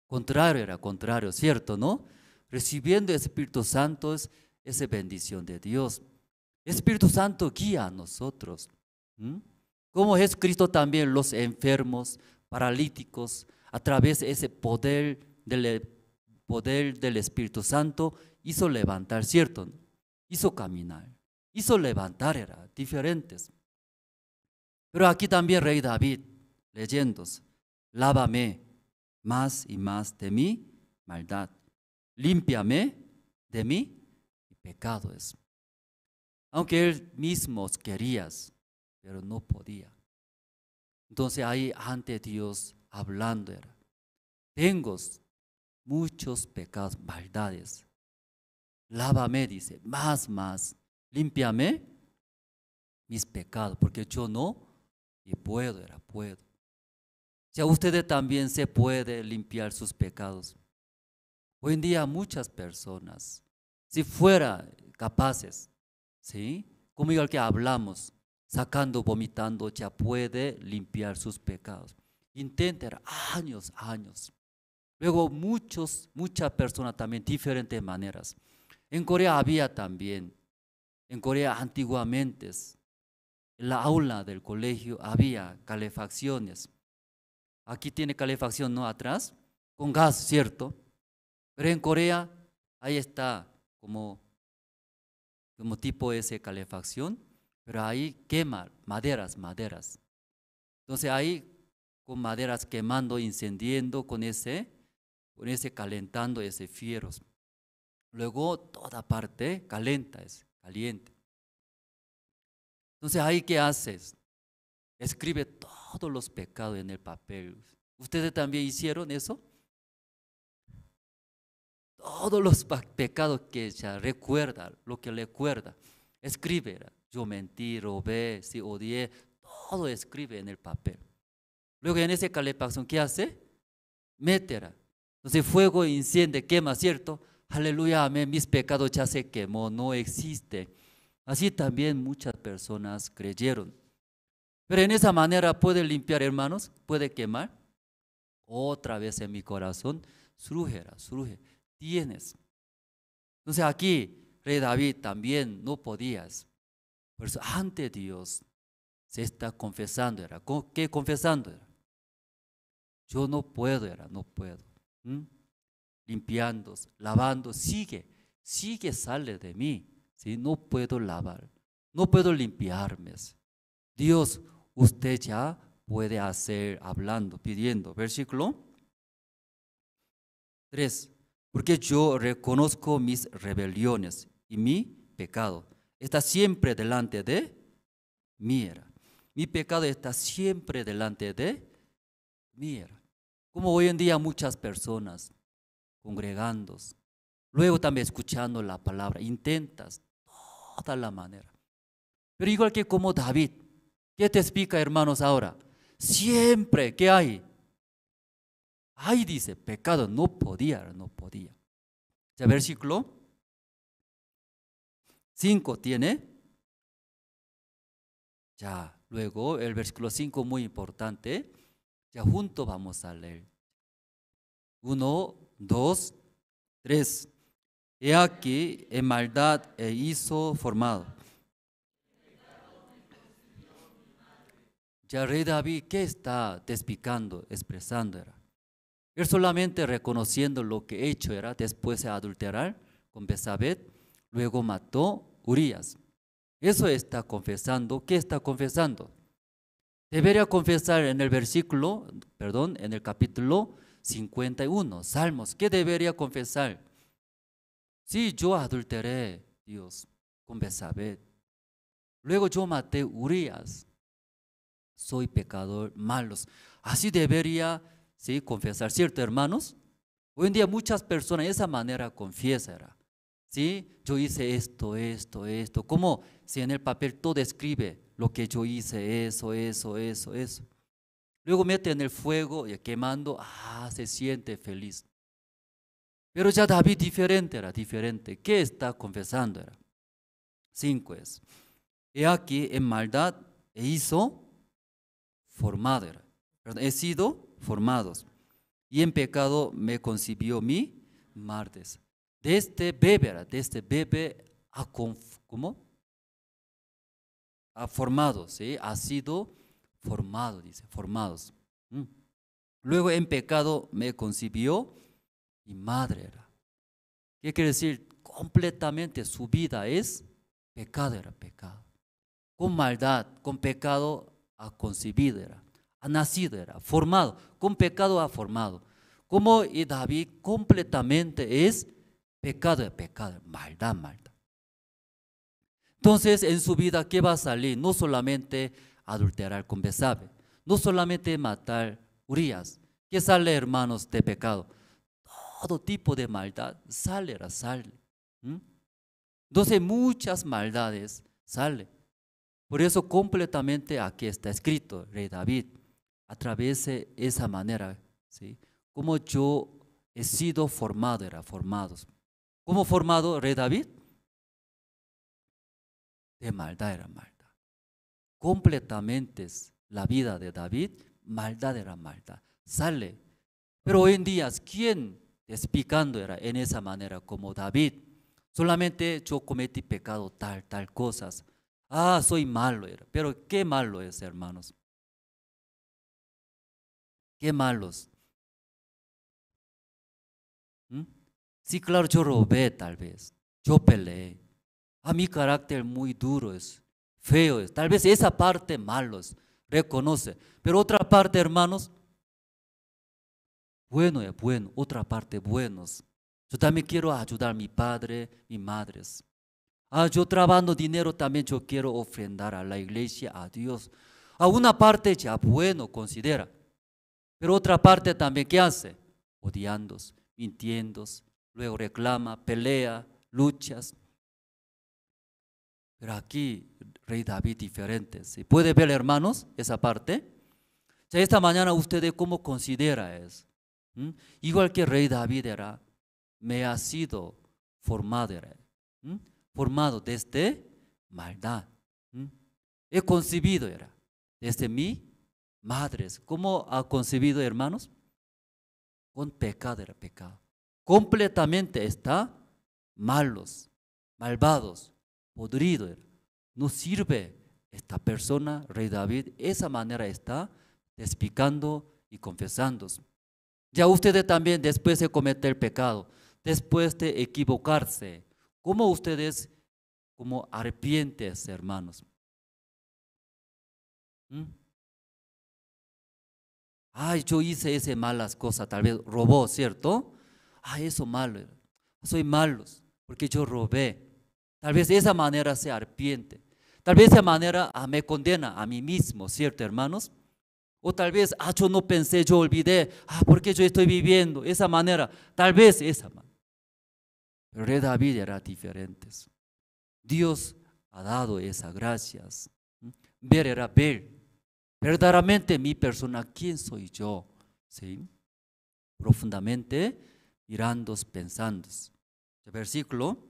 Contrario, ¿cierto, no? Recibiendo el Espíritu Santo es esa bendición de Dios. El Espíritu Santo guía a nosotros. Como Jesucristo también los enfermos, paralíticos, a través de ese poder del Espíritu Santo, hizo levantar, ¿cierto? Hizo caminar, hizo levantar, era diferentes. Pero aquí también Rey David, leyendo, lávame más y más de mi maldad, límpiame de mi pecado. Aunque él mismo quería, pero no podía. Entonces ahí ante Dios hablando era, tengo muchos pecados, maldades. Lávame, dice, más, límpiame mis pecados, porque yo no y puedo. Si a ustedes también se puede limpiar sus pecados. Hoy en día muchas personas, si fueran capaces, ¿sí? Como igual que hablamos, sacando, vomitando, ya puede limpiar sus pecados. Intenten años. Luego muchas personas también, diferentes maneras. En Corea había también, en Corea antiguamente, en la aula del colegio había calefacciones. Aquí tiene calefacción, ¿no? Atrás, con gas, ¿cierto? Pero en Corea, ahí está como tipo ese calefacción, pero ahí quema maderas. Entonces ahí con maderas quemando, incendiando, con ese calentando ese fierros. Luego toda parte caliente. Entonces ahí ¿qué haces? Escribe todos los pecados en el papel. ¿Ustedes también hicieron eso? todos los pecados que ya recuerda, lo que recuerda, escribe. Yo mentí, robé, si odié, todo escribe en el papel. Luego en ese calefacción, ¿qué hace? Métela. Entonces fuego enciende, quema, ¿cierto? Aleluya, amén, mis pecados ya se quemó, no existe. Así también muchas personas creyeron. Pero en esa manera puede limpiar, hermanos, puede quemar. Otra vez en mi corazón, surge, tienes. Entonces aquí, rey David también no podías. Por eso ante Dios se está confesando. ¿Qué confesando? Yo no puedo, no puedo. Limpiando, lavando, sigue, sale de mí. ¿Sí? No puedo lavar, no puedo limpiarme. Dios, usted ya puede hacer, hablando, pidiendo. Versículo 3. Porque yo reconozco mis rebeliones y mi pecado está siempre delante de mí. Mi pecado está siempre delante de mí. Como hoy en día muchas personas congregándose, luego también escuchando la palabra, intentas toda la manera. Pero igual que como David, ¿qué te explica, hermanos, ahora? Siempre, ¿qué hay? Ahí dice, pecado, no podía. Ya versículo 5 tiene. Ya, luego el versículo 5 muy importante. Ya juntos vamos a leer. 1, 2, 3. He aquí en maldad hizo formado. Ya rey David, ¿qué está explicando, expresando? Él solamente reconociendo lo que hecho era, después de adulterar con Betsabé, luego mató Urías. Eso está confesando. ¿Qué está confesando? Debería confesar en el en el capítulo 51, Salmos. ¿Qué debería confesar? Sí, yo adulteré, Dios, con Betsabé. Luego yo maté Urías. Soy pecador, malos. Así debería, sí, confesar, ¿cierto, hermanos? Hoy en día muchas personas de esa manera confiesan. ¿Sí? Yo hice esto. Como si en el papel todo escribe lo que yo hice, eso. Luego mete en el fuego y quemando, se siente feliz. Pero ya David diferente. ¿Qué está confesando? 5 es. He aquí en maldad hizo formado. He sido formados. Y en pecado me concibió mi madre. De este bebé ¿cómo? Ha formado, ¿sí? Ha sido formado, dice, formados. Luego en pecado me concibió mi madre. ¿Qué quiere decir? Completamente su vida es pecado, pecado. Con maldad, con pecado ha concebido, ha nacido, formado. Con pecado ha formado. Como y David completamente es pecado, maldad. Entonces en su vida, ¿qué va a salir? No solamente adulterar con Betsabé, no solamente matar Urías. ¿Qué sale, hermanos, de pecado? Todo tipo de maldad sale. Entonces muchas maldades salen. Por eso completamente aquí está escrito, rey David, a través de esa manera, ¿sí? Como yo he sido formados. ¿Cómo formado, rey David? De maldad. Completamente la vida de David, maldad. Sale. Pero hoy en día, ¿quién explicando en esa manera como David? Solamente yo cometí pecado, tal cosas. Soy malo. Pero qué malo es, hermanos. Qué malos. Sí, claro, yo robé tal vez. Yo peleé. Mi carácter muy duro es, feo es. Tal vez esa parte malos, reconoce. Pero otra parte, hermanos, bueno, otra parte buenos. Yo también quiero ayudar a mi padre, mi madre. Yo trabajando dinero también yo quiero ofrendar a la iglesia, a Dios. Una parte ya bueno considera. Pero otra parte también, ¿qué hace? Odiando, mintiendo, luego reclama, pelea, luchas. Pero aquí, rey David diferente. ¿Sí? ¿Puede ver, hermanos, esa parte? Ya esta mañana ustedes cómo considera eso. Igual que rey David era, me ha sido formado, formado desde maldad. He concebido era desde mi madre. ¿Cómo ha concebido, hermanos? Con pecado era pecado. Completamente está malos, malvados, podrido. No sirve esta persona, rey David. Esa manera está explicando y confesando. Ya ustedes también después de cometer pecado, después de equivocarse, ¿cómo ustedes como arrepientes, hermanos? Ay, yo hice esas malas cosas, tal vez robó, ¿cierto? Ay, eso malo, soy malo porque yo robé. Tal vez de esa manera se arrepiente. Tal vez de esa manera me condena a mí mismo, ¿cierto, hermanos? O tal vez, yo no pensé, yo olvidé, porque yo estoy viviendo esa manera, tal vez esa manera. Pero rey David era diferente. Dios ha dado esas gracias. Ver era ver, verdaderamente mi persona, ¿quién soy yo? ¿Sí? Profundamente mirando, pensando. El versículo,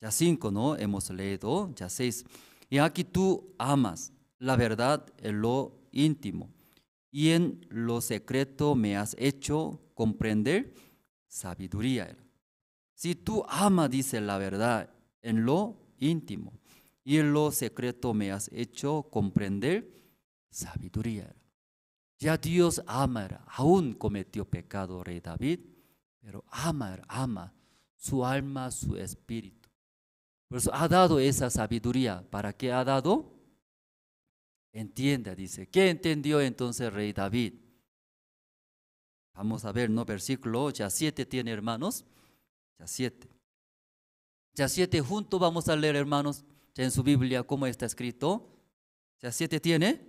ya 5, ¿no? Hemos leído, ya 6. Y aquí tú amas la verdad en lo íntimo y en lo secreto me has hecho comprender sabiduría. Si tú amas, dice la verdad, en lo íntimo y en lo secreto me has hecho comprender sabiduría. Ya Dios ama, aún cometió pecado rey David, pero ama su alma, su espíritu. Por eso ha dado esa sabiduría. ¿Para qué ha dado? Entienda, dice. ¿Qué entendió entonces rey David? Vamos a ver, ¿no? Versículo, ya 7 tiene, hermanos. Ya 7. Ya 7 juntos vamos a leer, hermanos, ya en su Biblia, ¿cómo está escrito? Ya 7 tiene.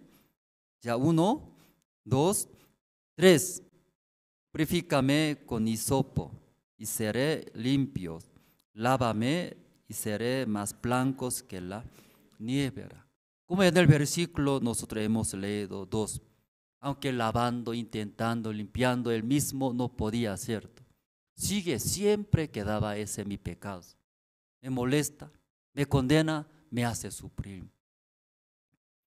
Ya 1, 2, 3. Purifícame con hisopo y seré limpio. Lávame y seré más blancos que la nieve. Como en el versículo nosotros hemos leído 2. Aunque lavando, intentando, limpiando, él mismo no podía hacerlo. Siempre quedaba ese mi pecado. Me molesta, me condena, me hace sufrir.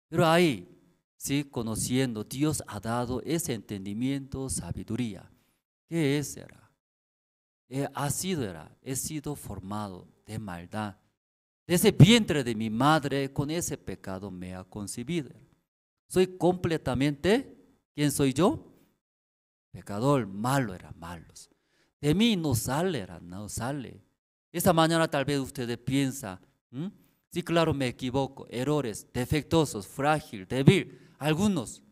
Pero ahí, sí, conociendo, Dios ha dado ese entendimiento, sabiduría. ¿Qué es? He sido formado de maldad. Desde el vientre de mi madre, con ese pecado me ha concebido. Soy completamente, ¿quién soy yo? Pecador, malo, malos. De mí no sale, no sale. Esta mañana tal vez ustedes piensan, sí, claro, me equivoco, errores, defectuosos, frágil, débil, algunos.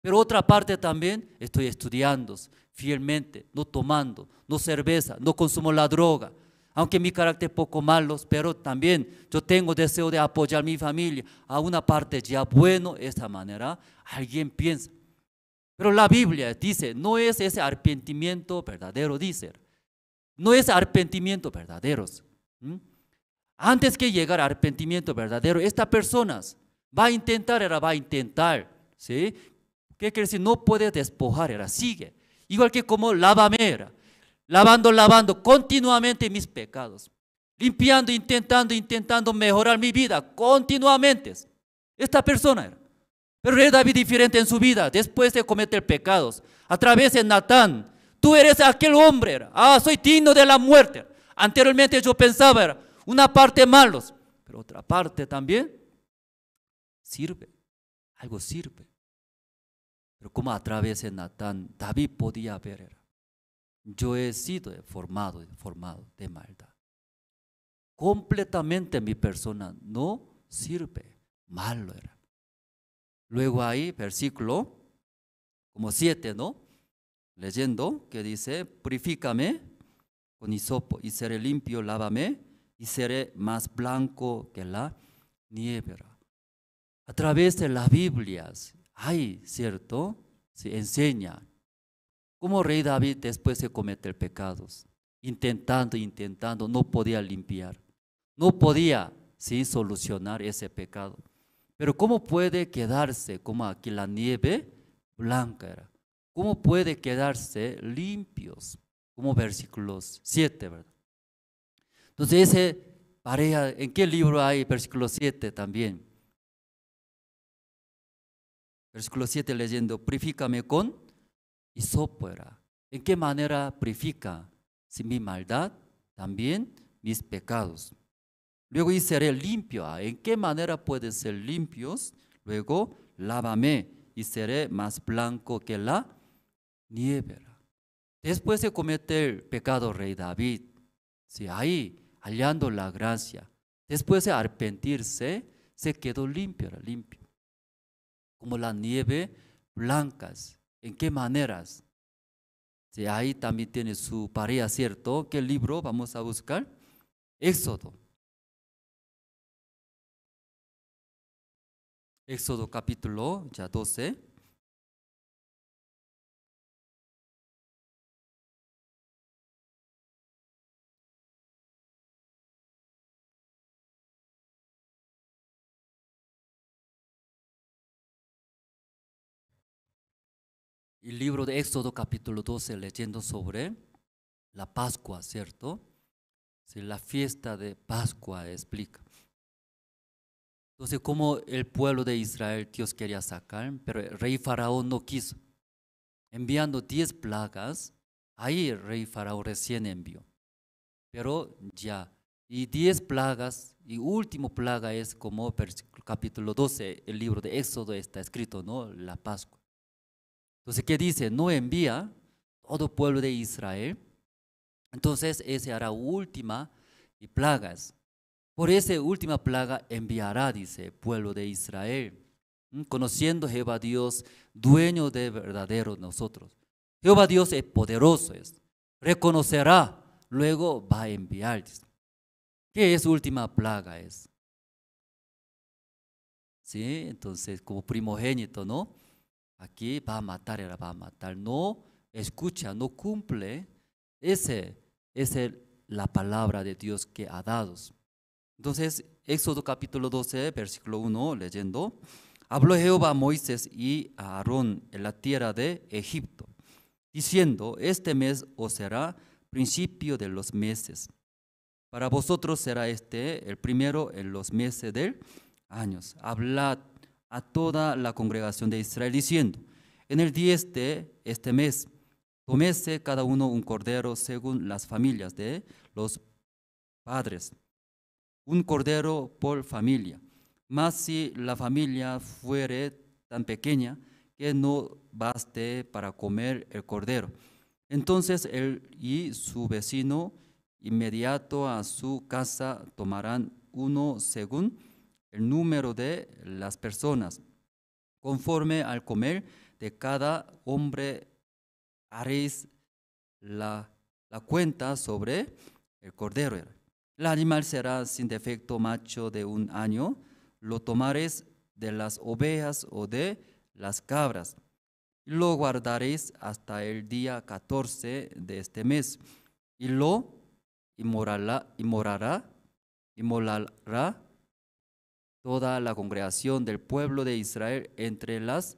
Pero otra parte también estoy estudiando fielmente, no tomando, no cerveza, no consumo la droga. Aunque mi carácter poco malo, pero también yo tengo deseo de apoyar a mi familia. A una parte ya bueno, de esta manera alguien piensa. Pero la Biblia dice, no es ese arrepentimiento verdadero, dice. No es arrepentimiento verdadero. Antes que llegar al arrepentimiento verdadero, estas personas va a intentar, ¿sí? ¿Qué quiere decir? No puede despojar, sigue. Igual que como lávame, lavando continuamente mis pecados, limpiando, intentando mejorar mi vida continuamente. Esta persona era. Pero rey David diferente en su vida, después de cometer pecados, a través de Natán, tú eres aquel hombre, soy digno de la muerte. Anteriormente yo pensaba, una parte malos, pero otra parte también sirve, algo sirve. Pero como a través de Natán, David podía ver, yo he sido formado de maldad. Completamente mi persona no sirve, malo era. Luego ahí, versículo como 7, ¿no? Leyendo, que dice, purifícame con hisopo y seré limpio, lávame y seré más blanco que la nieve. A través de las Biblias, hay, ¿cierto? Se enseña Como rey David después de cometer pecados, intentando, no podía limpiar, no podía sí solucionar ese pecado. Pero ¿cómo puede quedarse como aquí la nieve blanca era? ¿Cómo puede quedarse limpios? Como versículos 7, ¿verdad? Entonces ese pareja, ¿en qué libro hay versículo 7 también? Versículo 7 leyendo, purifícame con hisopo era. ¿En qué manera purifica? Si mi maldad, también mis pecados. Luego y seré limpio. ¿En qué manera pueden ser limpios? Luego, lávame y seré más blanco que la nieve. Después de cometer pecado rey David, sí, ahí hallando la gracia, después de arrepentirse, se quedó limpio, limpio. Como la nieve blancas. ¿En qué maneras? Sí, ahí también tiene su pareja, ¿cierto? ¿Qué libro vamos a buscar? Éxodo. Éxodo capítulo ya 12. El libro de Éxodo capítulo 12 leyendo sobre la Pascua, ¿cierto? Sí, la fiesta de Pascua explica. Entonces, como el pueblo de Israel Dios quería sacar, pero el rey Faraón no quiso. Enviando 10 plagas, ahí el rey Faraón recién envió. Pero ya, y 10 plagas, y último plaga es como capítulo 12, el libro de Éxodo está escrito, ¿no? La Pascua. Entonces, ¿qué dice? No envía todo pueblo de Israel. Entonces, esa hará última y plagas. Por esa última plaga enviará, dice, pueblo de Israel, conociendo Jehová Dios, dueño de verdadero nosotros. Jehová Dios es poderoso, reconocerá, luego va a enviar. Dice. ¿Qué es última plaga? ¿Sí? Entonces, como primogénito, ¿no? Aquí va a matar, no escucha, no cumple. Esa es la palabra de Dios que ha dado. Entonces, Éxodo capítulo 12, versículo 1, leyendo, habló Jehová a Moisés y a Aarón en la tierra de Egipto, diciendo, este mes os será principio de los meses. Para vosotros será el primero en los meses del año. Hablad a toda la congregación de Israel diciendo, en el día de este mes, tómese cada uno un cordero según las familias de los padres, un cordero por familia. Mas si la familia fuere tan pequeña que no baste para comer el cordero, entonces él y su vecino inmediato a su casa tomarán uno según el número de las personas. Conforme al comer de cada hombre haréis la cuenta sobre el cordero. El animal será sin defecto macho de 1 año, lo tomaréis de las ovejas o de las cabras, y lo guardaréis hasta el día 14 de este mes, y lo inmolará toda la congregación del pueblo de Israel entre las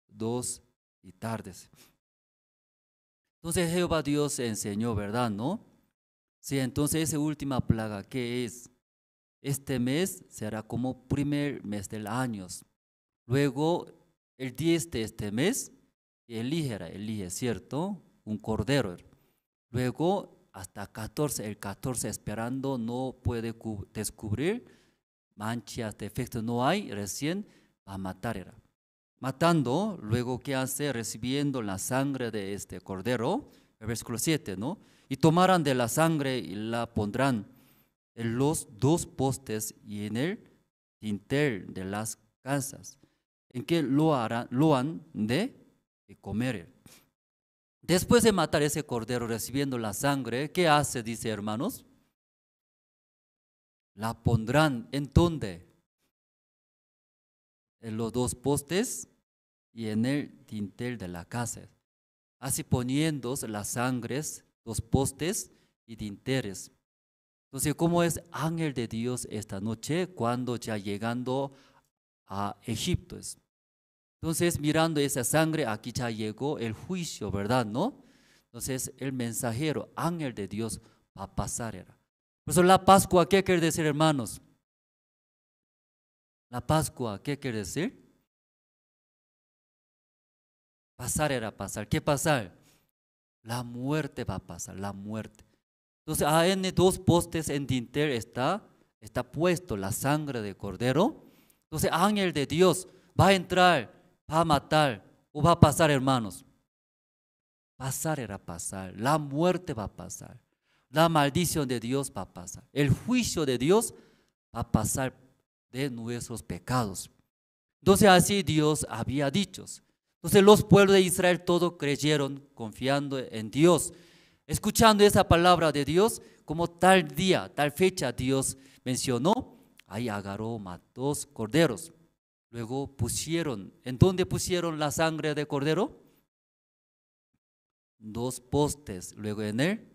2 y tardes. Entonces Jehová Dios enseñó, ¿verdad? ¿No? Sí, entonces esa última plaga, ¿qué es? Este mes será como primer mes del año. Luego, el 10 de este mes, elige, ¿cierto? Un cordero. Luego, hasta el 14 esperando, no puede descubrir manchas, defectos, no hay, recién va a matar. Matando, luego, ¿qué hace? Recibiendo la sangre de este cordero, el versículo 7, ¿no? Y tomarán de la sangre y la pondrán en los 2 postes y en el dintel de las casas, en que lo han de comer. Después de matar ese cordero recibiendo la sangre, ¿qué hace? Dice, hermanos, la pondrán ¿en dónde? En los 2 postes y en el dintel de la casa. así poniendo las sangres, los postes y dinteles. Entonces, ¿cómo es ángel de Dios esta noche cuando ya llegando a Egipto? Entonces, mirando esa sangre, aquí ya llegó el juicio, ¿verdad? ¿No? Entonces, el mensajero, ángel de Dios, va a pasar. Por eso la Pascua, ¿qué quiere decir, hermanos? La Pascua, ¿qué quiere decir? Pasar era pasar. ¿Qué pasar? La muerte va a pasar, la muerte. Entonces, en 2 postes en dintel está puesto la sangre de cordero. Entonces, ángel de Dios va a entrar, va a matar o va a pasar, hermanos. Pasar era pasar, la muerte va a pasar, la maldición de Dios va a pasar, el juicio de Dios va a pasar de nuestros pecados. Entonces, así Dios había dicho. Entonces, los pueblos de Israel todos creyeron, confiando en Dios, escuchando esa palabra de Dios, como tal día, tal fecha Dios mencionó. Ahí agarró, mató corderos. Luego pusieron, ¿en dónde pusieron la sangre de cordero? 2 postes, luego en el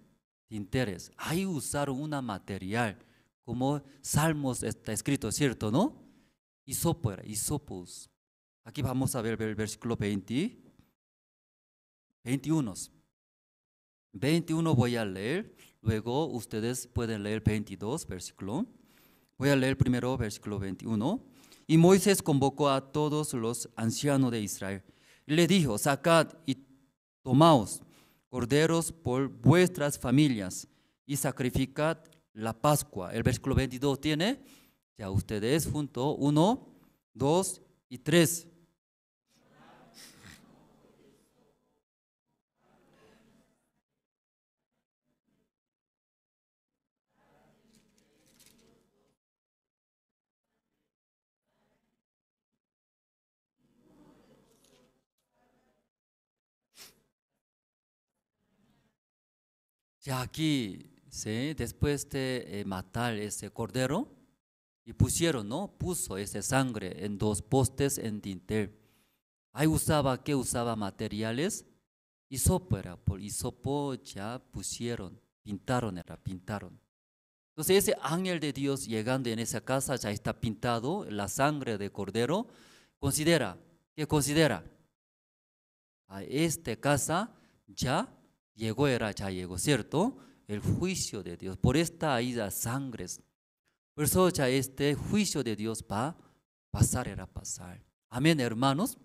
dinteles. Ahí usaron una material, como Salmos está escrito, ¿cierto? ¿No? Hisopo era, hisopos. Aquí vamos a ver el versículo 21. 21 voy a leer, luego ustedes pueden leer 22 versículo. Voy a leer primero versículo 21. Y Moisés convocó a todos los ancianos de Israel y le dijo: sacad y tomaos corderos por vuestras familias y sacrificad la Pascua. El versículo 22 tiene, ya ustedes junto, 1, 2 y 3. Ya aquí, ¿sí? Después de matar ese cordero, y pusieron, ¿no? Puso esa sangre en 2 postes en dintel. Ahí usaba, ¿qué usaba? Materiales. Hisopo era, por hisopo ya pusieron, pintaron. Entonces ese ángel de Dios llegando en esa casa ya está pintado, la sangre de cordero. ¿Qué considera? A esta casa ya llegó, ¿cierto? El juicio de Dios. Por esta ahí las sangres. Por eso ya este juicio de Dios va a pasar. Amén, hermanos.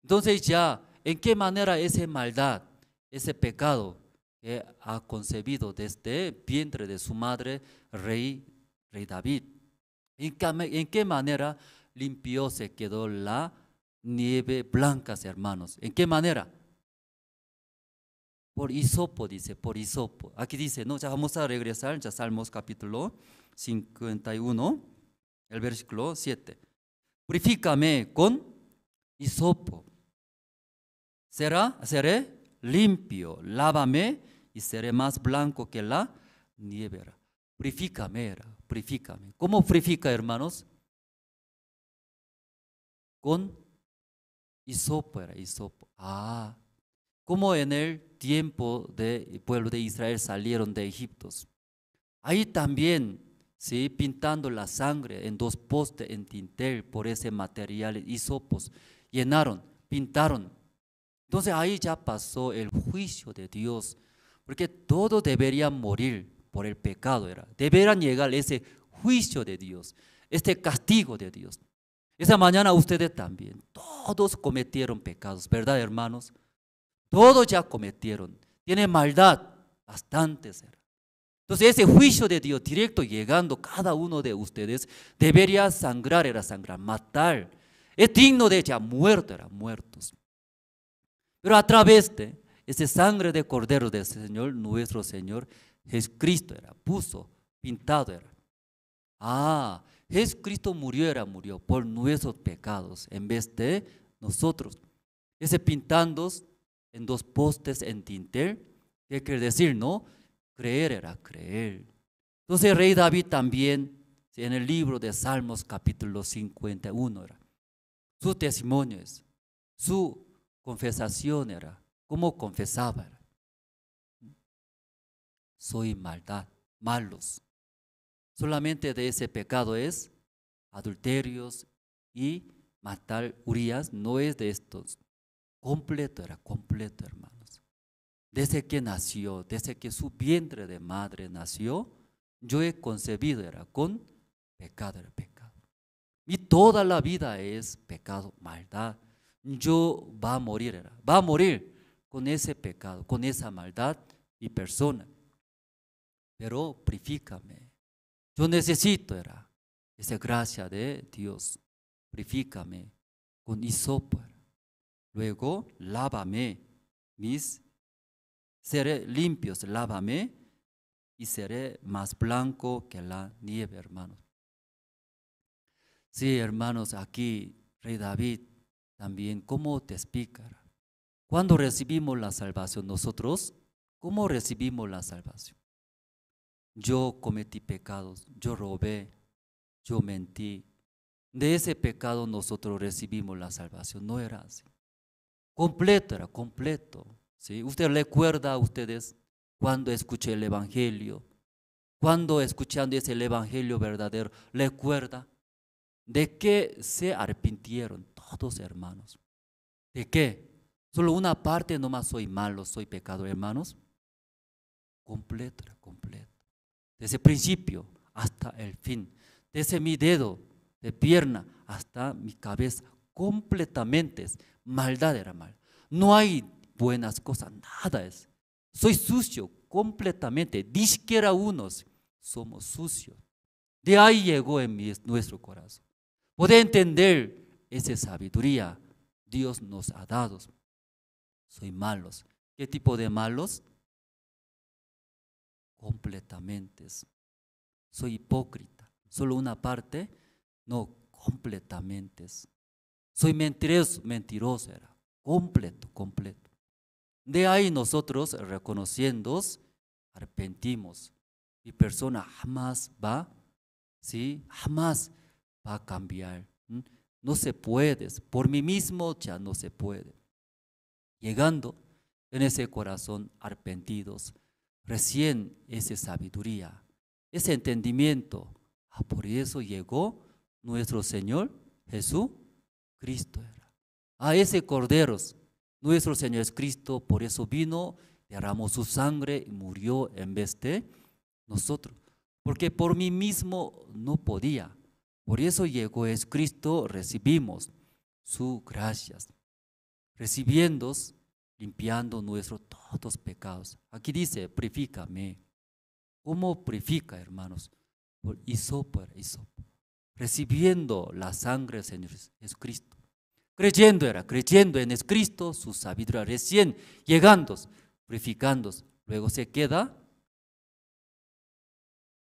Entonces ya, ¿en qué manera esa maldad, ese pecado que ha concebido desde vientre de su madre, rey David? ¿En qué manera limpió, se quedó la nieve blanca, hermanos? ¿En qué manera? Por hisopo, dice, por hisopo. Aquí dice, no, ya vamos a regresar, ya Salmos capítulo 51, el versículo 7. Purifícame con hisopo. Seré limpio, lávame y seré más blanco que la nieve. Purifícame. ¿Cómo purifica, hermanos? Con hisopo. Como en el tiempo del pueblo de Israel salieron de Egipto. Ahí también, ¿sí? Pintando la sangre en 2 postes en dintel por ese material, hisopos, llenaron, pintaron. Entonces ahí ya pasó el juicio de Dios, porque todos deberían morir por el pecado. Deberían llegar ese juicio de Dios, este castigo de Dios. Esa mañana ustedes también, todos cometieron pecados, ¿verdad, hermanos? Todos ya cometieron, tienen maldad, bastantes. Entonces ese juicio de Dios directo llegando cada uno de ustedes debería sangrar, matar. Es digno de ya muertos. Pero a través de esa sangre de cordero del Señor, nuestro Señor Jesucristo puso, pintado. Jesucristo murió por nuestros pecados en vez de nosotros. Ese pintando en 2 postes en dintel, ¿qué quiere decir? No, creer. Entonces el rey David también, en el libro de Salmos capítulo 51, su testimonio su confesación ¿Cómo confesaba? Soy maldad, malos. Solamente de ese pecado es adulterios y matar Urías, no es de estos. Completo, era completo, hermanos. Desde que nació, desde que su vientre de madre nació, yo he concebido, era con pecado, era pecado. Y toda la vida es pecado, maldad. Yo va a morir, era, va a morir con ese pecado, con esa maldad y persona. Pero purifícame. Yo necesito, era, esa gracia de Dios. Purifícame con hisopo. Luego, lávame, seré limpios, lávame y seré más blanco que la nieve, hermanos. Sí, hermanos, aquí Rey David también, ¿cómo te explica? Cuando recibimos la salvación nosotros, ¿cómo recibimos la salvación? Yo cometí pecados, yo robé, yo mentí. De ese pecado nosotros recibimos la salvación, no era así. Completo, era completo. ¿Sí? Usted recuerda a ustedes cuando escuché el Evangelio, cuando escuchando ese Evangelio verdadero, recuerda de que se arrepintieron todos, hermanos. ¿De qué? Solo una parte nomás soy malo, soy pecador, hermanos. Completo, era completo. Desde el principio hasta el fin, desde mi dedo de pierna hasta mi cabeza, completamente es maldad, era mal. No hay buenas cosas, nada es. Soy sucio completamente, disquiera unos, somos sucios. De ahí llegó en nuestro corazón. Poder entender esa sabiduría Dios nos ha dado. Soy malos. ¿Qué tipo de malos? Completamente. Soy hipócrita. Solo una parte, no, completamente. Soy mentiroso era. Completo, completo. De ahí nosotros reconociendo, arrepentimos. Mi persona jamás va, ¿sí? Jamás va a cambiar. No se puede, por mí mismo ya no se puede. Llegando en ese corazón arrepentidos, recién esa sabiduría, ese entendimiento, por eso llegó nuestro Señor Jesucristo. A ese Cordero, nuestro Señor Jesucristo, por eso vino, derramó su sangre y murió en vez de nosotros. Porque por mí mismo no podía. Por eso llegó Jesucristo, recibimos sus gracias. Recibiendo, limpiando nuestros todos pecados. Aquí dice, purifícame. ¿Cómo purifica, hermanos? Por hisopo, hisopo. Recibiendo la sangre del Señor Jesucristo. Creyendo en Jesucristo, su sabiduría recién llegando, purificando. Luego se queda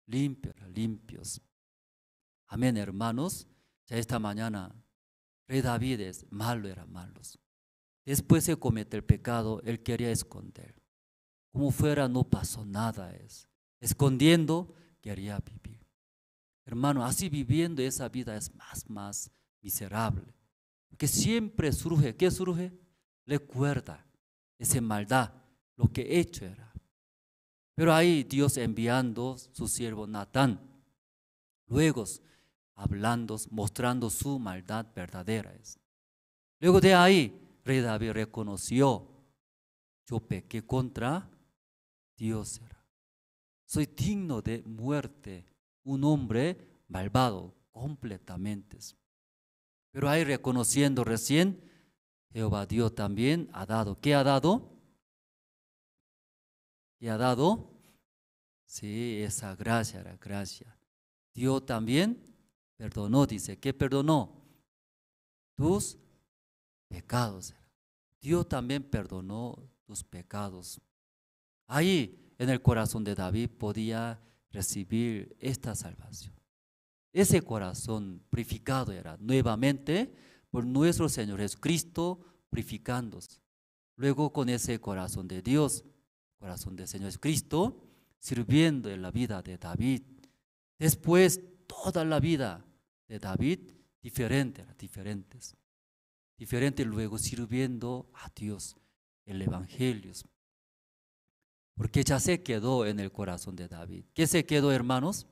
limpios. Amén, hermanos. Ya esta mañana, Rey David es malo, era malos. Después se comete el pecado, él quería esconder. Como fuera, no pasó nada. Escondiendo, quería vivir. Hermano, así viviendo esa vida es más miserable. Porque siempre surge, ¿qué surge? Recuerda esa maldad, lo que he hecho era. Pero ahí Dios enviando su siervo Natán, luego hablando, mostrando su maldad verdadera. Luego de ahí, Rey David reconoció, yo pequé contra Dios. Soy digno de muerte, un hombre malvado completamente. Pero ahí reconociendo recién, Jehová Dios también ha dado. ¿Qué ha dado? ¿Qué ha dado? Sí, esa gracia, era gracia. Dios también perdonó, dice, ¿qué perdonó? Tus pecados. Dios también perdonó tus pecados. Ahí en el corazón de David podía recibir esta salvación. Ese corazón purificado era nuevamente por nuestro Señor Jesucristo purificándose. Luego con ese corazón de Dios, corazón del Señor Jesucristo, sirviendo en la vida de David. Después toda la vida de David diferentes, luego sirviendo a Dios. el Evangelio. Porque ya se quedó en el corazón de David. ¿Qué se quedó, hermanos?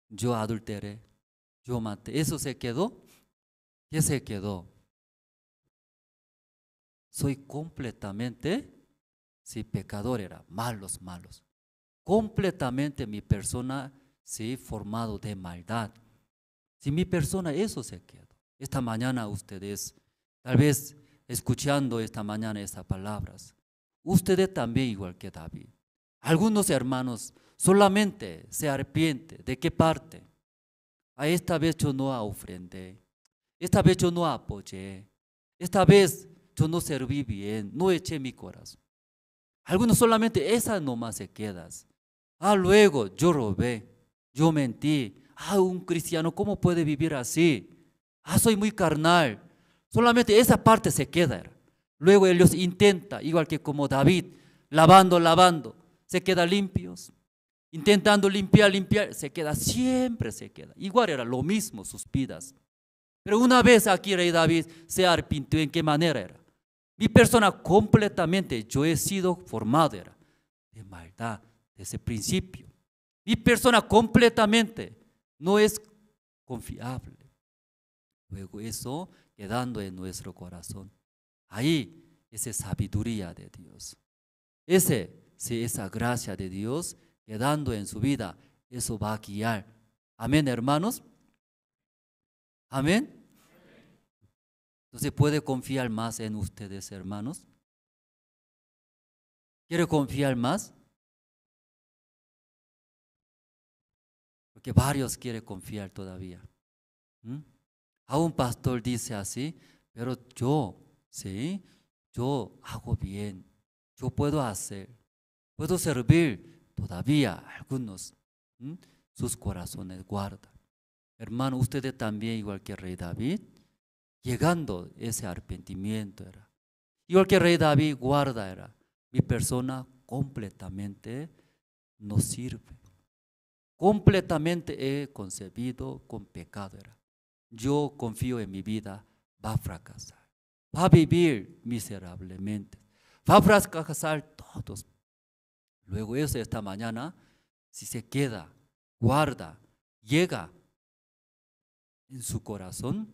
Yo adulteré, yo maté. ¿Eso se quedó? ¿Qué se quedó? Soy completamente, sí, pecador era, malos. Completamente mi persona, sí, formado de maldad. Si mi persona, eso se quedó. Esta mañana ustedes, tal vez escuchando esta mañana estas palabras, ustedes también igual que David. Algunos hermanos solamente se arrepienten. ¿De qué parte? Esta vez yo no ofrendé. Esta vez yo no apoyé. Esta vez yo no serví bien, no eché mi corazón. Algunos solamente esas nomás se quedan. Luego yo robé, yo mentí. Un cristiano, ¿cómo puede vivir así? Soy muy carnal. Solamente esa parte se queda. Luego ellos intentan, igual que como David, lavando, se quedan limpios. Intentando limpiar, siempre se queda. Igual era lo mismo sus vidas. Pero una vez aquí rey David se arrepintió. ¿En qué manera era? Mi persona completamente, yo he sido formado era de maldad desde el principio. Mi persona completamente no es confiable. Luego eso quedando en nuestro corazón. Ahí esa sabiduría de Dios. Esa gracia de Dios quedando en su vida, eso va a guiar. Amén, hermanos. Amén. Entonces, ¿puede confiar más en ustedes, hermanos? ¿Quiere confiar más? Porque varios quieren confiar todavía. A un pastor dice así, pero yo hago bien, yo puedo hacer, puedo servir. Todavía algunos sus corazones guardan. Hermano, ustedes también, igual que rey David, llegando ese arrepentimiento era. Igual que rey David guarda era. Mi persona completamente no sirve. Completamente he concebido con pecado era. Yo confío en mi vida, va a fracasar. Va a vivir miserablemente. Va a fracasar todos. Luego eso esta mañana, si se queda, guarda, llega en su corazón,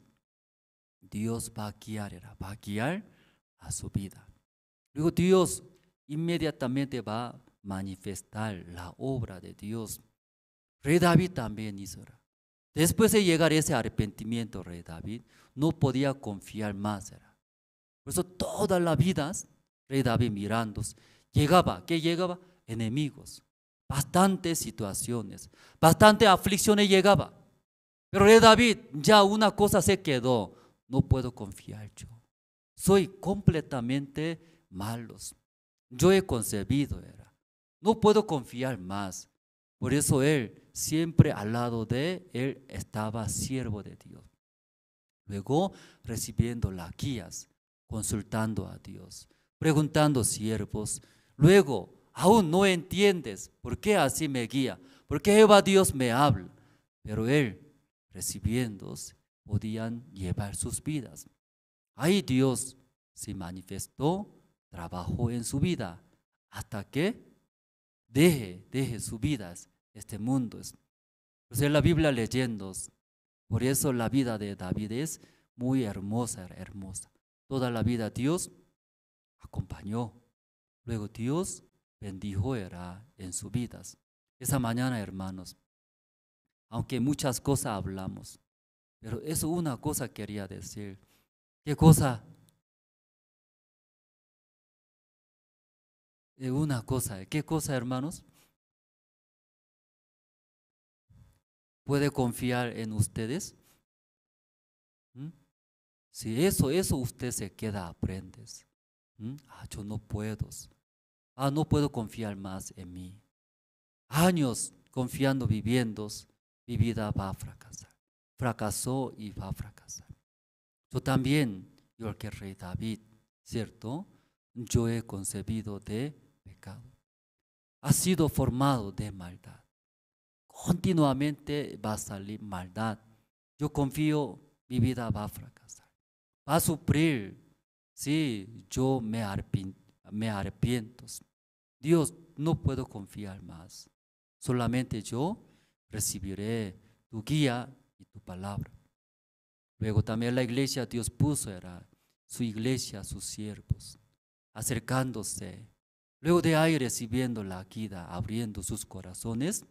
Dios va a guiar a su vida. Luego Dios inmediatamente va a manifestar la obra de Dios. Rey David también hizo. Después de llegar ese arrepentimiento, rey David no podía confiar más. Por eso toda la vida, rey David mirando, ¿qué llegaba? Enemigos, bastantes situaciones, bastantes aflicciones llegaba. Pero rey David ya una cosa se quedó, no puedo confiar yo. Soy completamente malos. Yo he concebido, no puedo confiar más. Por eso él siempre al lado de él estaba siervo de Dios. Luego recibiendo las guías, consultando a Dios, preguntando siervos. Luego aún no entiendes por qué así me guía, por qué Jehová Dios me habla. Pero él recibiendo podían llevar sus vidas. Ahí Dios se manifestó, trabajó en su vida hasta que deje su vida este mundo. Pues en la Biblia leyendo, por eso la vida de David es muy hermosa. Toda la vida Dios acompañó. Luego Dios bendijo en sus vidas. Esa mañana, hermanos, aunque muchas cosas hablamos, pero eso una cosa quería decir. ¿Qué cosa? Una cosa. ¿Qué cosa, hermanos? ¿Puede confiar en ustedes? Si eso usted se queda, aprendes. Yo no puedo. No puedo confiar más en mí. Años confiando, viviendo, mi vida va a fracasar. Fracasó y va a fracasar. Yo también, igual que el rey David, ¿cierto? Yo he concebido de pecado. Ha sido formado de maldad. Continuamente va a salir maldad. Yo confío, mi vida va a fracasar. Va a sufrir, sí, yo me arrepiento. Dios, no puedo confiar más. Solamente yo recibiré tu guía y tu palabra. Luego también la iglesia, Dios puso, era su iglesia, sus siervos, acercándose. Luego de ahí recibiendo la guía, abriendo sus corazones,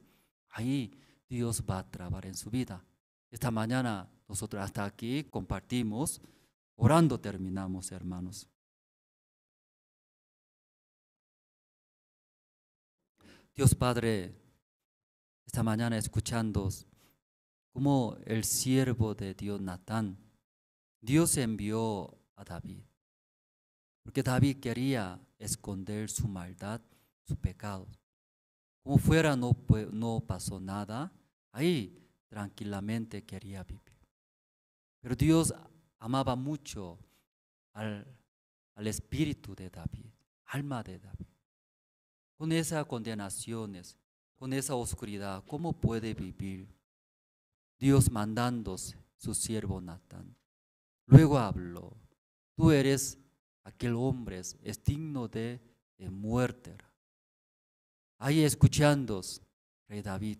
ahí Dios va a trabajar en su vida. Esta mañana nosotros hasta aquí compartimos, orando terminamos, hermanos. Dios Padre, esta mañana escuchando como el siervo de Dios Natán, Dios envió a David, porque David quería esconder su maldad, su pecado. Como fuera no pasó nada, ahí tranquilamente quería vivir. Pero Dios amaba mucho al espíritu de David, alma de David. Con esas condenaciones, con esa oscuridad, ¿cómo puede vivir? Dios mandándose su siervo Natán. Luego habló, tú eres aquel hombre, es digno de muerte. Ahí escuchando, rey David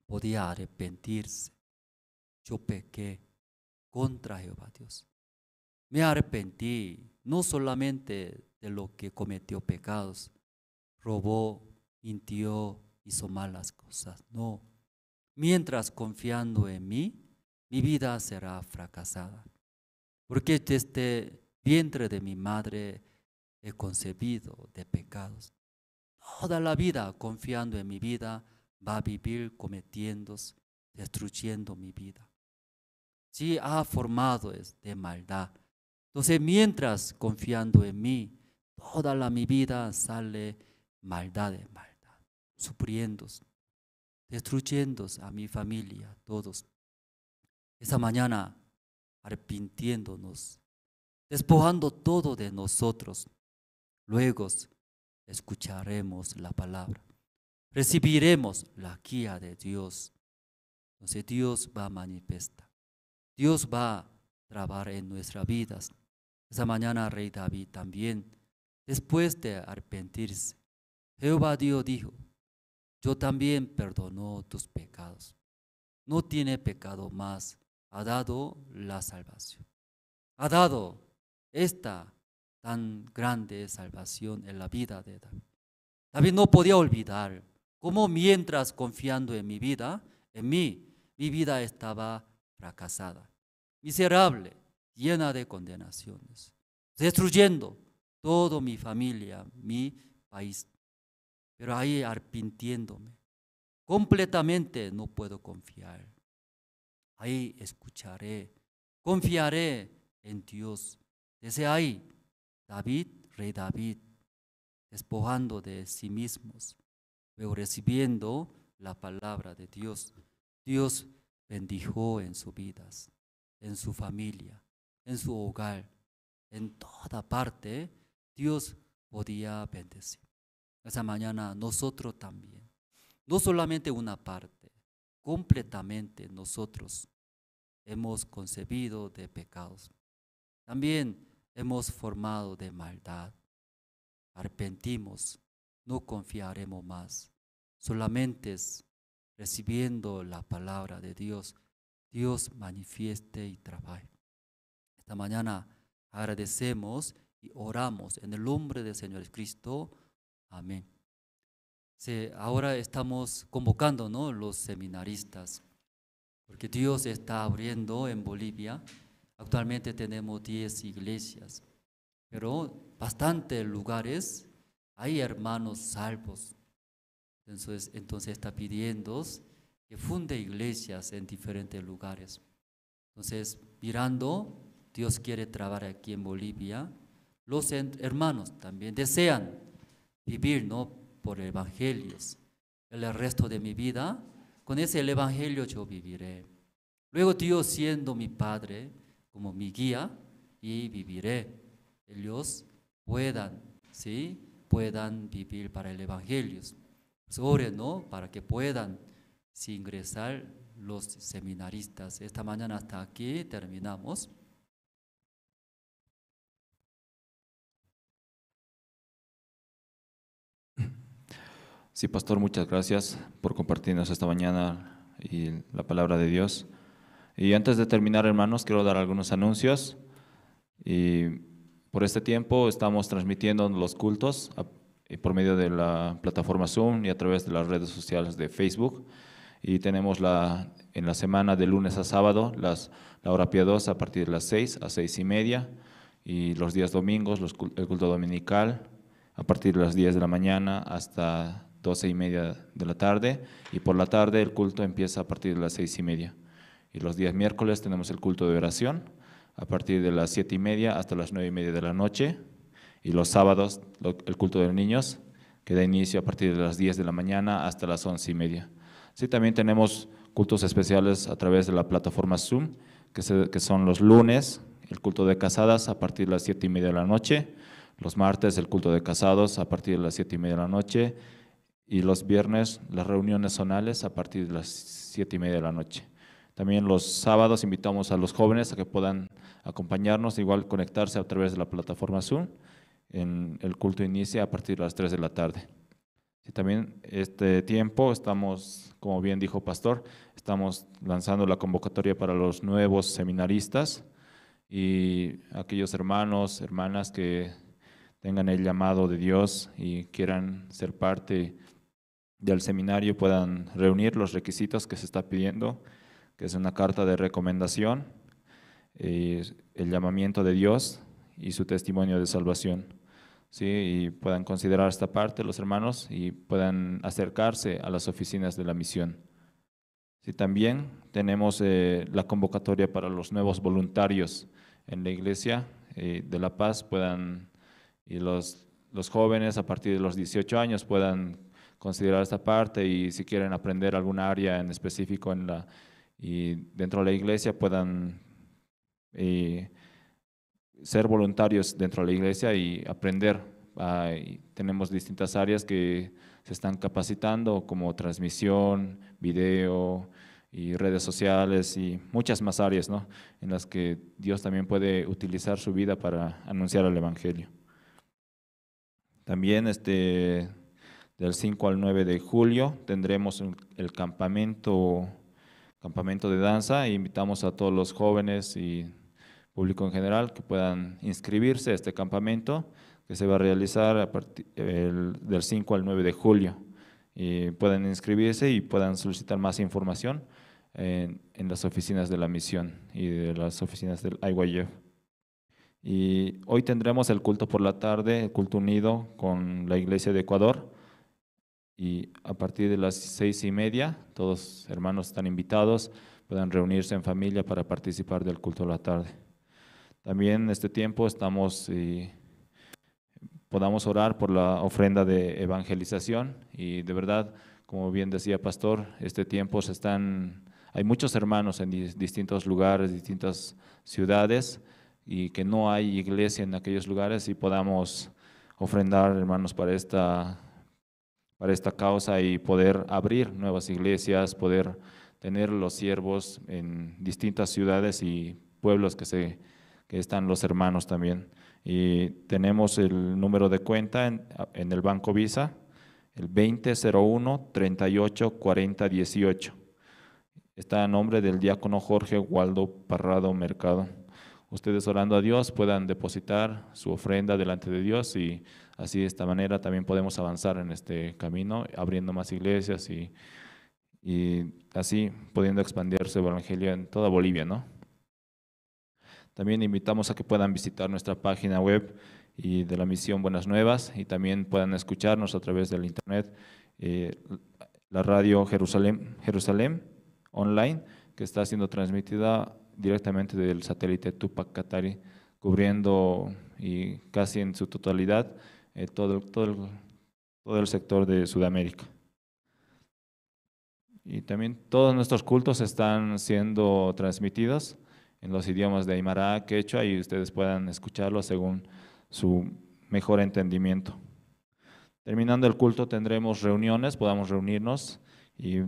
podía arrepentirse. Yo pequé contra Jehová Dios. Me arrepentí no solamente de lo que cometió pecados, robó, mintió, hizo malas cosas, no. Mientras confiando en mí, mi vida será fracasada. Porque desde vientre de mi madre he concebido de pecados. Toda la vida confiando en mi vida va a vivir cometiendo, destruyendo mi vida. Sí, ha formado de maldad. Entonces, mientras confiando en mí, mi vida sale maldad de maldad, sufriendo, destruyendo a mi familia, todos. Esa mañana, arrepintiéndonos, despojando todo de nosotros, luego escucharemos la palabra, recibiremos la guía de Dios. Entonces Dios va a manifestar, Dios va a trabajar en nuestras vidas. Esa mañana rey David también, después de arrepentirse, Jehová Dios dijo, yo también perdono tus pecados. No tiene pecado más, ha dado la salvación. Ha dado esta tan grande salvación en la vida de David. David no podía olvidar cómo mientras confiando en mi vida, en mí, mi vida estaba fracasada, miserable, llena de condenaciones, destruyendo toda mi familia, mi país. Pero ahí arrepintiéndome, completamente no puedo confiar. Ahí escucharé, confiaré en Dios. Desde ahí, David, rey David, despojando de sí mismos, luego recibiendo la palabra de Dios. Dios bendijo en sus vidas, en su familia, en su hogar, en toda parte. Dios podía bendecir. Esa mañana nosotros también, no solamente una parte, completamente nosotros hemos concebido de pecados. También hemos formado de maldad. Arrepentimos, no confiaremos más. Solamente recibiendo la palabra de Dios, Dios manifieste y trabaje. Esta mañana agradecemos y oramos en el nombre del Señor Jesucristo. Amén. Sí, ahora estamos convocando, ¿no?, los seminaristas, porque Dios está abriendo en Bolivia. Actualmente tenemos 10 iglesias, pero bastantes lugares hay hermanos salvos. Entonces está pidiendo que funde iglesias en diferentes lugares. Entonces, mirando, Dios quiere trabajar aquí en Bolivia. Los hermanos también desean vivir, ¿no?, por evangelios. El resto de mi vida, con ese evangelio yo viviré. Luego Dios siendo mi Padre, como mi guía, y viviré. Ellos puedan, ¿sí?, puedan vivir para el evangelio. Pues oren, ¿no?, para que puedan ingresar los seminaristas. Esta mañana hasta aquí terminamos. Sí, pastor, muchas gracias por compartirnos esta mañana y la palabra de Dios. Y antes de terminar, hermanos, quiero dar algunos anuncios. Y por este tiempo estamos transmitiendo los cultos por medio de la plataforma Zoom y a través de las redes sociales de Facebook. Y tenemos en la semana de lunes a sábado la hora piadosa a partir de las 6 a 6:30. Y los días domingos el culto dominical a partir de las 10 de la mañana hasta 12:30 de la tarde. Y por la tarde el culto empieza a partir de las 6:30. Y los días miércoles tenemos el culto de oración a partir de las 7:30 hasta las 9:30 de la noche. Y los sábados el culto de niños que da inicio a partir de las 10 de la mañana hasta las 11:30. Sí, también tenemos cultos especiales a través de la plataforma Zoom, que son los lunes, el culto de casadas a partir de las 7:30 de la noche, los martes el culto de casados a partir de las 7:30 de la noche y los viernes las reuniones zonales a partir de las 7:30 de la noche. También los sábados invitamos a los jóvenes a que puedan acompañarnos, igual conectarse a través de la plataforma Zoom. El culto inicia a partir de las 3 de la tarde. Y también este tiempo estamos, como bien dijo Pastor, estamos lanzando la convocatoria para los nuevos seminaristas y aquellos hermanos, hermanas que tengan el llamado de Dios y quieran ser parte del seminario puedan reunir los requisitos que se está pidiendo, que es una carta de recomendación, el llamamiento de Dios y su testimonio de salvación. Sí, y puedan considerar esta parte los hermanos y puedan acercarse a las oficinas de la misión. Sí, también tenemos la convocatoria para los nuevos voluntarios en la iglesia de La Paz, y los jóvenes a partir de los 18 años puedan considerar esta parte y si quieren aprender alguna área en específico y dentro de la iglesia puedan ser voluntarios dentro de la iglesia y aprender. Y tenemos distintas áreas que se están capacitando como transmisión, video y redes sociales y muchas más áreas, ¿no?, en las que Dios también puede utilizar su vida para anunciar el evangelio. También del 5 al 9 de julio tendremos el campamento de danza e invitamos a todos los jóvenes y público en general que puedan inscribirse a este campamento que se va a realizar a partir del 5 al 9 de julio. Y puedan inscribirse y puedan solicitar más información en las oficinas de la misión y de las oficinas del IYF. Y hoy tendremos el culto por la tarde, el culto unido con la Iglesia de Ecuador. Y a partir de las 6:30, todos hermanos están invitados, puedan reunirse en familia para participar del culto de la tarde. También en este tiempo podamos orar por la ofrenda de evangelización y de verdad, como bien decía Pastor, este tiempo hay muchos hermanos en distintos lugares, distintas ciudades y que no hay iglesia en aquellos lugares y podamos ofrendar, hermanos, para esta causa y poder abrir nuevas iglesias, poder tener los siervos en distintas ciudades y pueblos que están los hermanos también. Y tenemos el número de cuenta en el Banco Visa, el 2001-384018. Está a nombre del diácono Jorge Waldo Parrado Mercado. Ustedes orando a Dios puedan depositar su ofrenda delante de Dios y así de esta manera también podemos avanzar en este camino, abriendo más iglesias y así pudiendo expandirse el evangelio en toda Bolivia, ¿no? También invitamos a que puedan visitar nuestra página web y de la misión Buenas Nuevas y también puedan escucharnos a través del internet, la radio Jerusalén online, que está siendo transmitida directamente del satélite Tupac Katari, cubriendo y casi en su totalidad todo el sector de Sudamérica. Y también todos nuestros cultos están siendo transmitidos en los idiomas de Aymara, Quechua, y ustedes puedan escucharlo según su mejor entendimiento. Terminando el culto tendremos reuniones, podamos reunirnos, y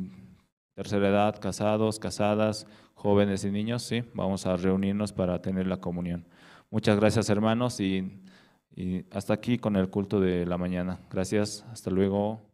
tercera edad, casados, casadas, jóvenes y niños, sí, vamos a reunirnos para tener la comunión. Muchas gracias, hermanos, y hasta aquí con el culto de la mañana. Gracias, hasta luego.